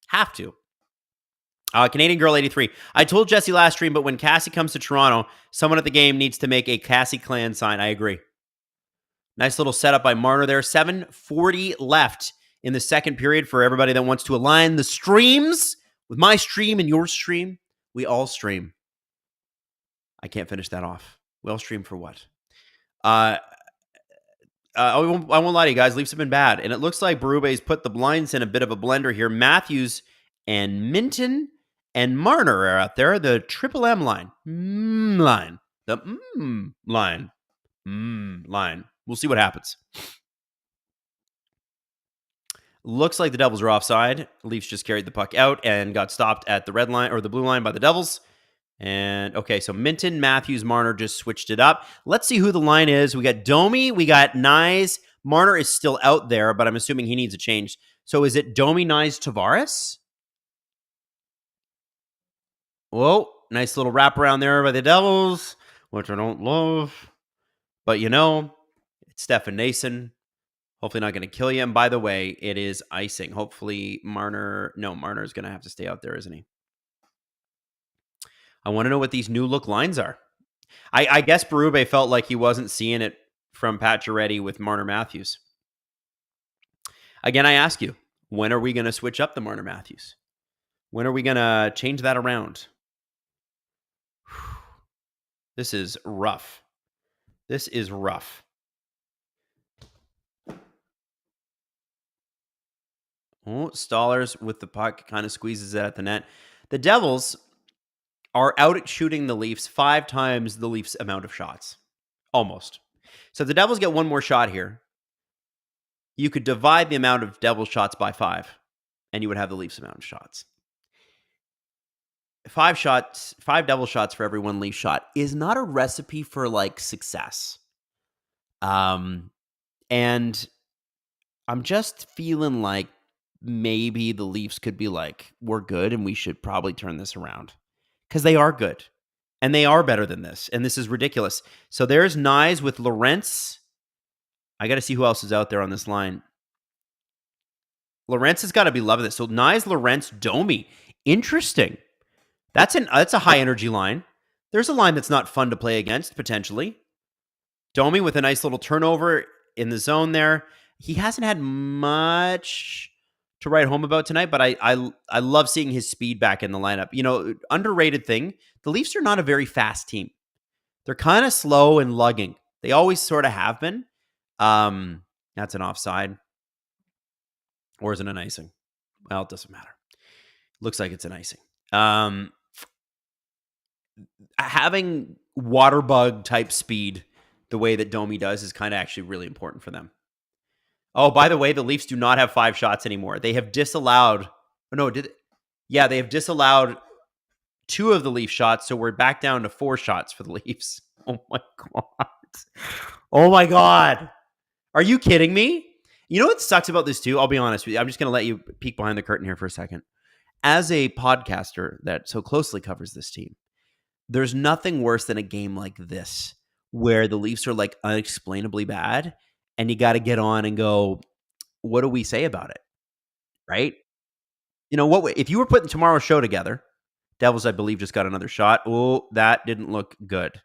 Have to. Canadian Girl 83. I told Jesse last stream, but when Cassie comes to Toronto, someone at the game needs to make a Cassie Clan sign. I agree. Nice little setup by Marner there. 7:40 left in the second period for everybody that wants to align the streams with my stream and your stream. We all stream. I can't finish that off. We all stream for what? I won't lie to you guys. Leafs have been bad. And it looks like Berube's put the blinds in a bit of a blender here. Matthews and Minton and Marner are out there. The triple M line. Line. The line. Line. We'll see what happens. Looks like the Devils are offside. Leafs just carried the puck out and got stopped at the red line or the blue line by the Devils. And okay, so Minton, Matthews, Marner just switched it up. Let's see who the line is. We got Domi, we got Nyes. Marner is still out there, but I'm assuming he needs a change. So is it Domi, Nyes, Tavares? Whoa, nice little wraparound there by the Devils, which I don't love. But it's Stefan Nason. Hopefully not going to kill you. And by the way, it is icing. Hopefully Marner is going to have to stay out there, isn't he? I want to know what these new look lines are. I guess Berube felt like he wasn't seeing it from Pacioretty with Marner Matthews. Again, I ask you, when are we going to switch up the Marner Matthews? When are we going to change that around? This is rough. This is rough. Oh, Stollers with the puck kind of squeezes it at the net. The Devils are out shooting the Leafs 5 times the Leafs' amount of shots. Almost. So if the Devils get one more shot here, you could divide the amount of Devils shots by 5, and you would have the Leafs' amount of shots. 5 Devil shots for every 1 Leaf shot is not a recipe for success. And I'm just feeling like maybe the Leafs could be we're good and we should probably turn this around. Because they are good. And they are better than this. And this is ridiculous. So there's Nyes with Lorentz. I got to see who else is out there on this line. Lorentz has got to be loving this. So Nyes, Lorentz, Domi. Interesting. That's a high energy line. There's a line that's not fun to play against, potentially. Domi with a nice little turnover in the zone there. He hasn't had much to write home about tonight, but I love seeing his speed back in the lineup. Underrated thing, the Leafs are not a very fast team. They're kind of slow and lugging. They always sort of have been. That's an offside. Or is it an icing? Well, it doesn't matter. Looks like it's an icing. Having water bug type speed the way that Domi does is kind of actually really important for them. Oh, by the way, the Leafs do not have 5 shots anymore. They have disallowed. Oh, no, did it? Yeah, they have disallowed 2 of the Leaf shots, so we're back down to 4 shots for the Leafs. Oh my God. Oh my God. Are you kidding me? You know what sucks about this too? I'll be honest with you. I'm just going to let you peek behind the curtain here for a second. As a podcaster that so closely covers this team, there's nothing worse than a game like this where the Leafs are like unexplainably bad and you got to get on and go, what do we say about it? Right? You know what? If you were putting tomorrow's show together, Devils, I believe, just got another shot. Oh, that didn't look good.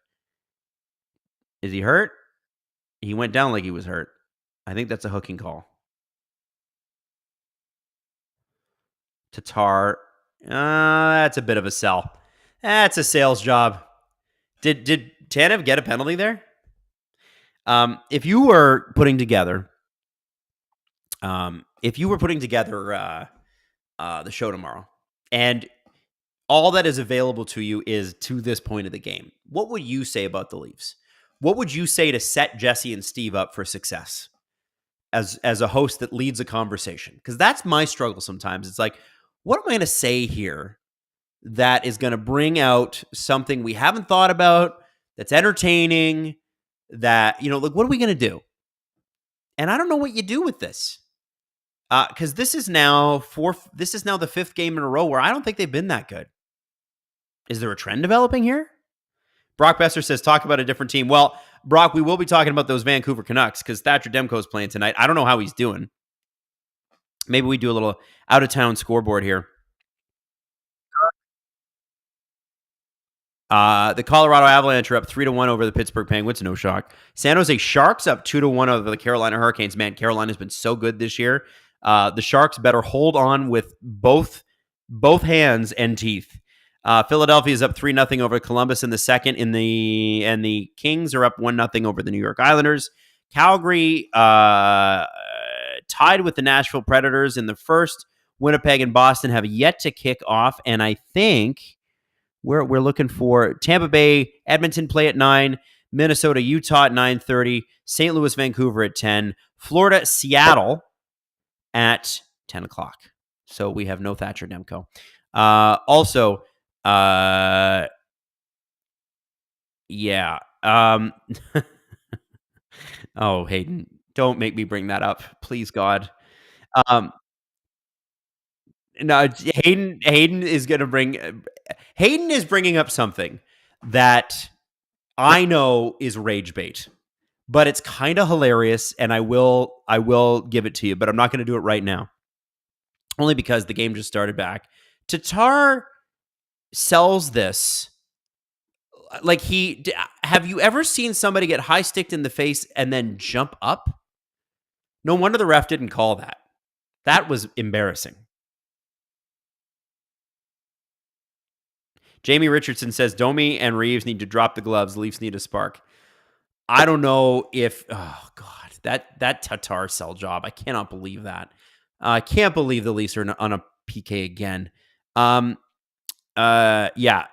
Is he hurt? He went down like he was hurt. I think that's a hooking call. Tatar. That's a bit of a sell. That's a sales job. Did Tanev get a penalty there? If you were putting together, the show tomorrow, and all that is available to you is to this point of the game, what would you say about the Leafs? What would you say to set Jesse and Steve up for success as a host that leads a conversation? Because that's my struggle sometimes. It's like, what am I going to say here that is going to bring out something we haven't thought about, that's entertaining, that, like, what are we going to do? And I don't know what you do with this. Because this is now the 5th game in a row where I don't think they've been that good. Is there a trend developing here? Brock Besser says, talk about a different team. Well, Brock, we will be talking about those Vancouver Canucks because Thatcher Demko's playing tonight. I don't know how he's doing. Maybe we do a little out-of-town scoreboard here. The Colorado Avalanche are up 3-1 over the Pittsburgh Penguins. No shock. San Jose Sharks up 2-1 over the Carolina Hurricanes. Man, Carolina's been so good this year. The Sharks better hold on with both hands and teeth. Philadelphia is up 3-0 over Columbus in the second. And the Kings are up 1-0 over the New York Islanders. Calgary tied with the Nashville Predators in the first. Winnipeg and Boston have yet to kick off, and I think we're looking for Tampa Bay, Edmonton play at 9, Minnesota, Utah at 9:30, St. Louis, Vancouver at 10, Florida, Seattle at 10 o'clock. So we have no Thatcher Demko. Yeah. Oh, Hayden, don't make me bring that up, please, God. No, Hayden is going to bring. Hayden is bringing up something that I know is rage bait, but it's kind of hilarious, and I will give it to you, but I'm not going to do it right now, only because the game just started back. Tatar sells this like have you ever seen somebody get high sticked in the face and then jump up? No wonder the ref didn't call that. That was embarrassing. Jamie Richardson says Domi and Reeves need to drop the gloves. Leafs need a spark. I don't know if, oh God, that Tatar sell job. I cannot believe that. I can't believe the Leafs are on a PK again. Yeah.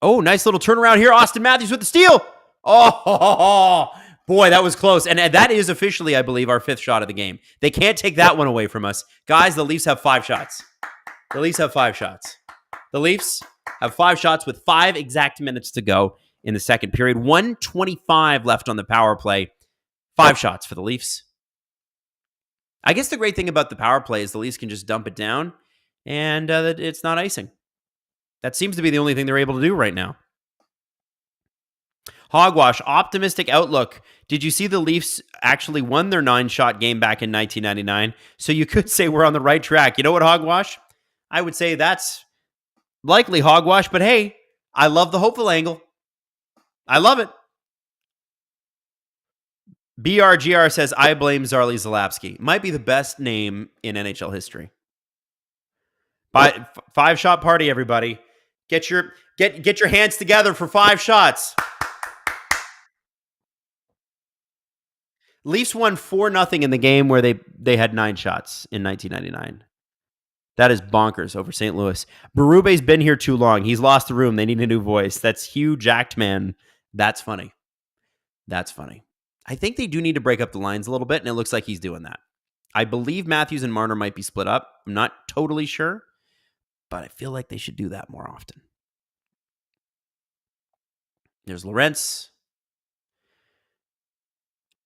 Oh, nice little turnaround here. Austin Matthews with the steal. Oh, boy, that was close. And that is officially, I believe, our 5th shot of the game. They can't take that one away from us. Guys, the Leafs have 5 shots. The Leafs have 5 shots. The Leafs have 5 shots with 5 exact minutes to go in the second period. 1:25 left on the power play. 5 shots for the Leafs. I guess the great thing about the power play is the Leafs can just dump it down and it's not icing. That seems to be the only thing they're able to do right now. Hogwash, optimistic outlook. Did you see the Leafs actually won their 9-shot game back in 1999? So you could say we're on the right track. You know what, Hogwash? I would say that's likely hogwash, but hey, I love the hopeful angle. I love it. BRGR says, I blame Zarly Zalapsky. Might be the best name in NHL history. 5-shot party, everybody. Get your hands together for 5 shots. Leafs won 4-0 in the game where they had 9 shots in 1999. That is bonkers over St. Louis. Berube's been here too long. He's lost the room. They need a new voice. That's Hugh Jackman. That's funny. That's funny. I think they do need to break up the lines a little bit, and it looks like he's doing that. I believe Matthews and Marner might be split up. I'm not totally sure. but I feel like they should do that more often. There's Lorentz.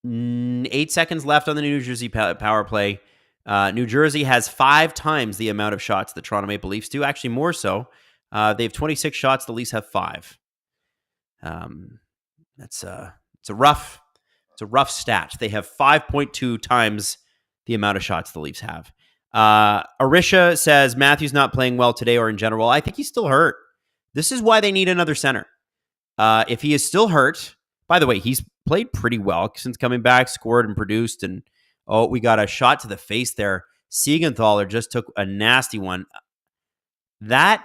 8 seconds left on the New Jersey power play. New Jersey has 5 times the amount of shots the Toronto Maple Leafs do, actually more so. They have 26 shots. The Leafs have 5. It's a rough stat. They have 5.2 times the amount of shots the Leafs have. Arisha says Matthews not playing well today or in general. I think he's still hurt. This is why they need another center. If he is still hurt, by the way, he's played pretty well since coming back, scored and produced. And we got a shot to the face there. Siegenthaler just took a nasty one. That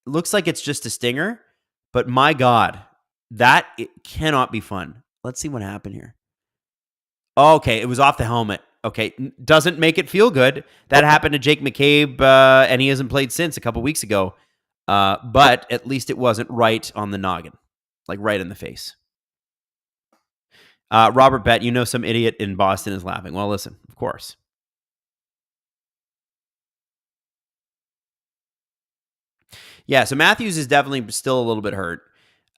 looks like it's just a stinger, but my God, it cannot be fun. Let's see what happened here. Okay, it was off the helmet. Okay, doesn't make it feel good. That happened to Jake McCabe, and he hasn't played since a couple weeks ago. But at least it wasn't right on the noggin, like right in the face. Robert Bet, some idiot in Boston is laughing. Well, listen, of course. Yeah, so Matthews is definitely still a little bit hurt.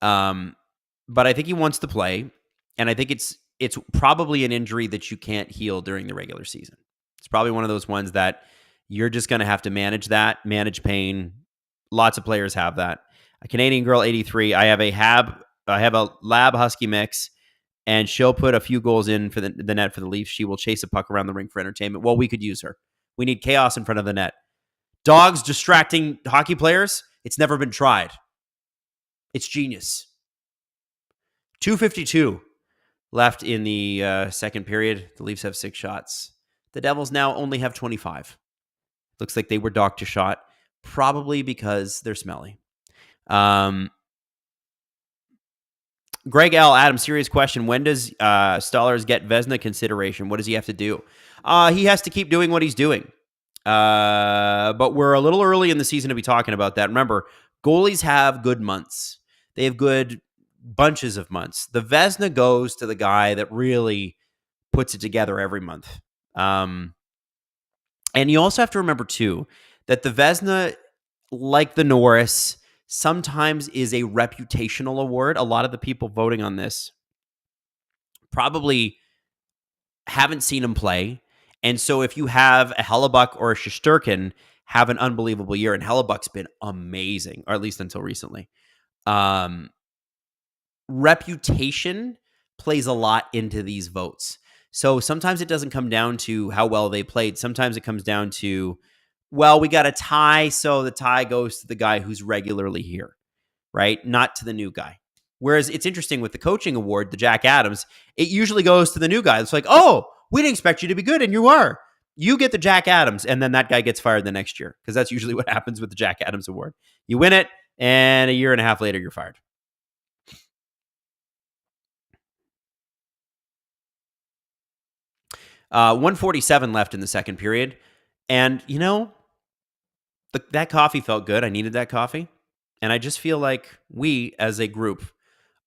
But I think he wants to play, and I think it's probably an injury that you can't heal during the regular season. It's probably one of those ones that you're just going to have to manage pain. Lots of players have that. A Canadian Girl 83, I have a Lab Husky mix, and she'll put a few goals in for the net for the Leafs. She will chase a puck around the ring for entertainment. Well, we could use her. We need chaos in front of the net. Dogs distracting hockey players, it's never been tried. It's genius. 2:52 left in the second period. The Leafs have 6 shots. The Devils now only have 25. Looks like they were docked a shot, probably because they're smelly. Greg L. Adam, serious question. When does Stolarz get Vezina consideration? What does he have to do? He has to keep doing what he's doing. But we're a little early in the season to be talking about that. Remember, goalies have good months. They have good bunches of months. The Vezina goes to the guy that really puts it together every month. And you also have to remember, too, that the Vezina, like the Norris, sometimes is a reputational award. A lot of the people voting on this probably haven't seen him play. And so if you have a Hellebuck or a Shesterkin have an unbelievable year, and Hellebuck's been amazing, or at least until recently, reputation plays a lot into these votes. So sometimes it doesn't come down to how well they played. Sometimes it comes down to, well, we got a tie, so the tie goes to the guy who's regularly here, right? Not to the new guy. Whereas it's interesting with the coaching award, the Jack Adams, it usually goes to the new guy. It's like, oh, we didn't expect you to be good, and you are. You get the Jack Adams, and then that guy gets fired the next year, because that's usually what happens with the Jack Adams award. You win it, and a year and a half later, you're fired. $147 left in the second period. And, that coffee felt good. I needed that coffee. And I just feel like we, as a group,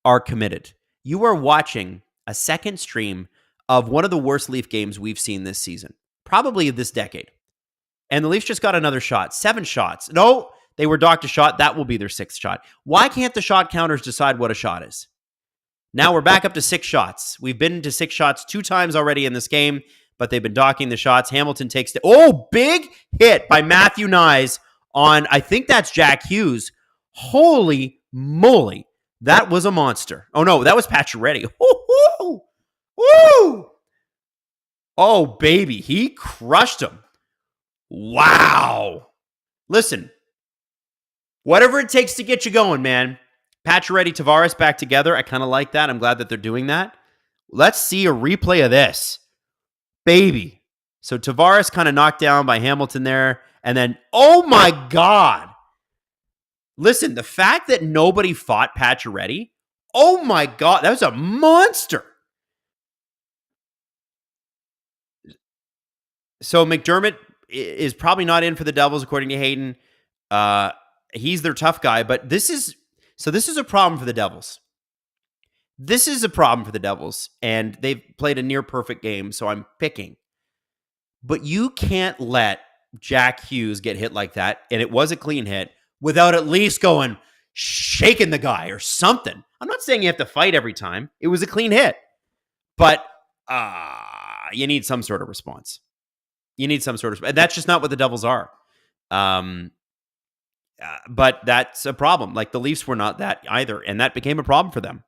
are committed. You are watching a second stream of one of the worst Leaf games we've seen this season, probably this decade. And the Leafs just got another shot. 7 shots. No, they were docked a shot. That will be their 6th shot. Why can't the shot counters decide what a shot is? Now we're back up to 6 shots. We've been to 6 shots 2 times already in this game, but they've been docking the shots. Hamilton takes big hit by Matthew Nyes on, I think that's Jack Hughes. Holy moly. That was a monster. Oh, no, that was Pacioretty. Woo! Oh, baby, he crushed him. Wow. Listen, whatever it takes to get you going, man. Pacioretty, Tavares back together. I kind of like that. I'm glad that they're doing that. Let's see a replay of this. Baby. So Tavares kind of knocked down by Hamilton there. And then, oh my God. Listen, the fact that nobody fought Pacioretty, oh my God, that was a monster. So McDermott is probably not in for the Devils, according to Hayden. He's their tough guy, but this is a problem for the Devils. This is a problem for the Devils, and they've played a near perfect game, so I'm picking. But you can't let Jack Hughes get hit like that, and it was a clean hit, without at least shaking the guy or something. I'm not saying you have to fight every time. It was a clean hit. But you need some sort of response. And that's just not what the Devils are. But that's a problem. Like, the Leafs were not that either, and that became a problem for them.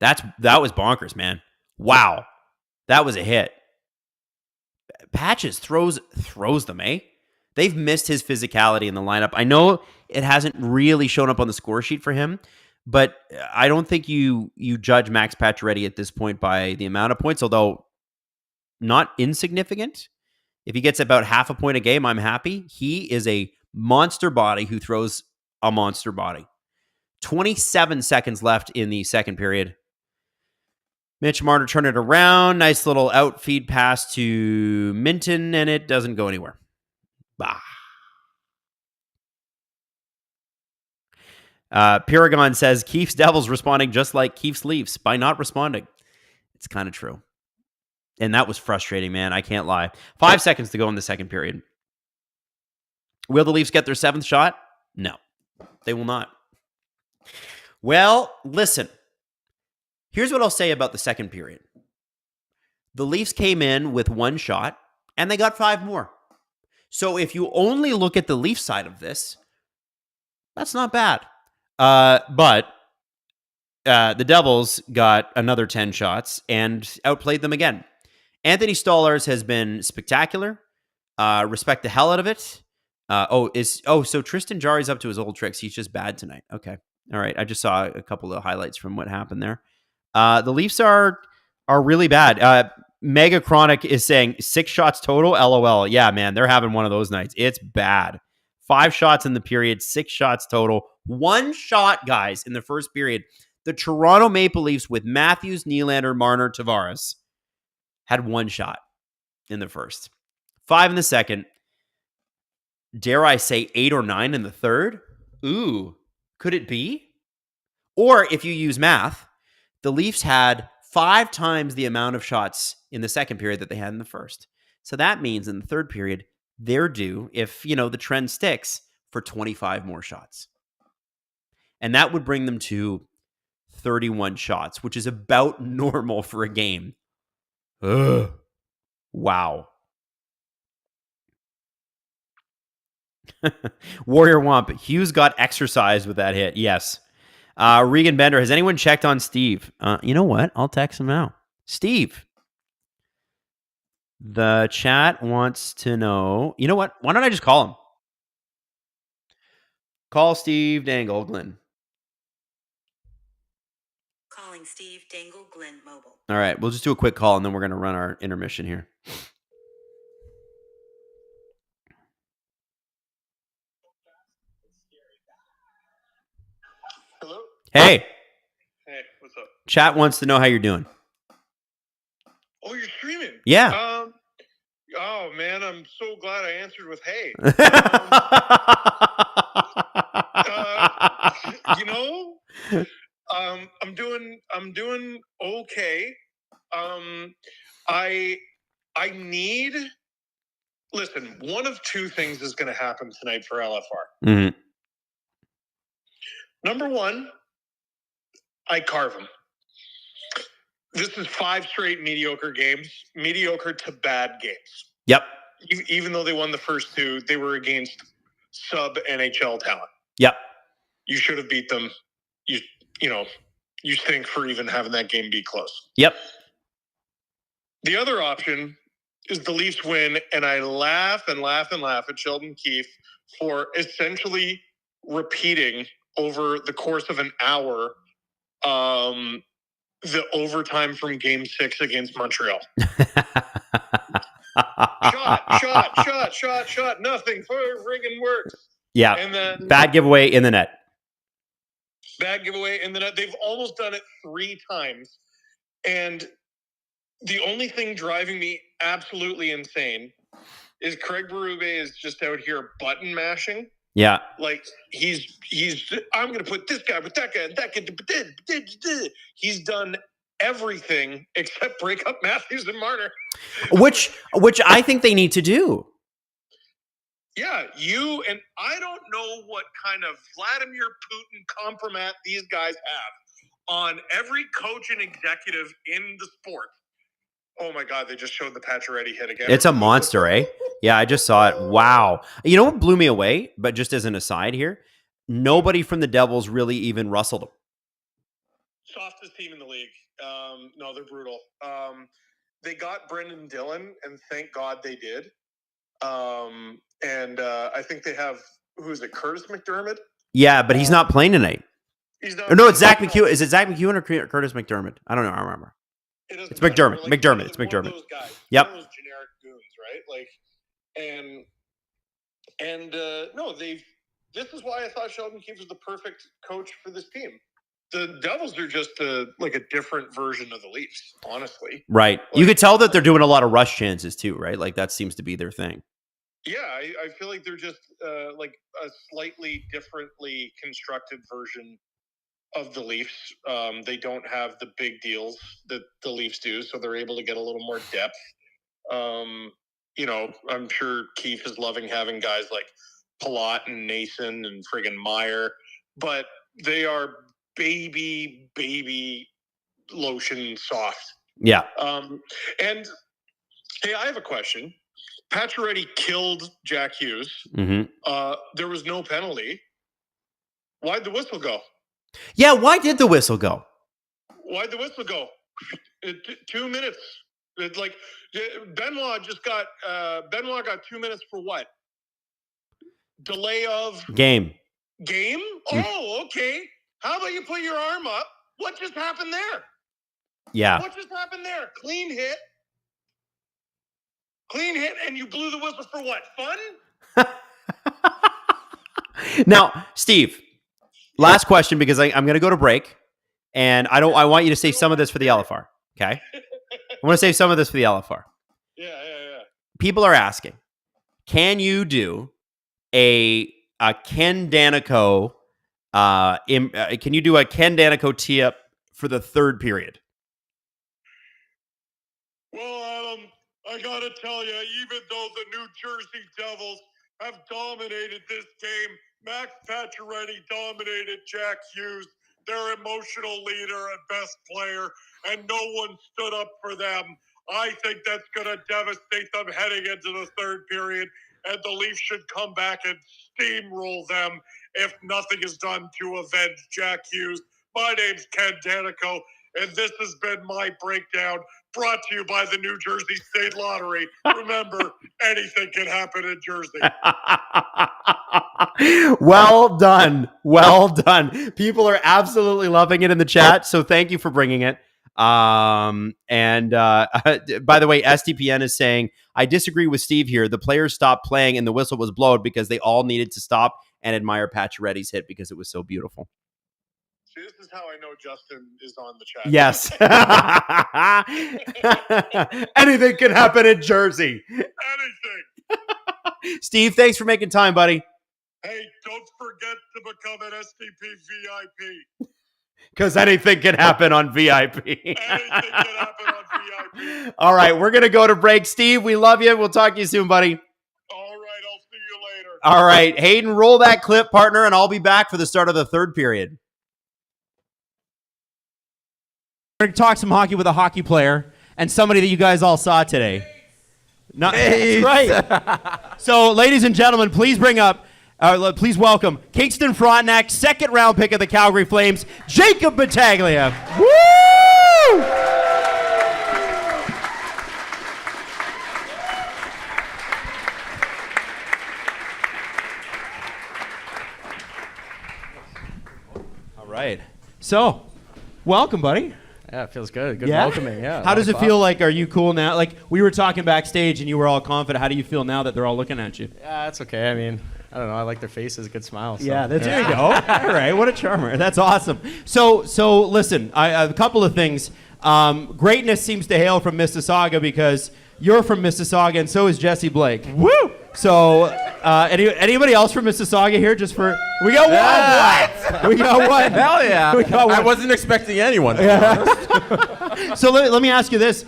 That was bonkers, man. Wow. That was a hit. Patches throws them, eh? They've missed his physicality in the lineup. I know it hasn't really shown up on the score sheet for him, but I don't think you judge Max Pacioretty at this point by the amount of points, although not insignificant. If he gets about half a point a game, I'm happy. He is a monster body who throws a monster body. 27 seconds left in the second period. Mitch Marner turned it around. Nice little outfeed pass to Minton, and it doesn't go anywhere. Bah. Paragon says, Keefe's Devils responding just like Keefe's Leafs by not responding. It's kind of true. And that was frustrating, man. I can't lie. 5 seconds to go in the second period. Will the Leafs get their seventh shot? No, they will not. Well, listen. Here's what I'll say about the second period. The Leafs came in with one shot, and they got 5 more. So if you only look at the Leaf side of this, that's not bad. But the Devils got another 10 shots and outplayed them again. Anthony Stolarz has been spectacular. Respect the hell out of it. So Tristan Jarry's up to his old tricks. He's just bad tonight. Okay. All right. I just saw a couple of highlights from what happened there. The Leafs are really bad. Mega Chronic is saying 6 shots total. LOL. Yeah, man, they're having one of those nights. It's bad. 5 shots in the period, 6 shots total. 1 shot, guys, in the first period. The Toronto Maple Leafs with Matthews, Nylander, Marner, Tavares had 1 shot in the first. 5 in the second. Dare I say 8 or 9 in the third? Ooh, could it be? Or if you use math, the Leafs had 5 times the amount of shots in the second period that they had in the first. So that means in the third period, they're due, if the trend sticks, for 25 more shots. And that would bring them to 31 shots, which is about normal for a game. Ugh. Wow. Warrior Womp. Hughes got exercised with that hit. Yes. Regan Bender, has anyone checked on Steve? You know what? I'll text him now. Steve. The chat wants to know. You know what? Why don't I just call him? Call Steve Dangle, Glenn. Calling Steve Dangle, Glenn Mobile. All right. We'll just do a quick call, and then we're going to run our intermission here. Hello? Hey. Hey, what's up? Chat wants to know how you're doing. Oh, you're streaming? Yeah. Oh, man, I'm so glad I answered with hey. I'm doing okay. I need... Listen, one of 2 things is going to happen tonight for LFR. Mm-hmm. Number 1, I carve them. This is 5 straight mediocre games, mediocre to bad games. Yep. Even though they won the first 2, they were against sub-NHL talent. Yep. You should have beat them. You stink for even having that game be close. Yep. The other option is the Leafs win, and I laugh and laugh and laugh at Sheldon Keefe for essentially repeating over the course of an hour the overtime from Game 6 against Montreal. Shot. Nothing friggin' works. Yeah. And then bad giveaway in the net. They've almost done it 3 times. And the only thing driving me absolutely insane is Craig Berube is just out here button mashing. Yeah. Like he's I'm going to put this guy with that guy and that guy. He's done everything except break up Matthews and Marner. Which I think they need to do. Yeah, and I don't know what kind of Vladimir Putin compromat these guys have on every coach and executive in the sport. Oh my God, they just showed the Pacioretty hit again. It's a monster, eh? Yeah, I just saw it. Wow. You know what blew me away? But just as an aside here, nobody from the Devils really even rustled him. Softest team in the league. No, they're brutal. They got Brendan Dillon, and thank God they did. And I think they have, who is it, Curtis McDermott? Yeah, but he's not playing tonight. He's not. Or no, it's Zach McEwen. Is it Zach McEwen or Curtis McDermott? I don't know. I don't remember. It's McDermott. Like, McDermott. It's one of McDermott. those guys, Yep. one of those generic goons, right? Like, no, this is why I thought Sheldon Keefe was the perfect coach for this team. The Devils are just a different version of the Leafs, honestly. Right. Like, you could tell that they're doing a lot of rush chances too, right? Like that seems to be their thing. Yeah, I feel like they're just like a slightly differently constructed version of the Leafs. They don't have the big deals that the Leafs do, so they're able to get a little more depth. I'm sure Keefe is loving having guys like Palat and Nason and friggin' Meyer, but they are baby lotion soft. Yeah. And hey, I have a question. Pacioretty killed Jack Hughes. Mm-hmm. There was no penalty. Why'd the whistle go? Yeah, why did the whistle go? Why'd the whistle go? 2 minutes. It's like Benoit got 2 minutes for what? Delay of game. Oh, okay. How about you put your arm up? What just happened there? Yeah. What just happened there? Clean hit, and you blew the whistle for what? Fun? Now, Steve, last question because I'm going to go to break, and I want you to save some of this for the LFR. Okay, I want to save some of this for the LFR. Yeah. People are asking, can you do a Ken Danico? Can you do a Ken Danico tee-up for the third period? Well, Adam, I gotta tell you, even though the New Jersey Devils have dominated this game, Max Pacioretty dominated Jack Hughes, their emotional leader and best player, and no one stood up for them. I think that's going to devastate them heading into the third period, and the Leafs should come back and steamroll them if nothing is done to avenge Jack Hughes. My name's Ken Danico, and this has been my breakdown, brought to you by the New Jersey State Lottery. Remember, anything can happen in Jersey. Well done. Well done. People are absolutely loving it in the chat, so thank you for bringing it. By the way, SDPN is saying, I disagree with Steve here. The players stopped playing and the whistle was blown because they all needed to stop and admire Pacioretty's hit because it was so beautiful. See, this is how I know Justin is on the chat. Yes. Anything can happen in Jersey. Anything. Steve, thanks for making time, buddy. Hey, don't forget to become an STP VIP. Because anything can happen on VIP. Anything can happen on VIP. All right, we're going to go to break. Steve, we love you. We'll talk to you soon, buddy. All right, I'll see you later. All right, Hayden, roll that clip, partner, and I'll be back for the start of the third period. We're going to talk some hockey with a hockey player and somebody that you guys all saw today. That's right. So, ladies and gentlemen, please please welcome Kingston Frontenac, second round pick of the Calgary Flames, Jacob Battaglia. Woo! All right. So, welcome, buddy. Yeah, it feels good. Good welcoming. Yeah. How does it feel like? Are you cool now? Like, we were talking backstage and you were all confident. How do you feel now that they're all looking at you? Yeah, it's okay. I mean, I don't know. I like their faces. Good smile. So. Yeah, there you go. All right, what a charmer. That's awesome. So listen, a couple of things. Greatness seems to hail from Mississauga because you're from Mississauga and so is Jesse Blake. Woo! So, anybody else from Mississauga here? Just for we got one. We got one. Hell yeah! We got one. I wasn't expecting anyone. To be honest. So let me ask you this: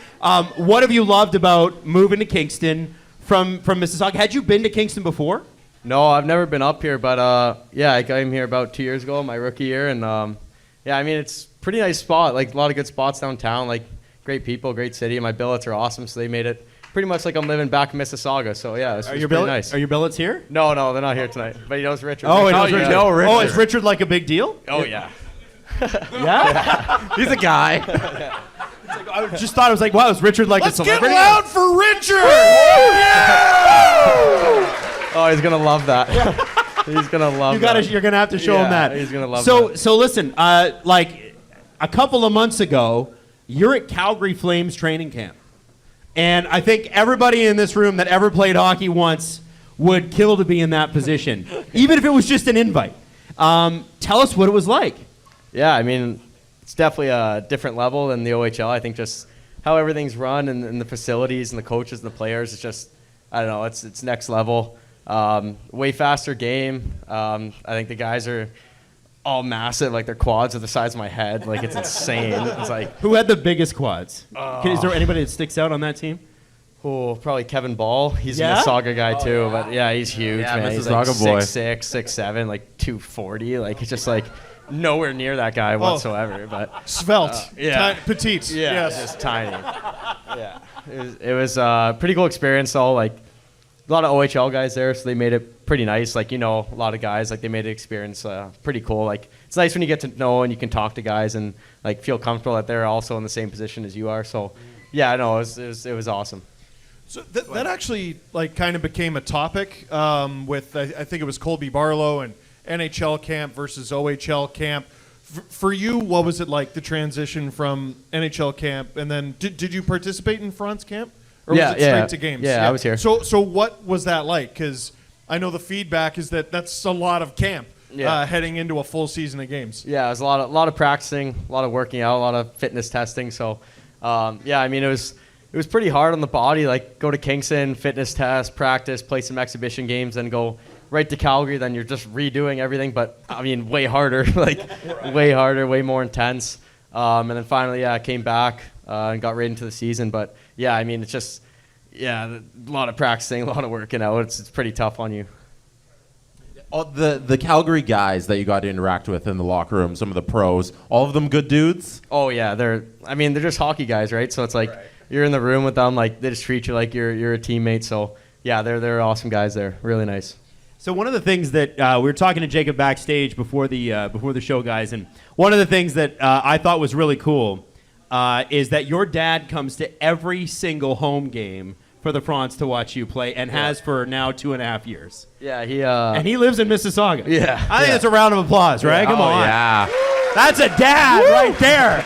what have you loved about moving to Kingston from Mississauga? Had you been to Kingston before? No, I've never been up here, but yeah, I came here about 2 years ago, my rookie year, and yeah, I mean it's a pretty nice spot. Like a lot of good spots downtown, like great people, great city. My billets are awesome, so they made it pretty much like I'm living back in Mississauga. So yeah, it's pretty nice. Are your billets here? No, they're not here tonight. But he knows Richard. Oh, he knows you Richard. know Richard. Oh, is Richard like a big deal? Oh yeah. Yeah. He's a guy. I just thought it was like, wow, is Richard like Let's a get celebrity? loud for Richard! Oh, he's gonna love that. He's gonna love that. You're gonna have to show him that. He's gonna love that. So listen, like a couple of months ago, you're at Calgary Flames training camp, and I think everybody in this room that ever played hockey once would kill to be in that position, even if it was just an invite. Tell us what it was like. Yeah, I mean, it's definitely a different level than the OHL. I think just how everything's run and the facilities and the coaches and the players, it's just, I don't know, it's next level. Way faster game. I think the guys are all massive, like their quads are the size of my head. Like, it's insane. It's like, Who had the biggest quads? Is there anybody that sticks out on that team? oh, probably Kevin Ball. He's Yeah? a Mississauga guy too, but yeah, he's huge, Yeah, man. He's like Mississauga boy. 6'6", 6'7", like 240. Like, it's just like nowhere near that guy whatsoever. But Svelte. yeah. Petite. yeah, Yes. just tiny. Yeah, it was a pretty cool experience though. Like a lot of OHL guys there, so they made it pretty nice. Like, you know, a lot of guys, like they made the experience pretty cool. Like, it's nice when you get to know and you can talk to guys and like feel comfortable that they're also in the same position as you are. So yeah, I know it was awesome. So that actually like kind of became a topic with I think it was Colby Barlow and NHL camp versus OHL camp. For you, what was it like, the transition from NHL camp, and then did you participate in Franz camp, or was it straight to games? Yeah, I was here. So what was that like? Because I know the feedback is that's a lot of camp heading into a full season of games. Yeah, it was a lot of practicing, a lot of working out, a lot of fitness testing. So yeah, I mean it was pretty hard on the body. Like, go to Kingston, fitness test, practice, play some exhibition games, then go right to Calgary. Then you're just redoing everything, but I mean way harder, way harder, way more intense. And then finally, I came back and got right into the season. But yeah, I mean it's just a lot of practicing, a lot of working out. It's pretty tough on you. All the Calgary guys that you got to interact with in the locker room, some of the pros, all of them good dudes? Oh yeah, they're just hockey guys, right? So it's like you're in the room with them, like they just treat you like you're a teammate. So yeah, they're awesome guys there, really nice. So one of the things that we were talking to Jacob backstage before the show, guys, and one of the things that I thought was really cool is that your dad comes to every single home game for the Franz to watch you play, and has for now 2.5 years. Yeah, and he lives in Mississauga. Yeah, I think it's a round of applause, right? Come on. Yeah. That's a dad right there.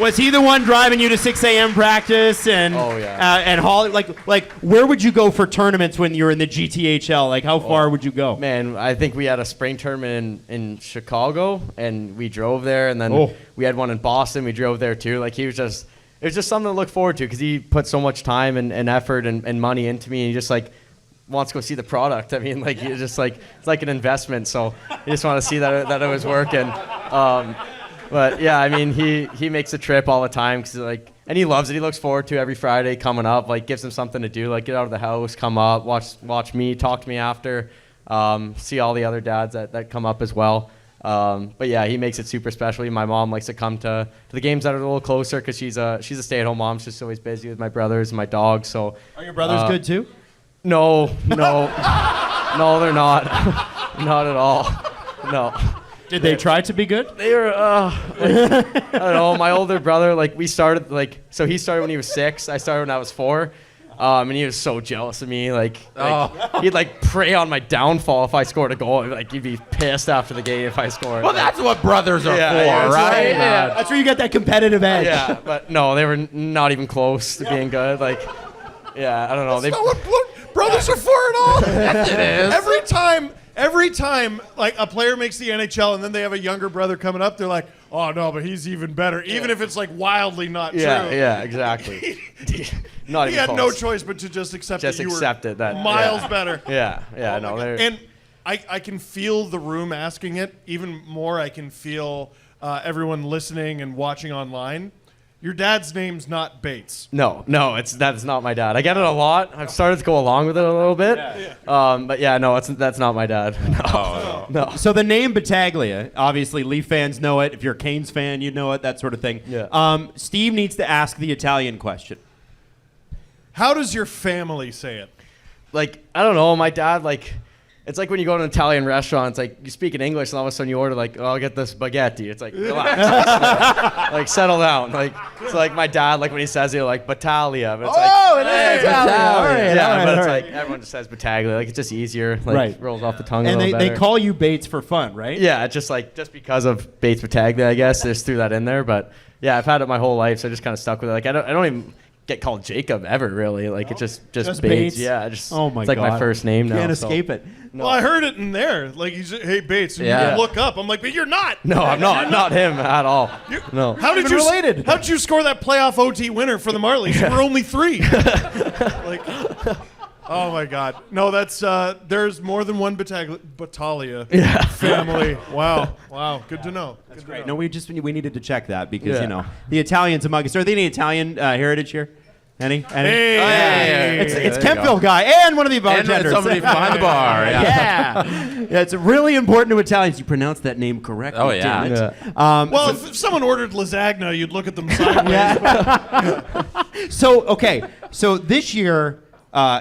Was he the one driving you to 6 a.m. practice and and Holly? Like where would you go for tournaments when you were in the GTHL? Like how far would you go? Man, I think we had a spring tournament in Chicago, and we drove there, and then we had one in Boston. We drove there too. Like, it was just something to look forward to because he put so much time and effort and money into me, and he just like wants to go see the product. I mean, like, it's just like it's like an investment. So you just want to see that it was working. But yeah, I mean, he makes a trip all the time because and he loves it. He looks forward to every Friday coming up. Like, gives him something to do. Like, get out of the house, come up, watch me, talk to me after, see all the other dads that come up as well. But yeah, he makes it super special. My mom likes to come to the games that are a little closer because she's a stay-at-home mom. She's always busy with my brothers and my dog. So are your brothers good too? No, they're not. Not at all. No. Did they try to be good? They were, I don't know. My older brother, we started, so he started when he was 6. I started when I was 4. And he was so jealous of me. He'd prey on my downfall if I scored a goal. He'd be pissed after the game if I scored. Well, that's what brothers are for, that's right? Yeah. That's where you get that competitive edge. Yeah, but no, they were not even close to being good. I don't know. That's not what brothers are for at all. Yes, it is. Every time a player makes the NHL and then they have a younger brother coming up, they're like, oh no, but he's even better, even if it's wildly not true. Yeah, exactly. Not he even had close. no choice but to just accept that you were miles better. Yeah, Oh and I can feel the room asking it even more. I can feel everyone listening and watching online. Your dad's name's not Bates. No, that's not my dad. I get it a lot. I've started to go along with it a little bit. But yeah, no, that's not my dad. No. So the name Battaglia, obviously Leaf fans know it. If you're a Canes fan, you know it, that sort of thing. Yeah. Steve needs to ask the Italian question. How does your family say it? Like, I don't know, my dad, like, it's like when you go to an Italian restaurant, it's like you speak in English and all of a sudden you order like, oh, I'll get this spaghetti. It's like, relax. like settle down. Like, it's like my dad, like when he says it, like Battaglia. But it's It is Italian. All right, yeah, all right, but it's all right. like everyone just says Battaglia. Like, it's just easier. Like, Right. rolls off the tongue And a little they better. call you Bates for fun, right? Yeah, just because of Bates Battaglia, I guess. They just threw that in there. But yeah, I've had it my whole life, so I just kind of stuck with it. Like, I don't even get called Jacob ever, really. Like, it's just Just Bates. Bates? Yeah, Oh my it's like God. my first name now. Can't so- escape it. No. Well, I heard it in there. Like, he's hey Bates, and Yeah. you look up. I'm like, but you're not. No, I'm not him at all. No. How did Even you related. How did you score that playoff OT winner for the Marlies? You were only 3. like, oh my God. No, that's there's more than one Battaglia family. Wow. Good to know. That's Great. No, we needed to check that because, the Italians among us. Are there any Italian heritage here? Any? Hey. It's there you Kempville go. guy and one of the And bartenders. somebody from behind the bar. Yeah. Yeah, it's really important to Italians. You pronounce that name correctly. Oh, yeah. damn it. Yeah. Well, if someone ordered lasagna, you'd look at them sideways. So this year,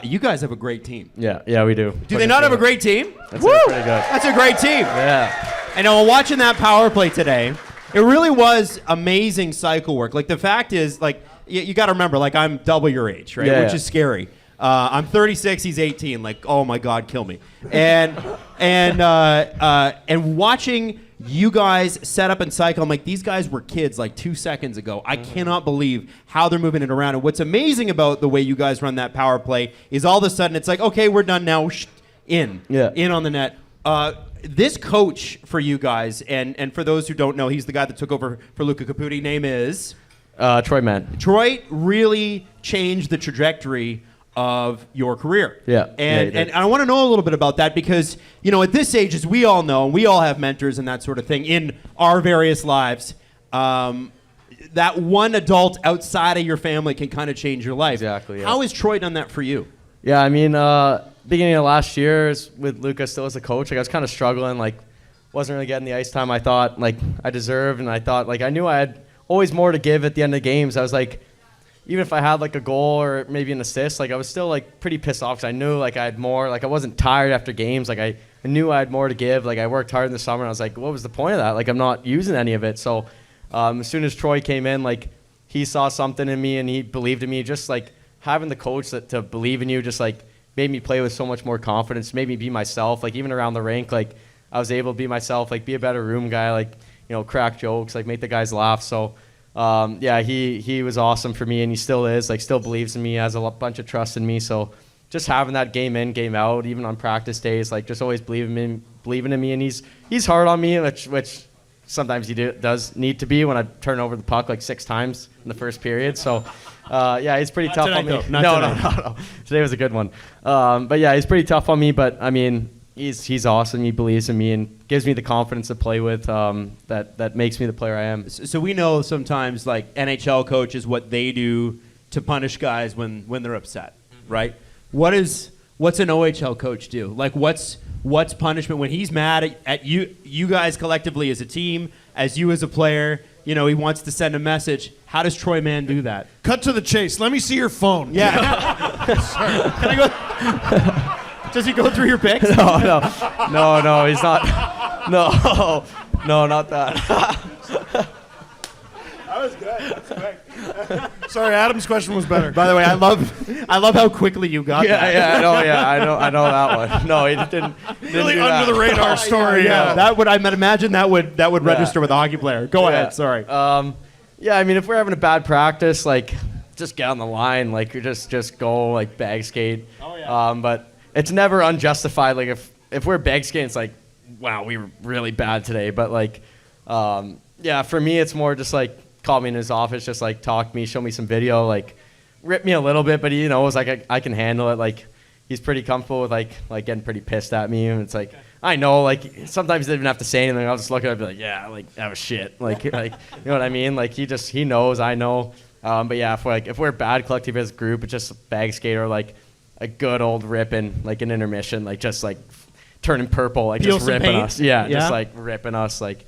you guys have a great team. Yeah, we do. Do they not have a great team? That's pretty good. That's a great team. Yeah. And watching that power play today, it really was amazing cycle work. Like, the fact is, like, you got to remember, like, I'm double your age, right? Yeah, Which yeah. is scary. I'm 36, he's 18. Like, oh my God, kill me. And watching you guys set up and cycle, I'm like, these guys were kids like 2 seconds ago. I cannot believe how they're moving it around. And what's amazing about the way you guys run that power play is all of a sudden it's like, okay, we're done now. In on the net. This coach for you guys, and for those who don't know, he's the guy that took over for Luca Caputi. Name is Troy Mann. Troy. Really changed the trajectory of your career. Yeah. And I want to know a little bit about that because, at this age, as we all know, we all have mentors and that sort of thing in our various lives. That one adult outside of your family can kind of change your life. Exactly, yeah. How has Troy done that for you? Yeah, I mean, beginning of last year with Luca still as a coach, like, I was kind of struggling, like, wasn't really getting the ice time I thought, like, I deserved, and I thought, like, I knew I had always more to give at the end of games. I was like, even if I had, like, a goal or maybe an assist, like, I was still, like, pretty pissed off because I knew, like, I had more. Like, I wasn't tired after games. Like, I knew I had more to give. Like, I worked hard in the summer, and I was like, what was the point of that? Like, I'm not using any of it. So as soon as Troy came in, like, he saw something in me, and he believed in me. Just, like, having the coach to believe in you just, like, made me play with so much more confidence, made me be myself. Like, even around the rink, like, I was able to be myself, like, be a better room guy, like, crack jokes, like, make the guys laugh. So he was awesome for me, and he still is. Like, still believes in me, has a bunch of trust in me. So just having that game in, game out, even on practice days, like, just always believing in me. And he's hard on me, which sometimes he does need to be when I turn over the puck like 6 times in the first period. So he's pretty tough on me. No. Today was a good one. But yeah, he's pretty tough on me. But I mean, he's awesome. He believes in me and gives me the confidence to play with. That makes me the player I am. So we know sometimes, like, NHL coaches, what they do to punish guys when they're upset, right? What's an OHL coach do? Like, what's punishment when he's mad at you guys collectively as a team, as you as a player? He wants to send a message. How does Troy Mann do that? Cut to the chase. Let me see your phone. Yeah. Can I go? Does he go through your pics? No, he's not. No, not that. That was good. That's great. Sorry, Adam's question was better. By the way, I love how quickly you got that. I know that one. No, he didn't Really do under that. the radar story. Yeah, that would, I imagine that would register with a hockey player. Go ahead. Sorry. I mean, if we're having a bad practice, like, just get on the line, like, you just go, like, bag skate. Oh, yeah. But it's never unjustified. Like, if we're bag skating, it's like, wow, we were really bad today. But, like, for me, it's more just, like, call me in his office, just, like, talk to me, show me some video, like, rip me a little bit, but he knows, like, I can handle it. Like, he's pretty comfortable with, like getting pretty pissed at me, and it's like, I know, like, sometimes they don't even have to say anything. I'll just look at it and be like, yeah, like, that was shit. Like, you know what I mean? Like, he knows, I know. But yeah, if we're bad collective as a group, it's just bag skate or like a good old ripping, like an intermission, like just like turning purple, like Feel just some ripping pain? us. Yeah, Yeah. just like ripping us. Like,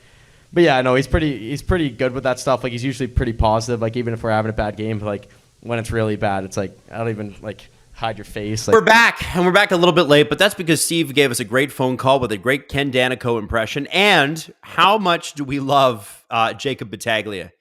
but yeah, no, he's pretty good with that stuff. Like, he's usually pretty positive. Like, even if we're having a bad game, like when it's really bad, it's like I don't even like hide your face. Like, We're back, and we're back a little bit late, but that's because Steve gave us a great phone call with a great Ken Danico impression. And how much do we love Jacob Battaglia?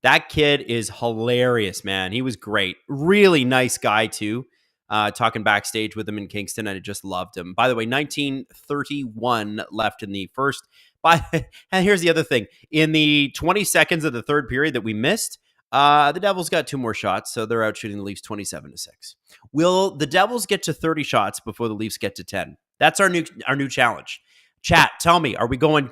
That kid is hilarious, man. He was great. Really nice guy, too. Talking backstage with him in Kingston, and I just loved him. By the way, 19:31 left in the first. And here's the other thing. In the 20 seconds of the third period that we missed, the Devils got 2 more shots, so they're out shooting the Leafs 27-6. Will the Devils get to 30 shots before the Leafs get to 10? That's our new challenge. Chat, tell me, are we going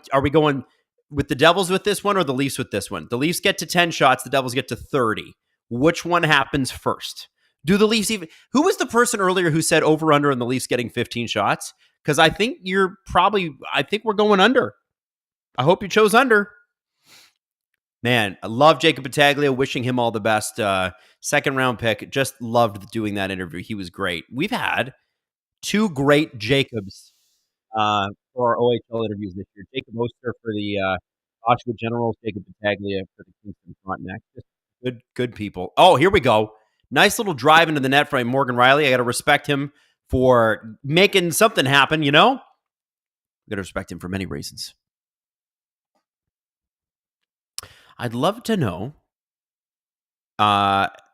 with the Devils with this one or the Leafs with this one? The Leafs get to 10 shots, the Devils get to 30. Which one happens first? Do the Leafs even... Who was the person earlier who said over-under and the Leafs getting 15 shots? Because I think we're going under. I hope you chose under. Man, I love Jacob Battaglia. Wishing him all the best. Second round pick. Just loved doing that interview. He was great. We've had 2 great Jacobs for our OHL interviews this year. Jacob Oster for the Oshawa Generals. Jacob Battaglia for the Kingston Frontenac. Just good people. Oh, here we go. Nice little drive into the net from Morgan Riley. I got to respect him for making something happen, you know? I got to respect him for many reasons. I'd love to know.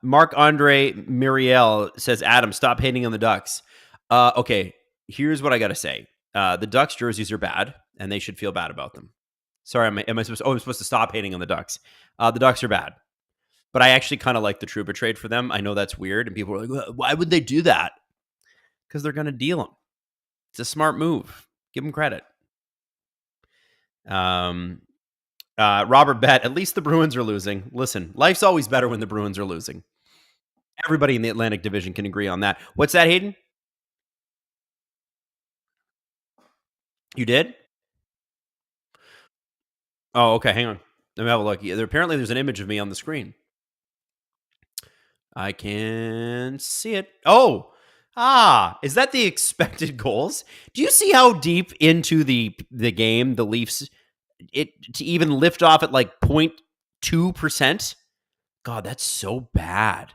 Marc-Andre Muriel says, Adam, stop hating on the Ducks. Okay, here's what I got to say. The Ducks jerseys are bad, and they should feel bad about them. Sorry, I'm supposed to stop hating on the Ducks. The Ducks are bad. But I actually kind of like the Trouba trade for them. I know that's weird, and people are like, well, why would they do that? Because they're going to deal them. It's a smart move. Give them credit. Robert Bet, at least the Bruins are losing. Listen, life's always better when the Bruins are losing. Everybody in the Atlantic Division can agree on that. What's that, Hayden? You did? Oh, okay. Hang on. Let me have a look. Apparently, there's an image of me on the screen. I can see it. Oh, is that the expected goals? Do you see how deep into the game the Leafs to even lift off at like 0.2%? God, that's so bad.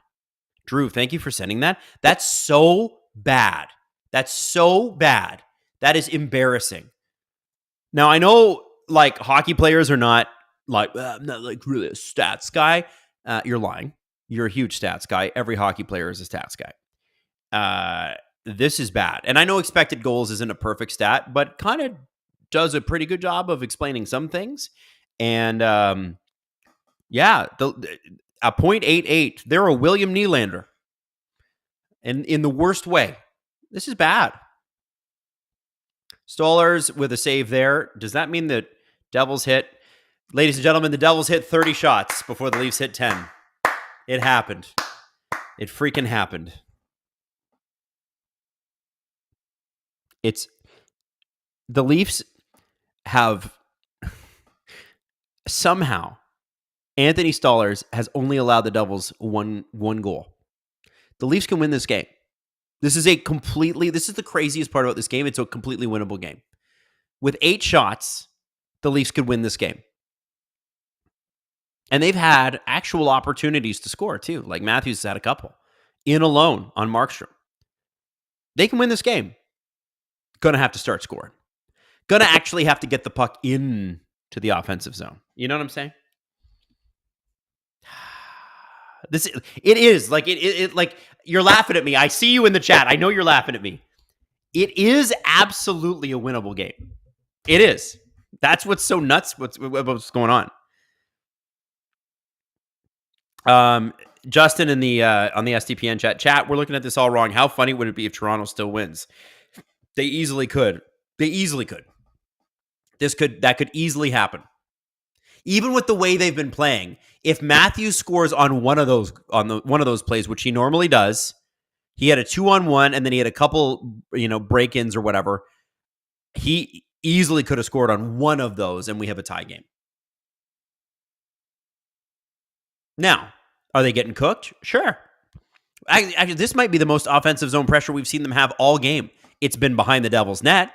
Drew, thank you for sending that. That's so bad. That's so bad. That is embarrassing. Now, I know like hockey players are not like, I'm not like really a stats guy. You're lying. You're a huge stats guy. Every hockey player is a stats guy. This is bad. And I know expected goals isn't a perfect stat, but kind of does a pretty good job of explaining some things. And yeah, a 0.88. They're a William Nylander. And in the worst way. This is bad. Stollers with a save there. Does that mean that Devils hit? Ladies and gentlemen, the Devils hit 30 shots before the Leafs hit 10. It happened. It freaking happened. The Leafs have somehow, Anthony Stollers has only allowed the Devils one goal. The Leafs can win this game. This is the craziest part about this game. It's a completely winnable game. With 8 shots, the Leafs could win this game. And they've had actual opportunities to score, too. Like Matthews has had a couple. In alone on Markstrom. They can win this game. Gonna have to start scoring. Gonna actually have to get the puck in to the offensive zone. You know what I'm saying? It is like like you're laughing at me. I see you in the chat. I know you're laughing at me. It is absolutely a winnable game. It is. That's what's so nuts. What's going on? Justin in the on the SDPN chat. We're looking at this all wrong. How funny would it be if Toronto still wins? They easily could. That could easily happen. Even with the way they've been playing, if Matthews scores on one of those plays, which he normally does, he had a 2-on-1 and then he had a couple, break-ins or whatever. He easily could have scored on one of those, and we have a tie game. Now, are they getting cooked? Sure. Actually, this might be the most offensive zone pressure we've seen them have all game. It's been behind the Devils' net.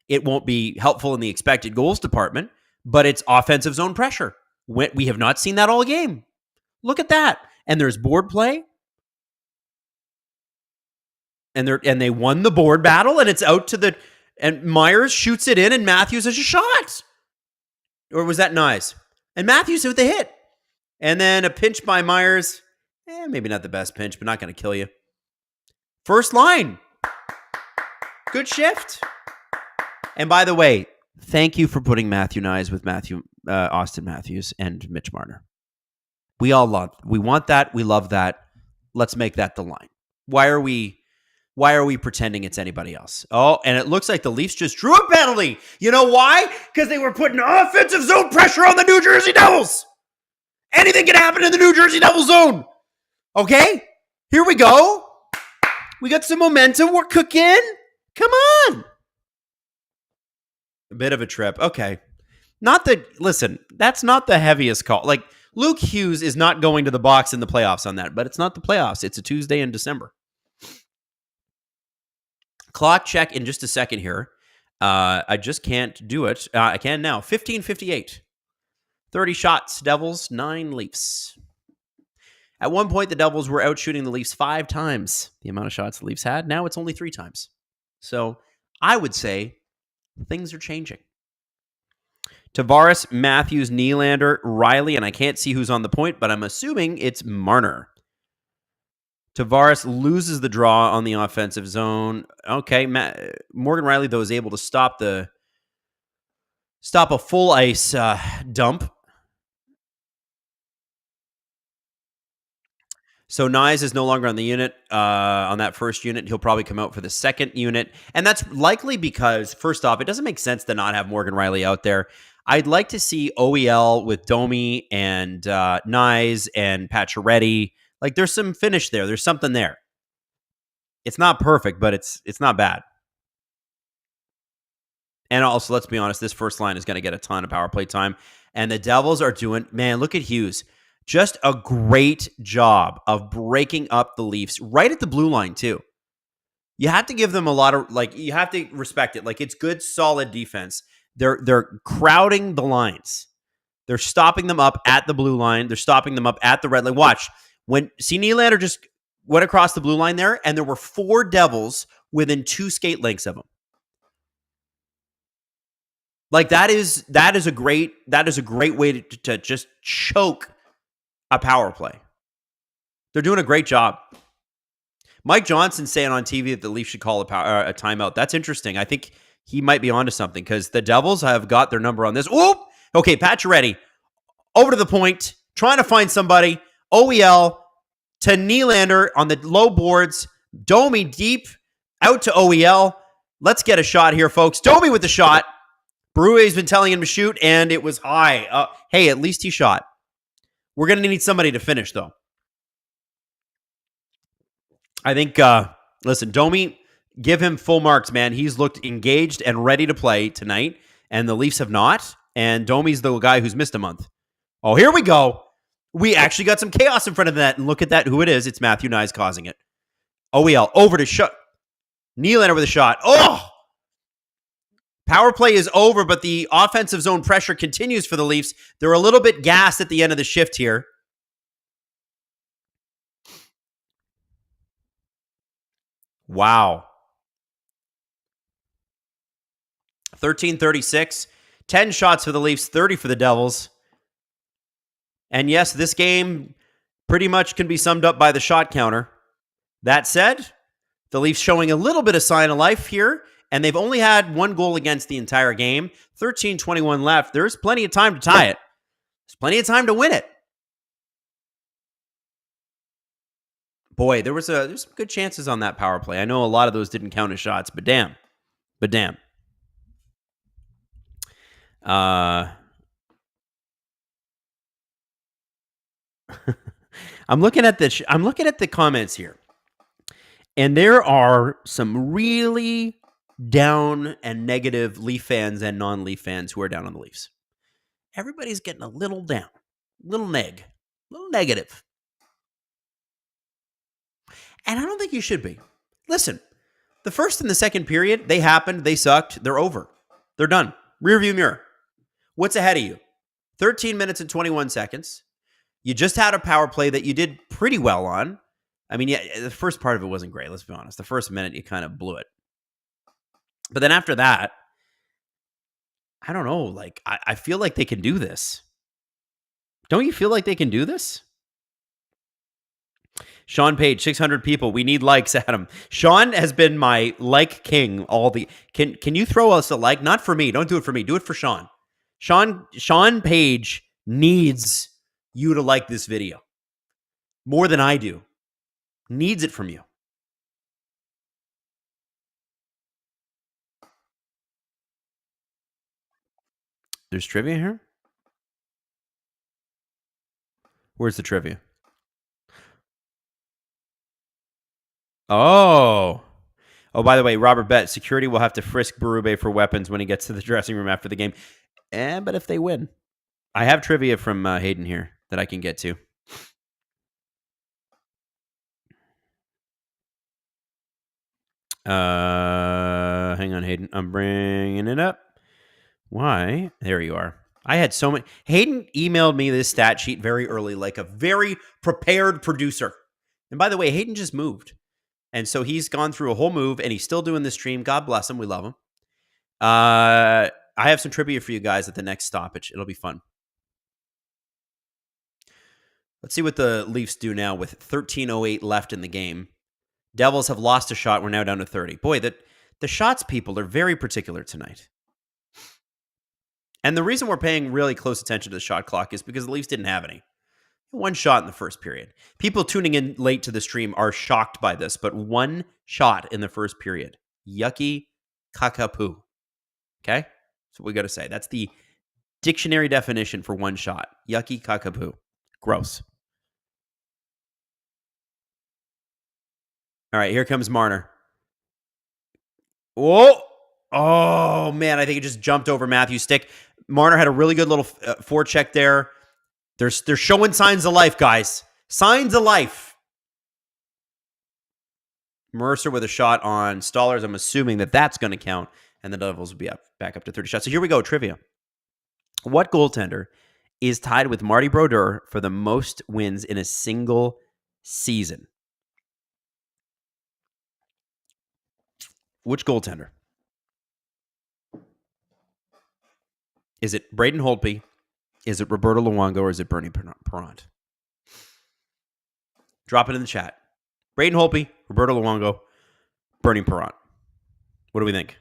It won't be helpful in the expected goals department, but it's offensive zone pressure. We have not seen that all game. Look at that. And there's board play. And they won the board battle, and it's out to the... And Myers shoots it in, and Matthews has a shot. Or was that Nyes? And Matthews with the hit. And then a pinch by Myers. Maybe not the best pinch, but not going to kill you. First line. Good shift. And by the way, thank you for putting Matthew Nyes with Austin Matthews and Mitch Marner. We want that. We love that. Let's make that the line. Why are we pretending it's anybody else? Oh, and it looks like the Leafs just drew a penalty. You know why? Because they were putting offensive zone pressure on the New Jersey Devils. Anything can happen in the New Jersey Devils zone. Okay, here we go. We got some momentum. We're cooking. Come on. A bit of a trip. Okay. Listen, that's not the heaviest call. Like, Luke Hughes is not going to the box in the playoffs on that, but it's not the playoffs. It's a Tuesday in December. Clock check in just a second here. I just can't do it. I can now. 15:58. 30 shots, Devils, 9 Leafs. At one point, the Devils were out shooting the Leafs 5 times the amount of shots the Leafs had. Now it's only 3 times. So I would say things are changing. Tavares, Matthews, Nylander, Riley, and I can't see who's on the point, but I'm assuming it's Marner. Tavares loses the draw on the offensive zone. Okay, Morgan Riley, though, is able to stop a full ice dump. So Nyes is no longer on the unit, on that first unit. He'll probably come out for the second unit. And that's likely because, first off, it doesn't make sense to not have Morgan Riley out there. I'd like to see OEL with Domi and Nyes and Pacioretty. Like, there's some finish there. There's something there. It's not perfect, but it's not bad. And also, let's be honest, this first line is going to get a ton of power play time. And the Devils are doing, man, look at Hughes. Just a great job of breaking up the Leafs right at the blue line, too. You have to give them a lot of, you have to respect it. Like, it's good, solid defense. They're crowding the lines. They're stopping them up at the blue line. They're stopping them up at the red line. Watch. Nylander just went across the blue line there, and there were 4 Devils within 2 skate lengths of him. Like, that is a great way to just choke a power play. They're doing a great job. Mike Johnson saying on TV that the Leafs should call a timeout. That's interesting. I think he might be onto something because the Devils have got their number on this. Whoop! Okay, Pacioretty over to the point, trying to find somebody. OEL to Nylander on the low boards. Domi deep out to OEL. Let's get a shot here, folks. Domi with the shot. Brue's been telling him to shoot, and it was high. Hey, at least he shot. We're going to need somebody to finish, though. I think, listen, Domi, give him full marks, man. He's looked engaged and ready to play tonight, and the Leafs have not. And Domi's the guy who's missed a month. Oh, here we go. We actually got some chaos in front of that, and look at that, who it is. It's Matthew Nyes causing it. OEL over to shot. Nylander with a shot. Oh! Power play is over, but the offensive zone pressure continues for the Leafs. They're a little bit gassed at the end of the shift here. Wow. 13:36. 10 shots for the Leafs, 30 for the Devils. And yes, this game pretty much can be summed up by the shot counter. That said, the Leafs showing a little bit of sign of life here, and they've only had 1 goal against the entire game. 13:21 left. There's plenty of time to tie it. There's plenty of time to win it. Boy, there's some good chances on that power play. I know a lot of those didn't count as shots, but damn. I'm looking at the comments here, and there are some really down and negative Leaf fans and non-Leaf fans who are down on the Leafs. Everybody's getting a little down, little negative. And I don't think you should be. Listen, the first and the second period, they happened, they sucked, they're over. They're done. Rearview mirror. What's ahead of you? 13 minutes and 21 seconds. You just had a power play that you did pretty well on. I mean, yeah, the first part of it wasn't great, let's be honest. The first minute, you kind of blew it. But then after that, I don't know, like, I feel like they can do this. Don't you feel like they can do this? Sean Page, 600 people. We need likes, Adam. Sean has been my like king all the... Can you throw us a like? Not for me. Don't do it for me. Do it for Sean. Sean Page needs you to like this video. More than I do. Needs it from you. There's trivia here? Where's the trivia? Oh, by the way, Robert Bet, security will have to frisk Berube for weapons when he gets to the dressing room after the game. But if they win. I have trivia from Hayden here that I can get to. Hang on, Hayden. I'm bringing it up. Why? There you are. I had so many. Hayden emailed me this stat sheet very early, like a very prepared producer. And by the way, Hayden just moved. And so he's gone through a whole move, and he's still doing the stream. God bless him. We love him. I have some trivia for you guys at the next stoppage. It'll be fun. Let's see what the Leafs do now with 13:08 left in the game. Devils have lost a shot. We're now down to 30. Boy, the shots people are very particular tonight. And the reason we're paying really close attention to the shot clock is because the Leafs didn't have any. One shot in the first period. People tuning in late to the stream are shocked by this, but one shot in the first period. Yucky kakapoo. Okay? That's what we got to say. That's the dictionary definition for one shot. Yucky kakapoo. Gross. All right, here comes Marner. Whoa! Oh, man, I think it just jumped over Matthew's stick. Marner had a really good little forecheck there. They're showing signs of life, guys. Signs of life. Mercer with a shot on Stollers. I'm assuming that that's going to count, and the Devils will be back up to 30 shots. So here we go, trivia. What goaltender is tied with Marty Brodeur for the most wins in a single season? Which goaltender? Is it Braden Holtby? Is it Roberto Luongo, or is it Bernie Parent? Drop it in the chat. Braden Holtby, Roberto Luongo, Bernie Parent. What do we think?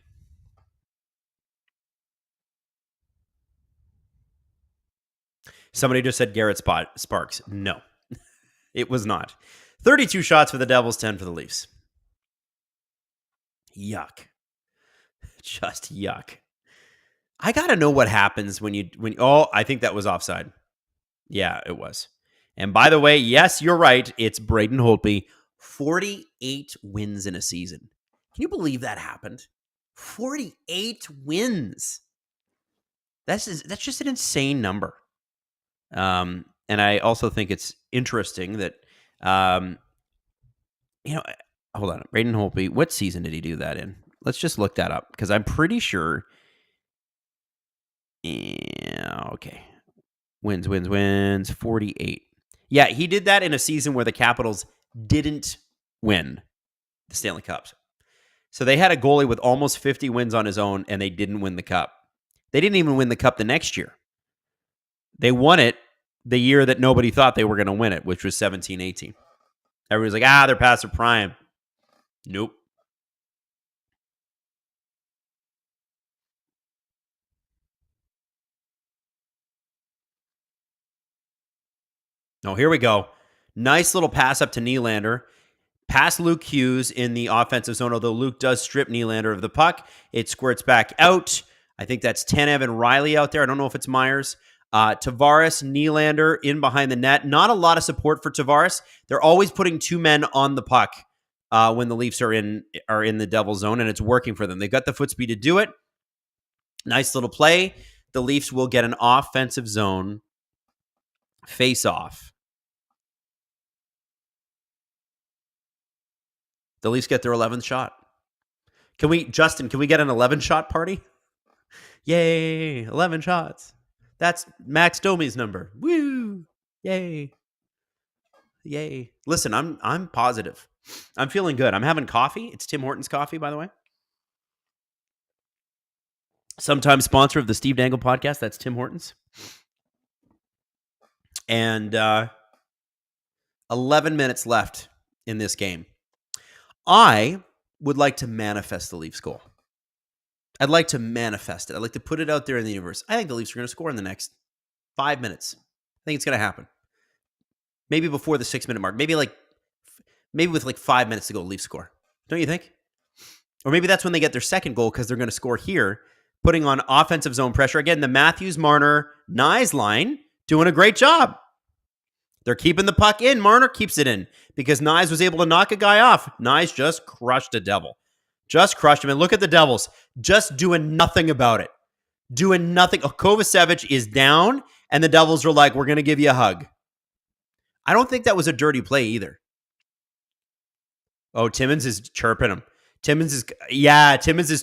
Somebody just said Garrett Sparks. No, it was not. 32 shots for the Devils, 10 for the Leafs. Yuck. Just yuck. I got to know what happens when I think that was offside. Yeah, it was. And by the way, yes, you're right. It's Braden Holtby. 48 wins in a season. Can you believe that happened? 48 wins. That's just an insane number. And I also think it's interesting that, hold on. Braden Holtby, what season did he do that in? Let's just look that up, because I'm pretty sure. Yeah, okay. Wins. 48. Yeah, he did that in a season where the Capitals didn't win the Stanley Cups. So they had a goalie with almost 50 wins on his own, and they didn't win the Cup. They didn't even win the Cup the next year. They won it the year that nobody thought they were going to win it, which was 17-18. Everybody's like, they're past their prime. Nope. Oh, here we go. Nice little pass up to Nylander. Past Luke Hughes in the offensive zone, although Luke does strip Nylander of the puck. It squirts back out. I think that's Tanev and Riley out there. I don't know if it's Myers. Tavares, Nylander in behind the net. Not a lot of support for Tavares. They're always putting two men on the puck. when the Leafs are in the Devil zone, and it's working for them. They've got the foot speed to do it. Nice little play. The Leafs will get an offensive zone face-off. The Leafs get their 11th shot. Justin, can we get an 11-shot party? Yay, 11 shots. That's Max Domi's number. Woo! Yay. Yay. Listen, I'm positive. I'm feeling good. I'm having coffee. It's Tim Hortons coffee, by the way. Sometimes sponsor of the Steve Dangle podcast. That's Tim Hortons. And 11 minutes left in this game. I would like to manifest the Leafs goal. I'd like to manifest it. I'd like to put it out there in the universe. I think the Leafs are going to score in the next 5 minutes. I think it's going to happen. Maybe before the 6-minute mark. Maybe with like 5 minutes to go, Leafs score. Don't you think? Or maybe that's when they get their second goal because they're going to score here, putting on offensive zone pressure. Again, the Matthews, Marner, Nyes line doing a great job. They're keeping the puck in. Marner keeps it in because Nyes was able to knock a guy off. Nyes just crushed a Devil. Just crushed him. And look at the Devils. Just doing nothing about it. Doing nothing. Kovacevic is down, and the Devils are like, we're going to give you a hug. I don't think that was a dirty play either. Oh, Timmins is chirping him. Timmins is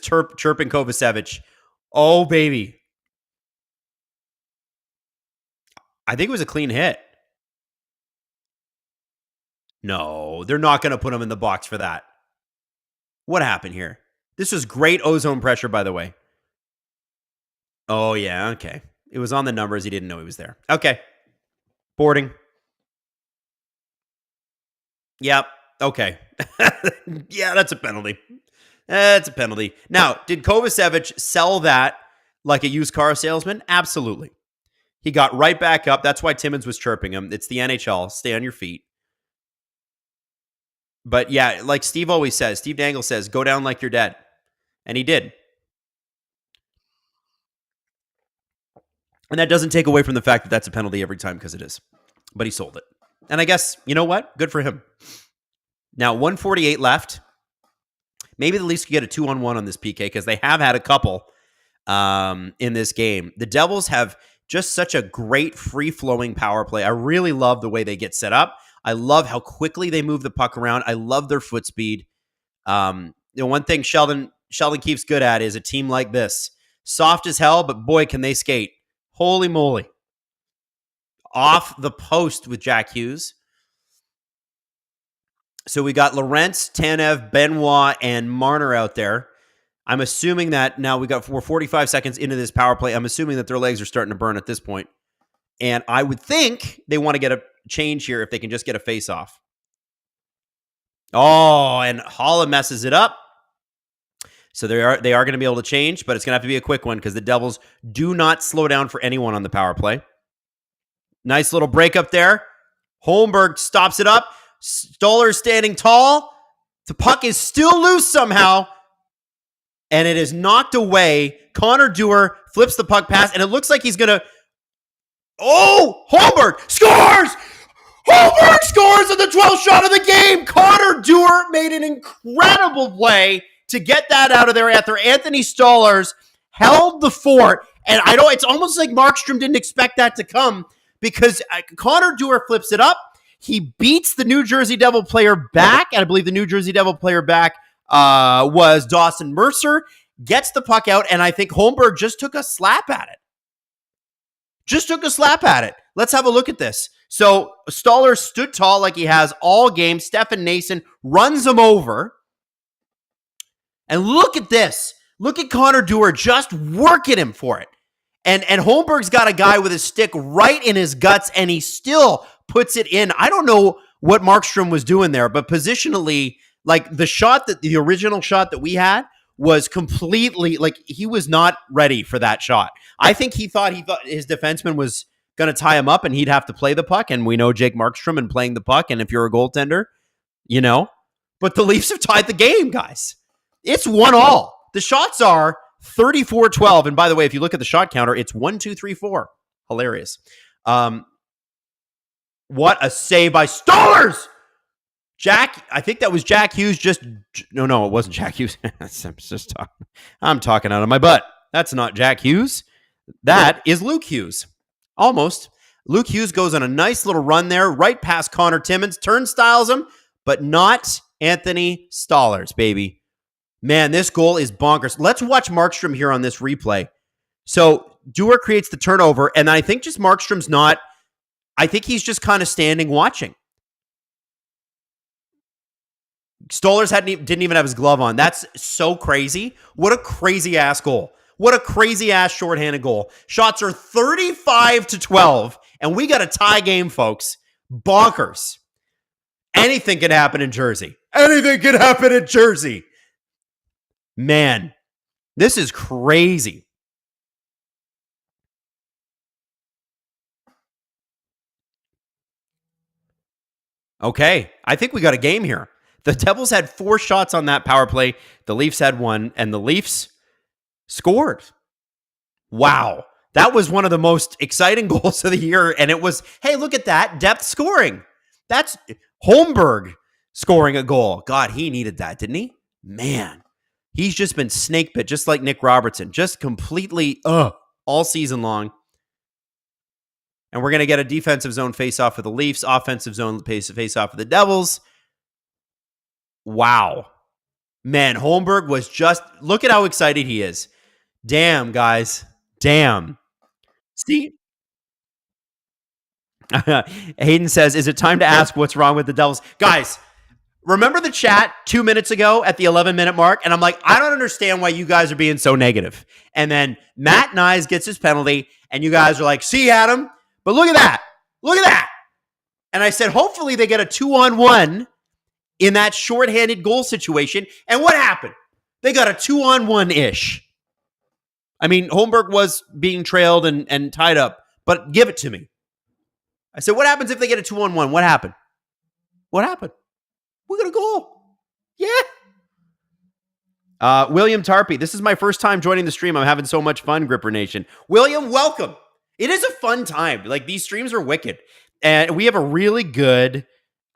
chirping Kovacevic. Oh, baby. I think it was a clean hit. No, they're not going to put him in the box for that. What happened here? This was great ozone pressure, by the way. Oh, yeah, okay. It was on the numbers. He didn't know he was there. Okay. Boarding. Yep. Okay. Yeah, that's a penalty. That's a penalty. Now, did Kovacevic sell that like a used car salesman? Absolutely. He got right back up. That's why Timmins was chirping him. It's the NHL. Stay on your feet. But yeah, like Steve always says, Steve Dangle says, go down like you're dead. And he did. And that doesn't take away from the fact that that's a penalty every time, because it is. But he sold it. And I guess, you know what? Good for him. Now, 1:48 left. Maybe the Leafs could get a 2-on-1 on this PK, because they have had a couple in this game. The Devils have just such a great free-flowing power play. I really love the way they get set up. I love how quickly they move the puck around. I love their foot speed. One thing Sheldon Keefe's good at is a team like this. Soft as hell, but boy, can they skate. Holy moly. Off the post with Jack Hughes. So we got Lorentz, Tanev, Benoit, and Marner out there. I'm assuming that now we're 45 seconds into this power play. I'm assuming that their legs are starting to burn at this point. And I would think they want to get a change here if they can just get a face-off. Oh, and Holla messes it up. So they are going to be able to change, but it's going to have to be a quick one because the Devils do not slow down for anyone on the power play. Nice little break up there. Holmberg stops it up. Stoller standing tall. The puck is still loose somehow, and it is knocked away. Connor Dewar flips the puck past, and it looks like he's going to... Oh! Holmberg scores! Holmberg scores on the 12th shot of the game! Connor Dewar made an incredible play to get that out of there after Anthony Stolarz held the fort. And it's almost like Markstrom didn't expect that to come, because Connor Dewar flips it up. He beats the New Jersey Devil player back, and I believe the New Jersey Devil player back was Dawson Mercer, gets the puck out, and I think Holmberg just took a slap at it. Let's have a look at this. So Stolarz stood tall like he has all game. Stefan Nason runs him over. And look at this. Look at Connor Dewar just working him for it. And Holmberg's got a guy with his stick right in his guts, and he still puts it in. I don't know what Markstrom was doing there, but positionally, like the original shot that we had was completely, like, he was not ready for that shot. I think he thought his defenseman was going to tie him up and he'd have to play the puck. And we know Jake Markstrom and playing the puck. And if you're a goaltender, you know, but the Leafs have tied the game, guys. It's 1-1. The shots are 34-12. And by the way, if you look at the shot counter, it's 1, 2, 3, 4. Hilarious. What a save by Stolarz! I think that was Jack Hughes. No, it wasn't Jack Hughes. I'm talking out of my butt. That's not Jack Hughes. That is Luke Hughes. Almost. Luke Hughes goes on a nice little run there, right past Connor Timmins, turnstiles him, but not Anthony Stollers, baby. Man, this goal is bonkers. Let's watch Markstrom here on this replay. So Dewar creates the turnover, and I think just Markstrom's not, I think he's just kind of standing watching. Stollers didn't even have his glove on. That's so crazy. What a crazy-ass goal. What a crazy-ass shorthanded goal. Shots are 35-12, and we got a tie game, folks. Bonkers. Anything could happen in Jersey. Anything could happen in Jersey. Man, this is crazy. Okay, I think we got a game here. The Devils had 4 shots on that power play. The Leafs had 1, and the Leafs scored. Wow. That was one of the most exciting goals of the year, and it was, hey, look at that, depth scoring. That's Holmberg scoring a goal. God, he needed that, didn't he? Man, he's just been snake bit, just like Nick Robertson, just completely all season long. And we're going to get a defensive zone face-off for the Leafs, offensive zone face-off for the Devils. Wow. Man, Holmberg was just, look at how excited he is. Damn, guys. Damn. See? Hayden says, is it time to ask what's wrong with the Devils? Guys, remember the chat 2 minutes ago at the 11-minute mark? And I'm like, I don't understand why you guys are being so negative. And then Matt Nyes gets his penalty, and you guys are like, see, Adam? But look at that. Look at that. And I said, hopefully they get a 2-on-1 in that shorthanded goal situation. And what happened? They got a 2-on-1-ish. I mean, Holmberg was being trailed and tied up, but give it to me. I said, what happens if they get a 2-on-1? What happened? What happened? We got a goal. Yeah. William Tarpey, this is my first time joining the stream. I'm having so much fun, Gripper Nation. William, welcome. It is a fun time. Like, these streams are wicked. And we have a really good,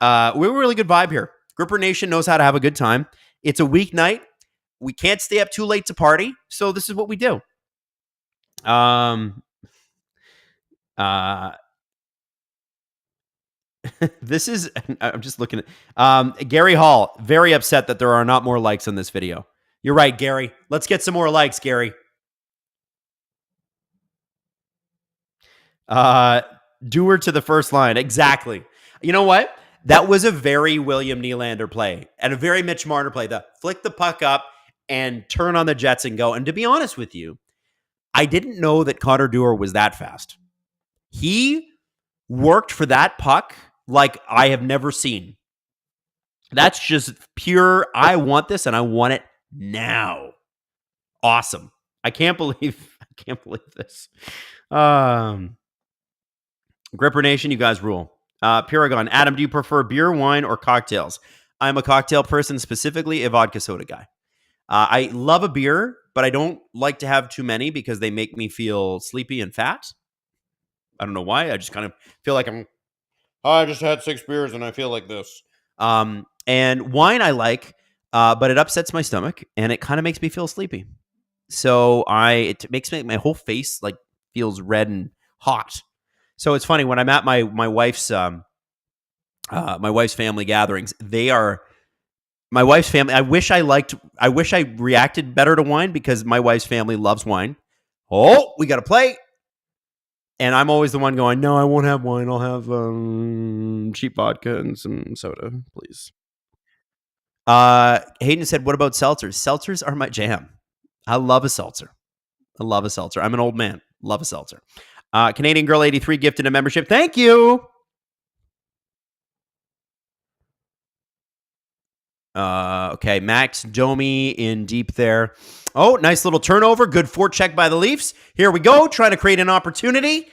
vibe here. Gripper Nation knows how to have a good time. It's a weeknight. We can't stay up too late to party. So this is what we do. This is, I'm just looking at, Gary Hall, very upset that there are not more likes on this video. You're right, Gary. Let's get some more likes, Gary. Dewar to the first line. Exactly. You know what? That was a very William Nylander play and a very Mitch Marner play. The flick the puck up and turn on the Jets and go. And to be honest with you, I didn't know that Connor Dewar was that fast. He worked for that puck like I have never seen. That's just pure, I want this and I want it now. Awesome. I can't believe this. Gripper Nation, you guys rule. Paragon, Adam, do you prefer beer, wine, or cocktails? I'm a cocktail person, specifically a vodka soda guy. I love a beer, but I don't like to have too many because they make me feel sleepy and fat. I don't know why. I just kind of feel like I just had 6 beers and I feel like this. And wine I like, but it upsets my stomach and it kind of makes me feel sleepy. So it makes my whole face like feels red and hot. So it's funny when I'm at my wife's family gatherings. My wife's family. I wish I reacted better to wine because my wife's family loves wine. Oh, we got to play. And I'm always the one going, no, I won't have wine. I'll have cheap vodka and some soda, please. Hayden said, what about seltzers? Seltzers are my jam. I love a seltzer. I'm an old man. Love a seltzer. Canadian Girl 83 gifted a membership. Thank you. Okay, Max Domi in deep there. Oh, nice little turnover. Good forecheck by the Leafs. Here we go, trying to create an opportunity.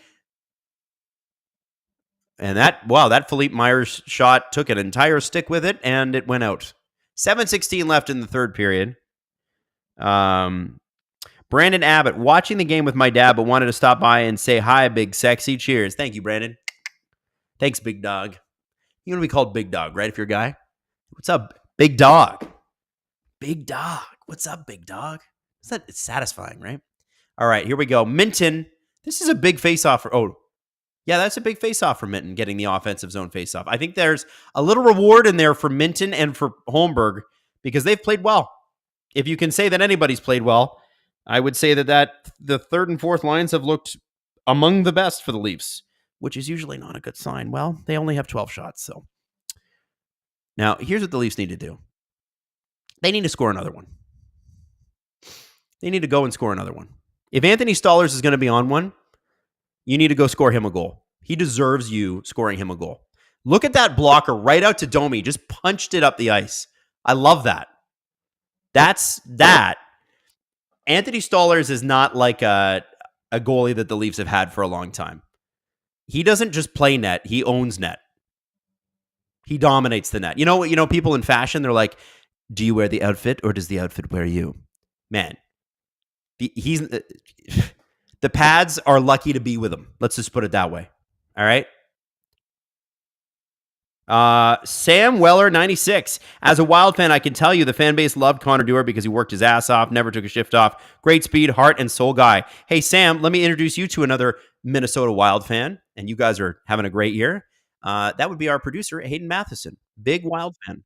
And that Philippe Myers shot took an entire stick with it, and it went out. 7:16 left in the third period. Brandon Abbott, watching the game with my dad, but wanted to stop by and say hi, big sexy. Cheers. Thank you, Brandon. Thanks, big dog. You want to be called big dog, right, if you're a guy? What's up, big dog? Big dog. What's up, big dog? It's satisfying, right? All right, here we go. Minton. This is a big face-off. Yeah, that's a big face-off for Minton, getting the offensive zone face-off. I think there's a little reward in there for Minton and for Holmberg because they've played well. If you can say that anybody's played well, I would say that the third and fourth lines have looked among the best for the Leafs, which is usually not a good sign. Well, they only have 12 shots, so. Now, here's what the Leafs need to do. They need to score another one. They need to go and score another one. If Anthony Stolarz is going to be on one, you need to go score him a goal. He deserves you scoring him a goal. Look at that blocker right out to Domi. Just punched it up the ice. I love that. That's that. Anthony Stolarz is not like a goalie that the Leafs have had for a long time. He doesn't just play net. He owns net. He dominates the net. You know, people in fashion, they're like, do you wear the outfit or does the outfit wear you? Man, the pads are lucky to be with him. Let's just put it that way. All right. Sam Weller, 96. As a Wild fan, I can tell you the fan base loved Connor Dewar because he worked his ass off, never took a shift off. Great speed, heart, and soul guy. Hey, Sam, let me introduce you to another Minnesota Wild fan, and you guys are having a great year. That would be our producer, Hayden Matheson. Big Wild fan.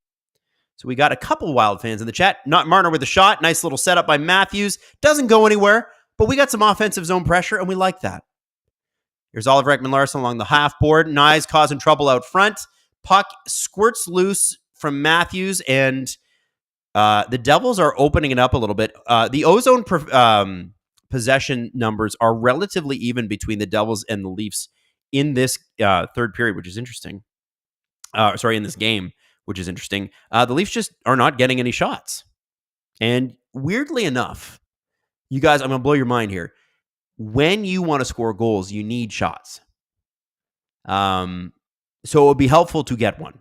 So we got a couple Wild fans in the chat. Not Marner with a shot. Nice little setup by Matthews. Doesn't go anywhere, but we got some offensive zone pressure, and we like that. Here's Oliver Ekman-Larsson along the half board. Nyes causing trouble out front. Puck squirts loose from Matthews, and the Devils are opening it up a little bit. The ozone possession numbers are relatively even between the Devils and the Leafs in this third period, which is interesting. In this game, which is interesting. The Leafs just are not getting any shots. And weirdly enough, you guys, I'm going to blow your mind here. When you want to score goals, you need shots. So it would be helpful to get one,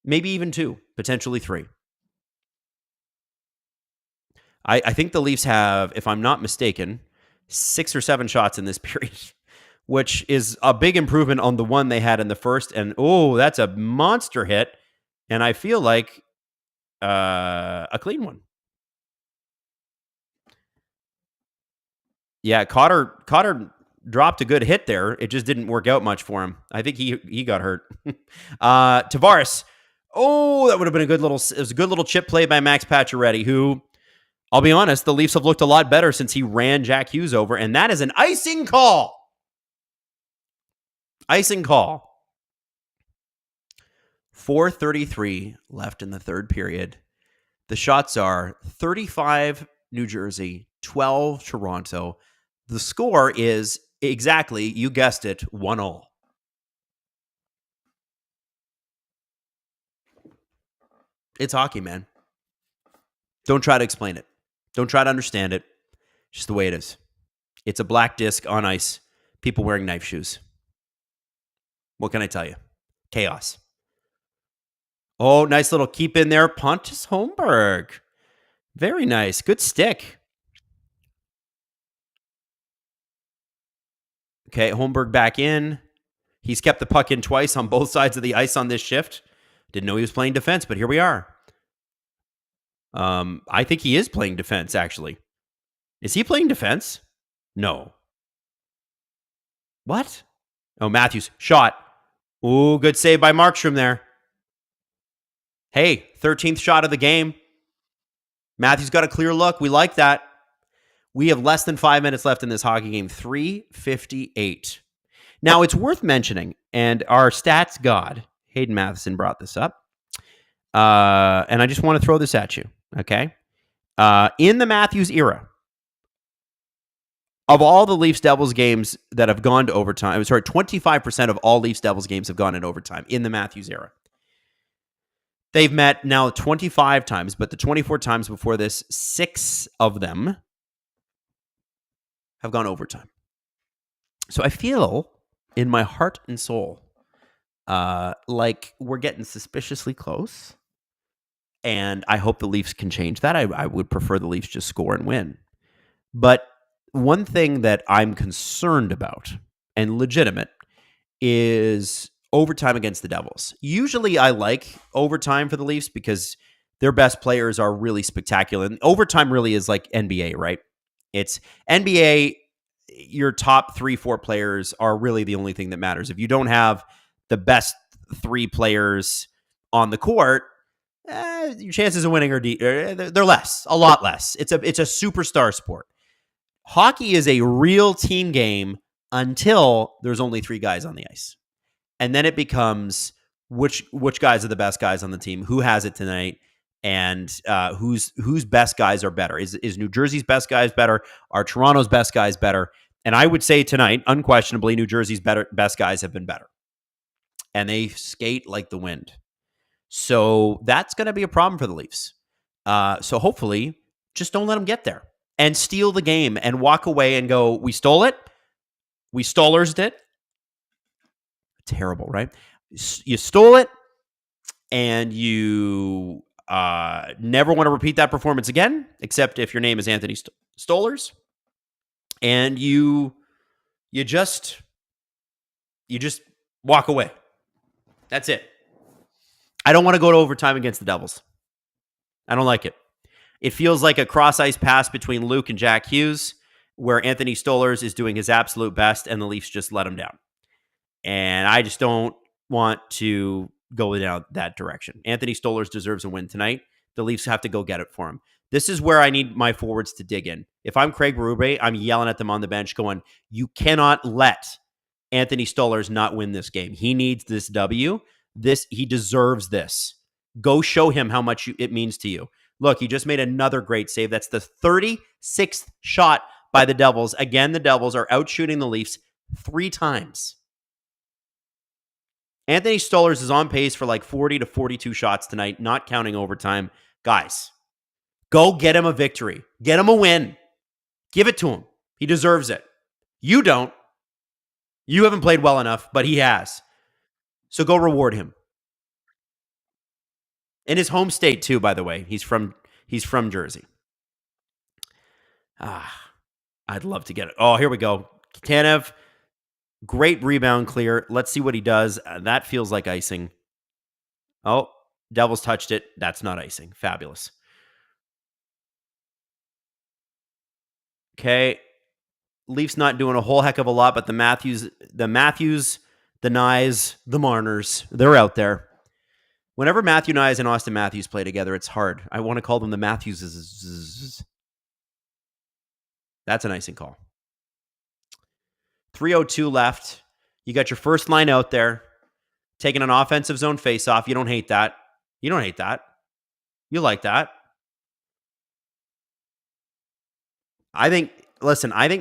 maybe even two, potentially three. I think the Leafs have, if I'm not mistaken, 6 or 7 shots in this period, which is a big improvement on the one they had in the first. And, that's a monster hit. And I feel like a clean one. Yeah, Cotter dropped a good hit there. It just didn't work out much for him. I think he got hurt. Tavares. That would have been it was a good little chip play by Max Pacioretty, who, I'll be honest, the Leafs have looked a lot better since he ran Jack Hughes over, and that is an icing call. Icing call. 4:33 left in the third period. The shots are 35 New Jersey, 12 Toronto. The score is exactly, you guessed it, 1-1. It's hockey, man. Don't try to explain it. Don't try to understand it. Just the way it is. It's a black disc on ice. People wearing knife shoes. What can I tell you? Chaos. Nice little keep in there. Pontus Holmberg. Very nice. Good stick. Okay, Holmberg back in. He's kept the puck in twice on both sides of the ice on this shift. Didn't know he was playing defense, but here we are. I think he is playing defense, actually. Is he playing defense? No. What? Matthews. Shot. Good save by Markstrom there. Hey, 13th shot of the game. Matthews got a clear look. We like that. We have less than 5 minutes left in this hockey game. 3:58. Now, it's worth mentioning, and our stats god, Hayden Matheson, brought this up. And I just want to throw this at you, okay? In the Matthews era, of all the Leafs-Devils games that have gone to overtime, 25% of all Leafs-Devils games have gone in overtime in the Matthews era. They've met now 25 times, but the 24 times before this, 6 of them have gone overtime. So I feel in my heart and soul like we're getting suspiciously close. And I hope the Leafs can change that. I would prefer the Leafs just score and win. But one thing that I'm concerned about, and legitimate, is overtime against the Devils. Usually I like overtime for the Leafs because their best players are really spectacular. And overtime really is like NBA, right? It's NBA, your top 3-4 players are really the only thing that matters. If you don't have the best 3 players on the court, your chances of winning they're less, a lot less. It's a superstar sport. Hockey is a real team game until there's only 3 guys on the ice. And then it becomes which guys are the best guys on the team, who has it tonight, and whose best guys are better. Is New Jersey's best guys better? Are Toronto's best guys better? And I would say tonight, unquestionably, New Jersey's best guys have been better. And they skate like the wind. So that's going to be a problem for the Leafs. So hopefully, just don't let them get there and steal the game and walk away and go, we stole it. We Stolers'd it. Terrible, right? You stole it, and you never want to repeat that performance again, except if your name is Anthony Stolers. And you just walk away. That's it. I don't want to go to overtime against the Devils. I don't like it. It feels like a cross-ice pass between Luke and Jack Hughes, where Anthony Stolers is doing his absolute best, and the Leafs just let him down. And I just don't want to go down that direction. Anthony Stolers deserves a win tonight. The Leafs have to go get it for him. This is where I need my forwards to dig in. If I'm Craig Berube, I'm yelling at them on the bench going, you cannot let Anthony Stolers not win this game. He needs this W. He deserves this. Go show him how much it means to you. Look, he just made another great save. That's the 36th shot by the Devils. Again, the Devils are out shooting the Leafs 3 times. Anthony Stolers is on pace for like 40 to 42 shots tonight, not counting overtime. Guys, go get him a victory. Get him a win. Give it to him. He deserves it. You don't. You haven't played well enough, but he has. So go reward him. In his home state, too, by the way. He's from Jersey. I'd love to get it. Oh, here we go. Tanev, great rebound clear. Let's see what he does. That feels like icing. Oh, Devils touched it. That's not icing. Fabulous. Okay. Leafs not doing a whole heck of a lot, but the Matthews, the Nyes, the Marners, they're out there. Whenever Matthew Nyes and Austin Matthews play together, it's hard. I want to call them the Matthewses. That's an icing call. 3:02 left. You got your first line out there, taking an offensive zone faceoff. You don't hate that. You don't hate that. You like that. I think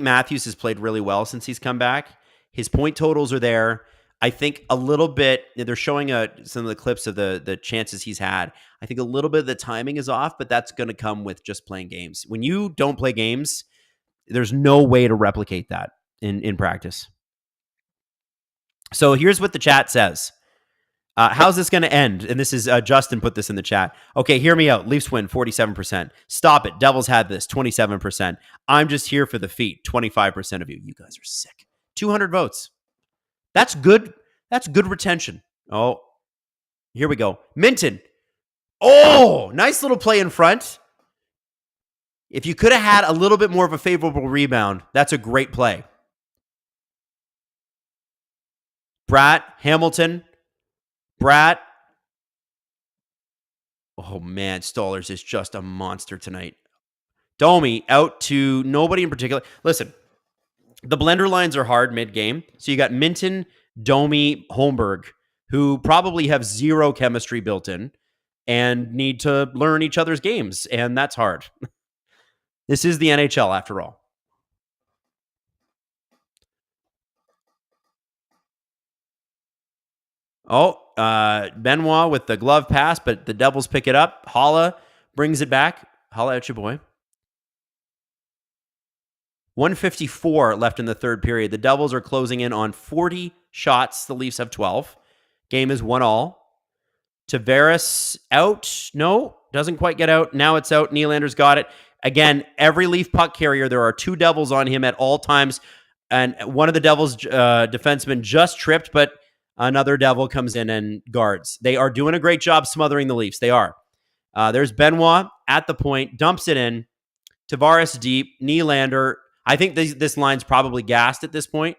Matthews has played really well since he's come back. His point totals are there. I think a little bit, they're showing some of the clips of the chances he's had. I think a little bit of the timing is off, but that's going to come with just playing games. When you don't play games, there's no way to replicate that in practice. So here's what the chat says. How's this going to end? And this is Justin put this in the chat. Okay, hear me out. Leafs win 47%. Stop it. Devils had this 27%. I'm just here for the feet. 25% of you. You guys are sick. 200 votes. That's good. That's good retention. Oh, here we go. Minton. Oh, nice little play in front. If you could have had a little bit more of a favorable rebound, that's a great play. Bratt, Hamilton, Bratt. Oh, man, Stolers is just a monster tonight. Domi out to nobody in particular. Listen, the blender lines are hard mid-game. So you got Minton, Domi, Holmberg, who probably have zero chemistry built in and need to learn each other's games, and that's hard. This is the NHL, after all. Oh, Benoit with the glove pass, but the Devils pick it up. Holla brings it back. Holla at your boy. 1:54 left in the third period. The Devils are closing in on 40 shots. The Leafs have 12. Game is 1-1. Tavares out. No, doesn't quite get out. Now it's out. Nylander's got it. Again, every Leaf puck carrier, there are 2 Devils on him at all times. And one of the Devils defensemen just tripped, but Another Devil comes in and guards. They are doing a great job smothering the Leafs. They are. There's Benoit at the point, dumps it in. Tavares deep, Nylander. I think this line's probably gassed at this point.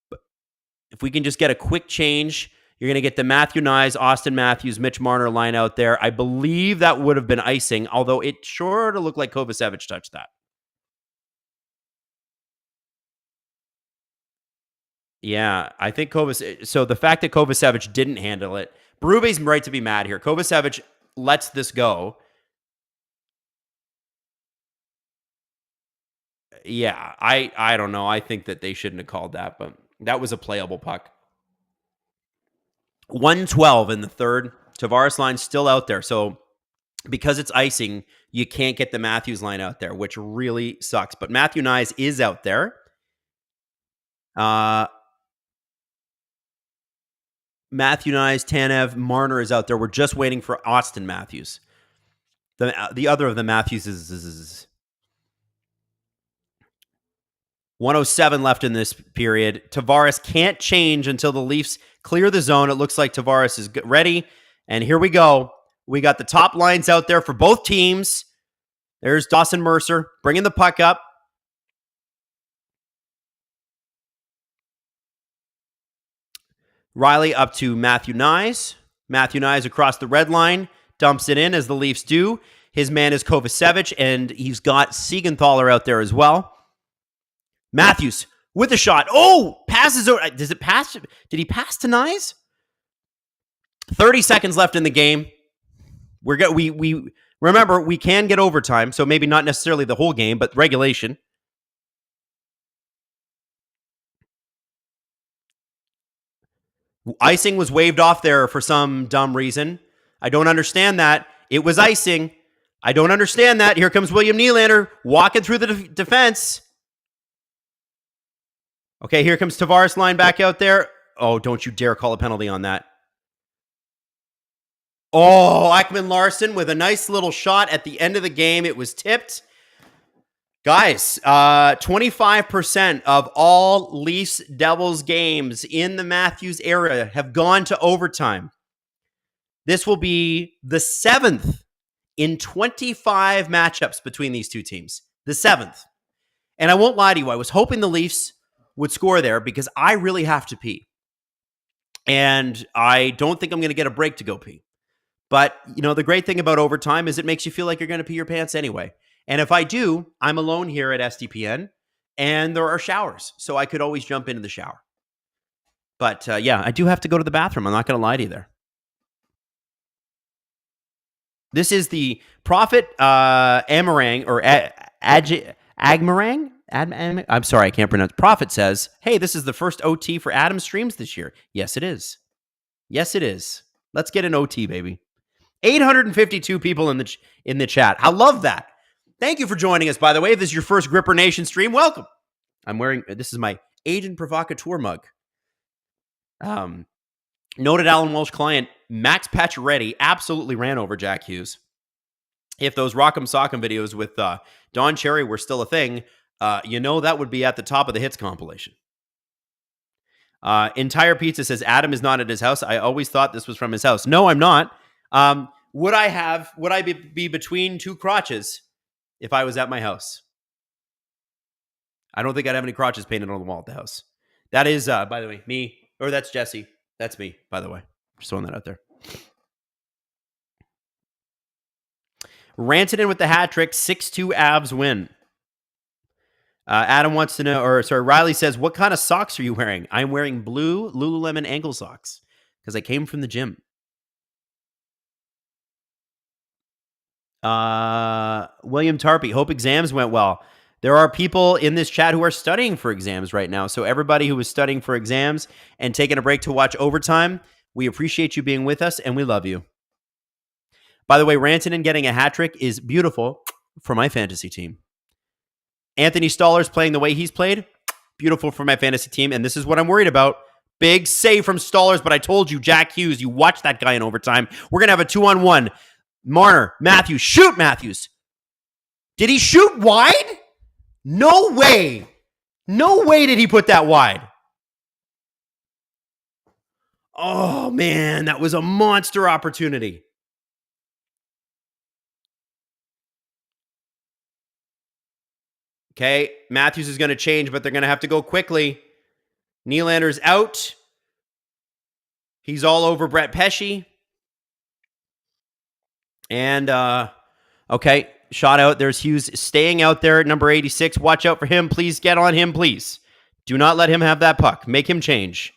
But if we can just get a quick change, you're going to get the Matthew Nyes, Austin Matthews, Mitch Marner line out there. I believe that would have been icing, although it sure to look like Kovacevic touched that. Yeah, I think Kovacevic. So the fact that Kovacevic didn't handle it, Berube's right to be mad here. Kovacevic lets this go. Yeah, I don't know. I think that they shouldn't have called that, but that was a playable puck. 1:12 in the third. Tavares line still out there. So because it's icing, you can't get the Matthews line out there, which really sucks. But Matthew Nyes is out there. Matthew Nyes, Tanev, Marner is out there. We're just waiting for Austin Matthews. The other of the Matthews is 1:07 left in this period. Tavares can't change until the Leafs clear the zone. It looks like Tavares is ready. And here we go. We got the top lines out there for both teams. There's Dawson Mercer bringing the puck up. Riley up to Matthew Nyes. Matthew Nyes across the red line. Dumps it in as the Leafs do. His man is Kovacevic, and he's got Siegenthaler out there as well. Matthews with a shot. Oh, passes over. Does it pass? Did he pass to Nyes? 30 seconds left in the game. We remember we can get overtime, so maybe not necessarily the whole game, but regulation. Icing was waved off there for some dumb reason. I don't understand that. It was icing. I don't understand that. Here comes William Nylander walking through the defense. Okay, here comes Tavares line back out there. Oh, don't you dare call a penalty on that. Oh, Ekman Larson with a nice little shot at the end of the game. It was tipped. Guys, 25% of all Leafs Devils games in the Matthews era have gone to overtime. This will be the 7th in 25 matchups between these two teams. The 7th. And I won't lie to you, I was hoping the Leafs would score there because I really have to pee. And I don't think I'm going to get a break to go pee. But, you know, the great thing about overtime is it makes you feel like you're going to pee your pants anyway. And if I do, I'm alone here at SDPN, and there are showers, so I could always jump into the shower. But, yeah, I do have to go to the bathroom. I'm not going to lie to you there. This is the Prophet Amarang, or Agmarang? I'm sorry, I can't pronounce. Prophet says, hey, this is the first OT for Adam streams this year. Yes, it is. Yes, it is. Let's get an OT, baby. 852 people in the chat. I love that. Thank you for joining us, by the way. If this is your first Gripper Nation stream, welcome. I'm wearing, this is my Agent Provocateur mug. Noted Alan Walsh client, Max Pacioretty, absolutely ran over Jack Hughes. If those Rock'em Sock'em videos with Don Cherry were still a thing, you know that would be at the top of the hits compilation. Entire Pizza says, Adam is not at his house. I always thought this was from his house. No, I'm not. Would I be between two crotches if I was at my house? I don't think I'd have any crotches painted on the wall at the house. That is, by the way, me, or that's Jesse. That's me, by the way. Just throwing that out there. Rantanen with the hat trick, 6-2 Avs win. Adam wants to know, Riley says, what kind of socks are you wearing? I'm wearing blue Lululemon ankle socks because I came from the gym. William Tarpey, hope exams went well. There are people in this chat who are studying for exams right now. So everybody who is studying for exams and taking a break to watch overtime, we appreciate you being with us and we love you. By the way, Rantanen getting a hat trick is beautiful for my fantasy team. Anthony Stoller's playing the way he's played. Beautiful for my fantasy team. And this is what I'm worried about. Big save from Stollers, but I told you, Jack Hughes, you watch that guy in overtime. We're going to have a 2-on-1. Marner, Matthews, shoot Matthews. Did he shoot wide? No way. No way did he put that wide. Oh, man, that was a monster opportunity. Okay, Matthews is going to change, but they're going to have to go quickly. Nylander's out. He's all over Brett Pesce. And, okay, shot out. There's Hughes staying out there at number 86. Watch out for him. Please get on him, please. Do not let him have that puck. Make him change.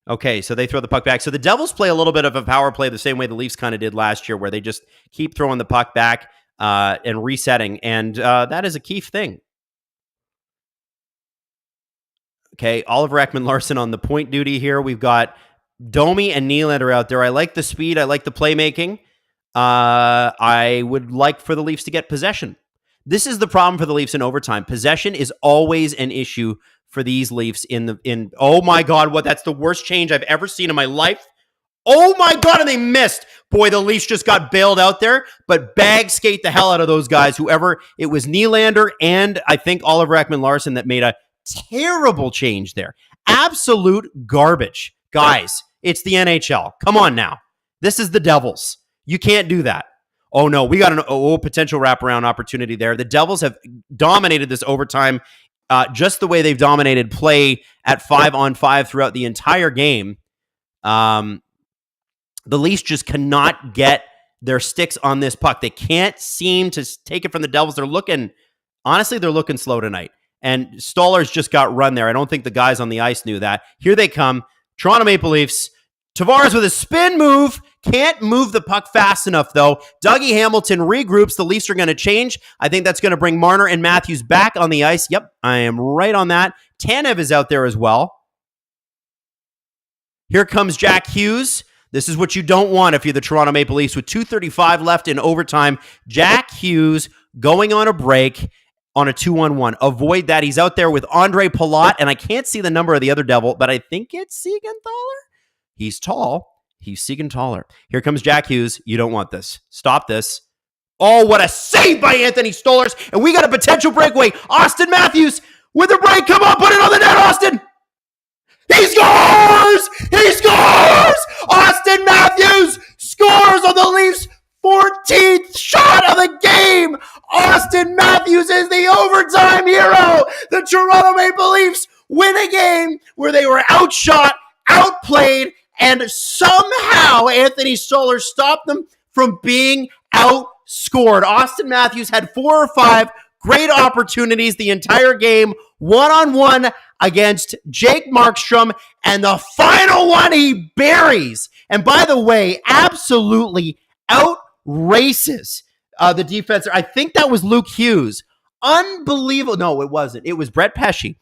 Okay, so they throw the puck back. So the Devils play a little bit of a power play the same way the Leafs kind of did last year, where they just keep throwing the puck back and resetting. And that is a key thing. Okay, Oliver Ekman-Larsson on the point duty here. We've got Domi and Nylander out there. I like the speed. I like the playmaking. I would like for the Leafs to get possession. This is the problem for the Leafs in overtime. Possession is always an issue for these Leafs in oh my God, that's the worst change I've ever seen in my life. Oh my God, and they missed. Boy, the Leafs just got bailed out there, but bag skate the hell out of those guys. Whoever, it was Nylander and I think Oliver Ekman-Larsson that made a terrible change there. Absolute garbage. Guys, it's the NHL. Come on now. This is the Devils. You can't do that. Oh no, we got an potential wraparound opportunity there. The Devils have dominated this overtime just the way they've dominated play at 5-on-5 throughout the entire game. The Leafs just cannot get their sticks on this puck. They can't seem to take it from the Devils. They're looking slow tonight. And Stoller's just got run there. I don't think the guys on the ice knew that. Here they come. Toronto Maple Leafs. Tavares with a spin move. Can't move the puck fast enough, though. Dougie Hamilton regroups. The Leafs are going to change. I think that's going to bring Marner and Matthews back on the ice. Yep, I am right on that. Tanev is out there as well. Here comes Jack Hughes. This is what you don't want if you're the Toronto Maple Leafs. With 2:35 left in overtime, Jack Hughes going on a break on a 2-on-1. Avoid that. He's out there with Andre Palat, and I can't see the number of the other Devil, but I think it's Siegenthaler. He's tall. He's Siegenthaler. Here comes Jack Hughes. You don't want this. Stop this. Oh, what a save by Anthony Stolarz, and we got a potential breakaway. Austin Matthews with a break. Come on, put it on the net, Austin. He scores! He scores! Austin Matthews scores on the Leafs' 14th shot of the game. Austin Matthews is the overtime hero. The Toronto Maple Leafs win a game where they were outshot, outplayed, and somehow Anthony Stolarz stopped them from being outscored. Austin Matthews had 4 or 5 great opportunities the entire game, one-on-one against Jake Markstrom, and the final one he buries. And by the way, absolutely outraces the defense. I think that was Luke Hughes. Unbelievable. No, it wasn't. It was Brett Pesce.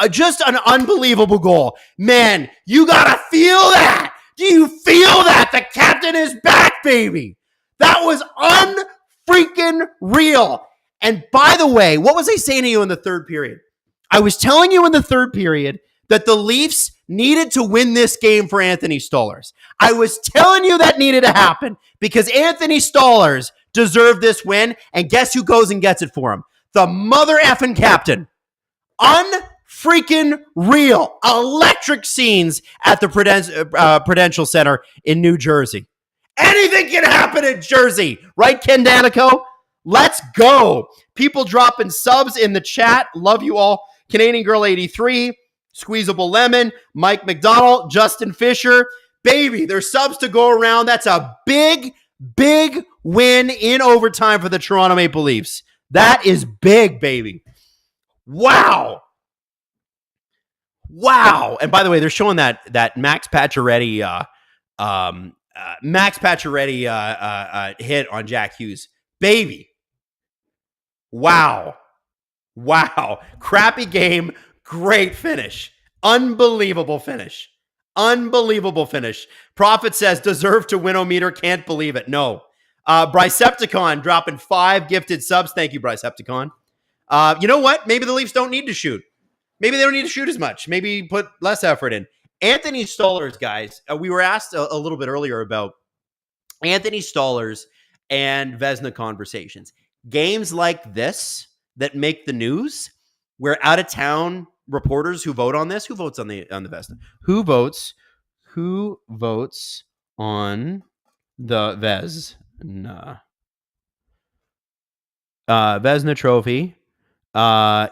Just an unbelievable goal. Man, you got to feel that. Do you feel that? The captain is back, baby. That was unfreaking real. And by the way, what was I saying to you in the third period? I was telling you in the third period that the Leafs needed to win this game for Anthony Stolarz. I was telling you that needed to happen because Anthony Stolarz deserved this win. And guess who goes and gets it for him? The mother effing captain. Unfreaking real. Electric scenes at the Prudential Center in New Jersey. Anything can happen in Jersey, right, Ken Danico? Let's go. People dropping subs in the chat. Love you all. Canadian Girl 83, Squeezable Lemon, Mike McDonald, Justin Fisher. Baby, there's subs to go around. That's a big, big win in overtime for the Toronto Maple Leafs. That is big, baby. Wow. Wow. And by the way, they're showing that Max Pacioretty hit on Jack Hughes. Baby. Wow. Wow. Crappy game. Great finish. Unbelievable finish. Unbelievable finish. Prophet says, deserve to win-o-meter. Can't believe it. No. Brycepticon dropping 5 gifted subs. Thank you, Brycepticon. You know what? Maybe the Leafs don't need to shoot. Maybe they don't need to shoot as much. Maybe put less effort in. Anthony Stolarz, guys. We were asked a little bit earlier about Anthony Stolarz and Vezina conversations. Games like this that make the news, where out of town reporters who vote on this. Who votes on the Vezina? Who votes on the Vezina? Vezina Trophy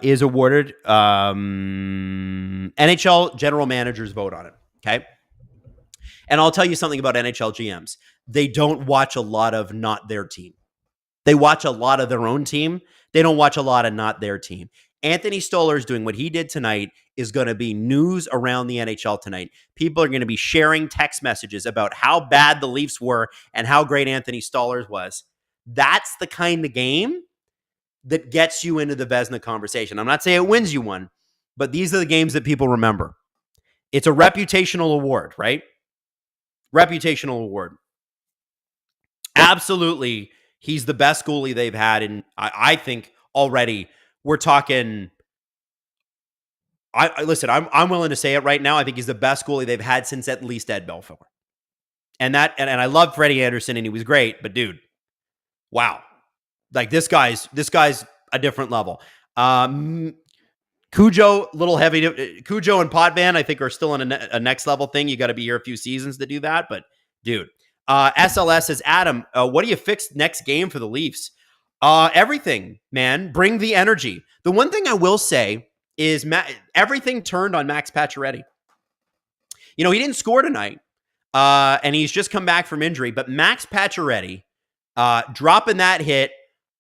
is awarded. NHL general managers vote on it. Okay. And I'll tell you something about NHL GMs. They don't watch a lot of not their team. They watch a lot of their own team. They don't watch a lot of not their team. Anthony Stolarz doing what he did tonight is going to be news around the NHL tonight. People are going to be sharing text messages about how bad the Leafs were and how great Anthony Stolarz was. That's the kind of game that gets you into the Vezina conversation. I'm not saying it wins you one, but these are the games that people remember. It's a reputational award, right? Reputational award. Absolutely, he's the best goalie they've had, and I think already we're talking. Listen. I'm willing to say it right now. I think he's the best goalie they've had since at least Ed Belfour. And I love Freddie Anderson, and he was great. But dude, wow, like this guy's a different level. Cujo, little heavy. Cujo and Potvin, I think, are still in a next level thing. You got to be here a few seasons to do that. But dude, SLS says, Adam, what do you fix next game for the Leafs? Everything, man. Bring the energy. The one thing I will say is everything turned on Max Pacioretty. He didn't score tonight, and he's just come back from injury. But Max Pacioretty dropping that hit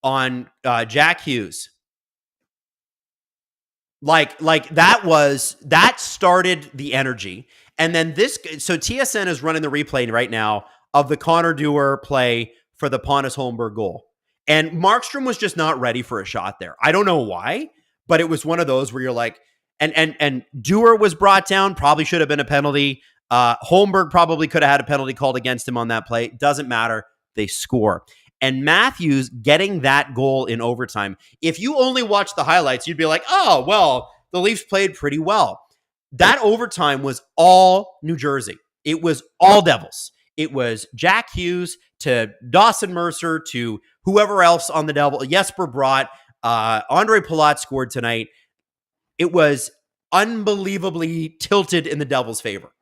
on Jack Hughes. Like that started the energy. And then so TSN is running the replay right now of the Connor Dewar play for the Pontus Holmberg goal. And Markstrom was just not ready for a shot there. I don't know why, but it was one of those where you're like, and Dewar was brought down, probably should have been a penalty. Holmberg probably could have had a penalty called against him on that play. Doesn't matter. They score. And Matthews getting that goal in overtime. If you only watch the highlights, you'd be like, oh, well, the Leafs played pretty well. That overtime was all New Jersey. It was all Devils. It was Jack Hughes to Dawson Mercer to whoever else on the Devil. Jesper Bratt, Andre Palat scored tonight. It was unbelievably tilted in the Devils' favor.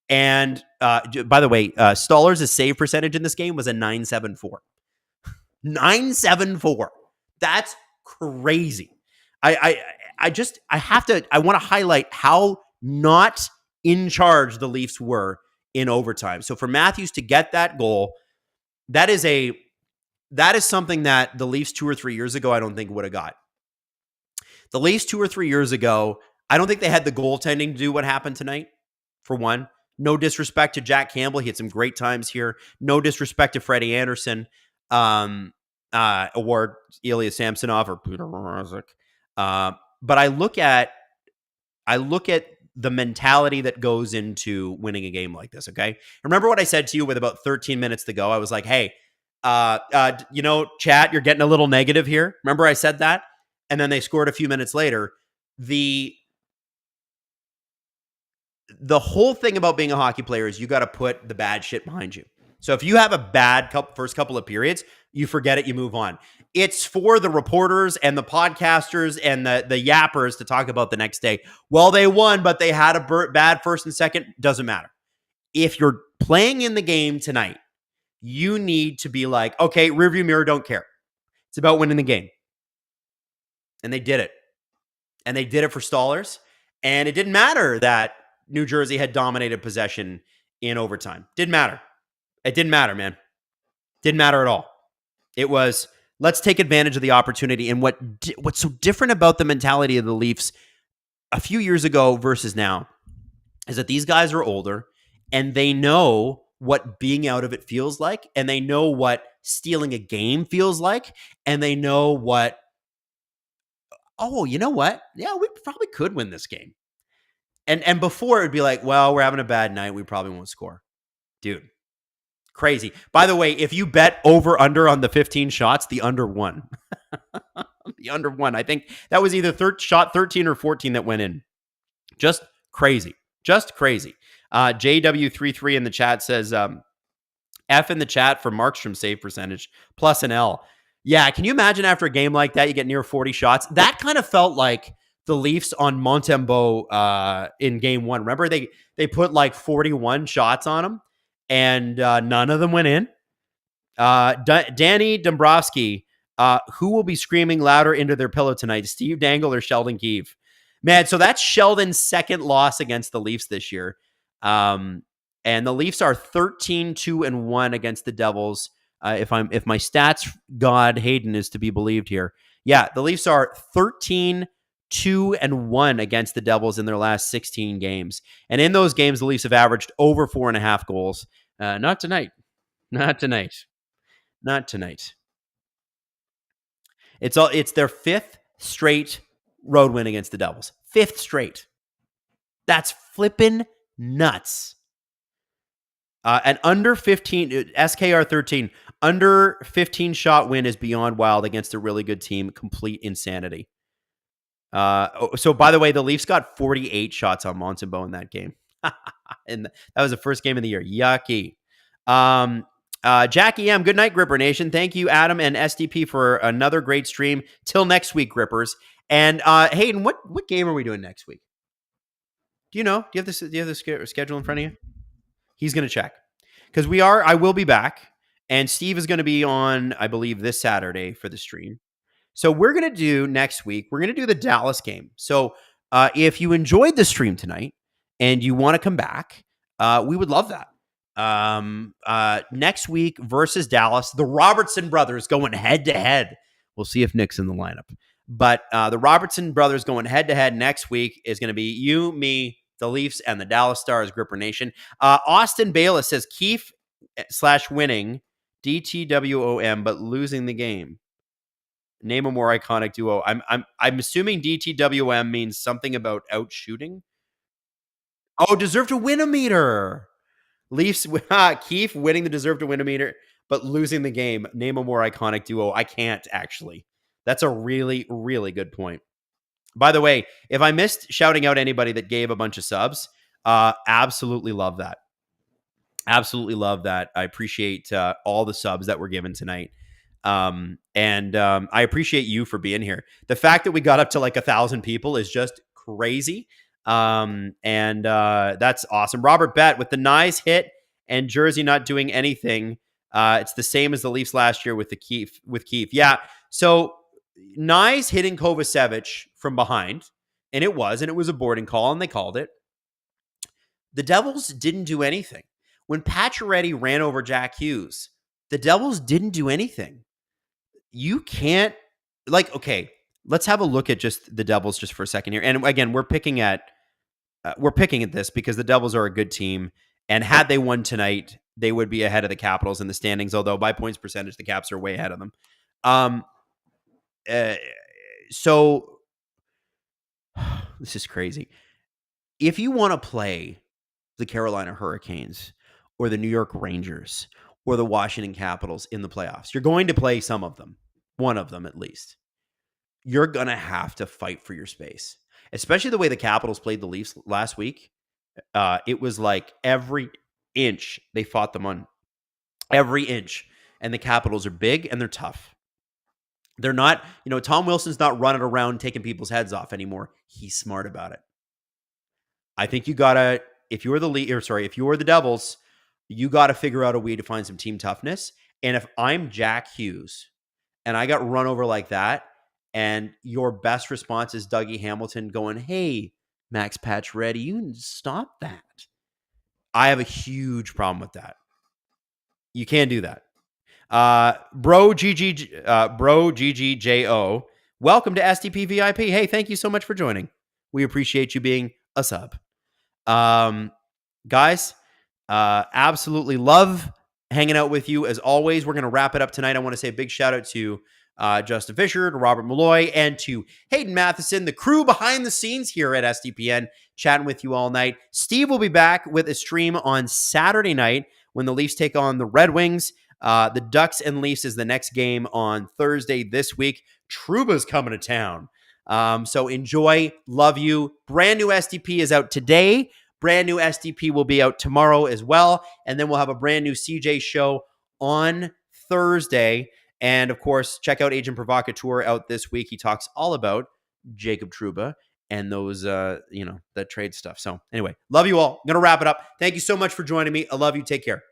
And by the way, Stolarz' save percentage in this game was a 974. 974. That's crazy. I want to highlight how not in charge the Leafs were in overtime. So for Matthews to get that goal, that is something that the Leafs 2 or 3 years ago, I don't think would have got. The Leafs 2 or 3 years ago, I don't think they had the goaltending to do what happened tonight, for one. No disrespect to Jack Campbell. He had some great times here. No disrespect to Freddie Anderson. Or Ilya Samsonov or Peter Mrazek. But I look at the mentality that goes into winning a game like this, okay? Remember what I said to you with about 13 minutes to go? I was like, hey, chat, you're getting a little negative here. Remember I said that? And then they scored a few minutes later. The whole thing about being a hockey player is you got to put the bad shit behind you. So if you have a bad first couple of periods, you forget it, you move on. It's for the reporters and the podcasters and the yappers to talk about the next day. Well, they won, but they had a bad first and second. Doesn't matter. If you're playing in the game tonight, you need to be like, okay, rearview mirror, don't care. It's about winning the game. And they did it. And they did it for Stolarz. And it didn't matter that New Jersey had dominated possession in overtime. Didn't matter. It didn't matter, man. Didn't matter at all. It was, let's take advantage of the opportunity. And what's so different about the mentality of the Leafs a few years ago versus now is that these guys are older and they know what being out of it feels like. And they know what stealing a game feels like. And they know what, oh, you know what? Yeah, we probably could win this game. And before it would be like, well, we're having a bad night. We probably won't score. Dude. Crazy. By the way, if you bet over under on the 15 shots, the under won. The under won. I think that was either shot 13 or 14 that went in. Just crazy. Just crazy. JW33 in the chat says, F in the chat for Markstrom save percentage plus an L. Yeah, can you imagine after a game like that, you get near 40 shots? That kind of felt like the Leafs on Montembeault in game one. Remember, they put like 41 shots on him, and none of them went in. Danny Dombrowski, who will be screaming louder into their pillow tonight, Steve Dangle or Sheldon Keefe? Man, so that's Sheldon's second loss against the Leafs this year. And the Leafs are 13-2-1 against the Devils. If my stats god Hayden is to be believed here. Yeah, the Leafs are 13-2-1 against the Devils in their last 16 games. And in those games, the Leafs have averaged over 4.5 goals. Not tonight. Not tonight. Not tonight. It's their fifth straight road win against the Devils. Fifth straight. That's flippin' nuts. An under 15, SKR 13, under 15 shot win is beyond wild against a really good team. Complete insanity. So, by the way, the Leafs got 48 shots on Montembeault in that game. And that was the first game of the year. Yucky. Jackie M, good night, Gripper Nation. Thank you, Adam and SDP, for another great stream. Till next week, Grippers. And Hayden, what game are we doing next week? Do you know? Do you have the schedule in front of you? He's going to check. Because I will be back. And Steve is going to be on, I believe, this Saturday for the stream. So we're going to do next week, we're going to do the Dallas game. So if you enjoyed the stream tonight and you want to come back, we would love that. Next week versus Dallas, the Robertson brothers going head to head. We'll see if Nick's in the lineup. But the Robertson brothers going head to head next week is going to be you, me, the Leafs, and the Dallas Stars, Gripper Nation. Austin Bayless says Keefe / winning DTWOM, but losing the game. Name a more iconic duo. I'm assuming DTWM means something about out shooting. Oh, deserve to win a meter. Leafs, Keefe winning the deserve to win a meter, but losing the game. Name a more iconic duo. I can't actually. That's a really, really good point. By the way, if I missed shouting out anybody that gave a bunch of subs, absolutely love that. Absolutely love that. I appreciate all the subs that were given tonight. And I appreciate you for being here. The fact that we got up to like 1,000 people is just crazy. And that's awesome. Robert Bett with the nice hit and Jersey not doing anything. It's the same as the Leafs last year with Keefe. Yeah. So Nyes hitting Kovacevic from behind, and it was a boarding call, and they called it. The Devils didn't do anything. When Pacioretty ran over Jack Hughes, the Devils didn't do anything. You can't, okay, let's have a look at just the Devils just for a second here. And again, we're picking at this because the Devils are a good team, and had they won tonight, they would be ahead of the Capitals in the standings, although by points percentage, the Caps are way ahead of them. So this is crazy. If you want to play the Carolina Hurricanes or the New York Rangers or the Washington Capitals in the playoffs, you're going to play some of them, one of them at least. You're going to have to fight for your space, especially the way the Capitals played the Leafs last week. It was like every inch they fought them on, every inch. And the Capitals are big and they're tough. They're not, Tom Wilson's not running around taking people's heads off anymore. He's smart about it. I think you gotta, if you're the Devils, you gotta figure out a way to find some team toughness. And if I'm Jack Hughes and I got run over like that, and your best response is Dougie Hamilton going, "Hey, Max Pacioretty, you can stop that." I have a huge problem with that. You can't do that. Bro GGJO, welcome to STP VIP. Hey, thank you so much for joining. We appreciate you being a sub. Guys, absolutely love hanging out with you as always. We're going to wrap it up tonight. I want to say a big shout out to Justin Fisher, to Robert Malloy, and to Hayden Matheson, the crew behind the scenes here at SDPN, chatting with you all night. Steve will be back with a stream on Saturday night when the Leafs take on the Red Wings. The Ducks and Leafs is the next game on Thursday this week. Trouba's coming to town. So enjoy. Love you. Brand new SDP is out today. Brand new SDP will be out tomorrow as well. And then we'll have a brand new CJ show on Thursday. And of course, check out Agent Provocateur out this week. He talks all about Jacob Trouba and those, that trade stuff. So anyway, love you all. I'm going to wrap it up. Thank you so much for joining me. I love you. Take care.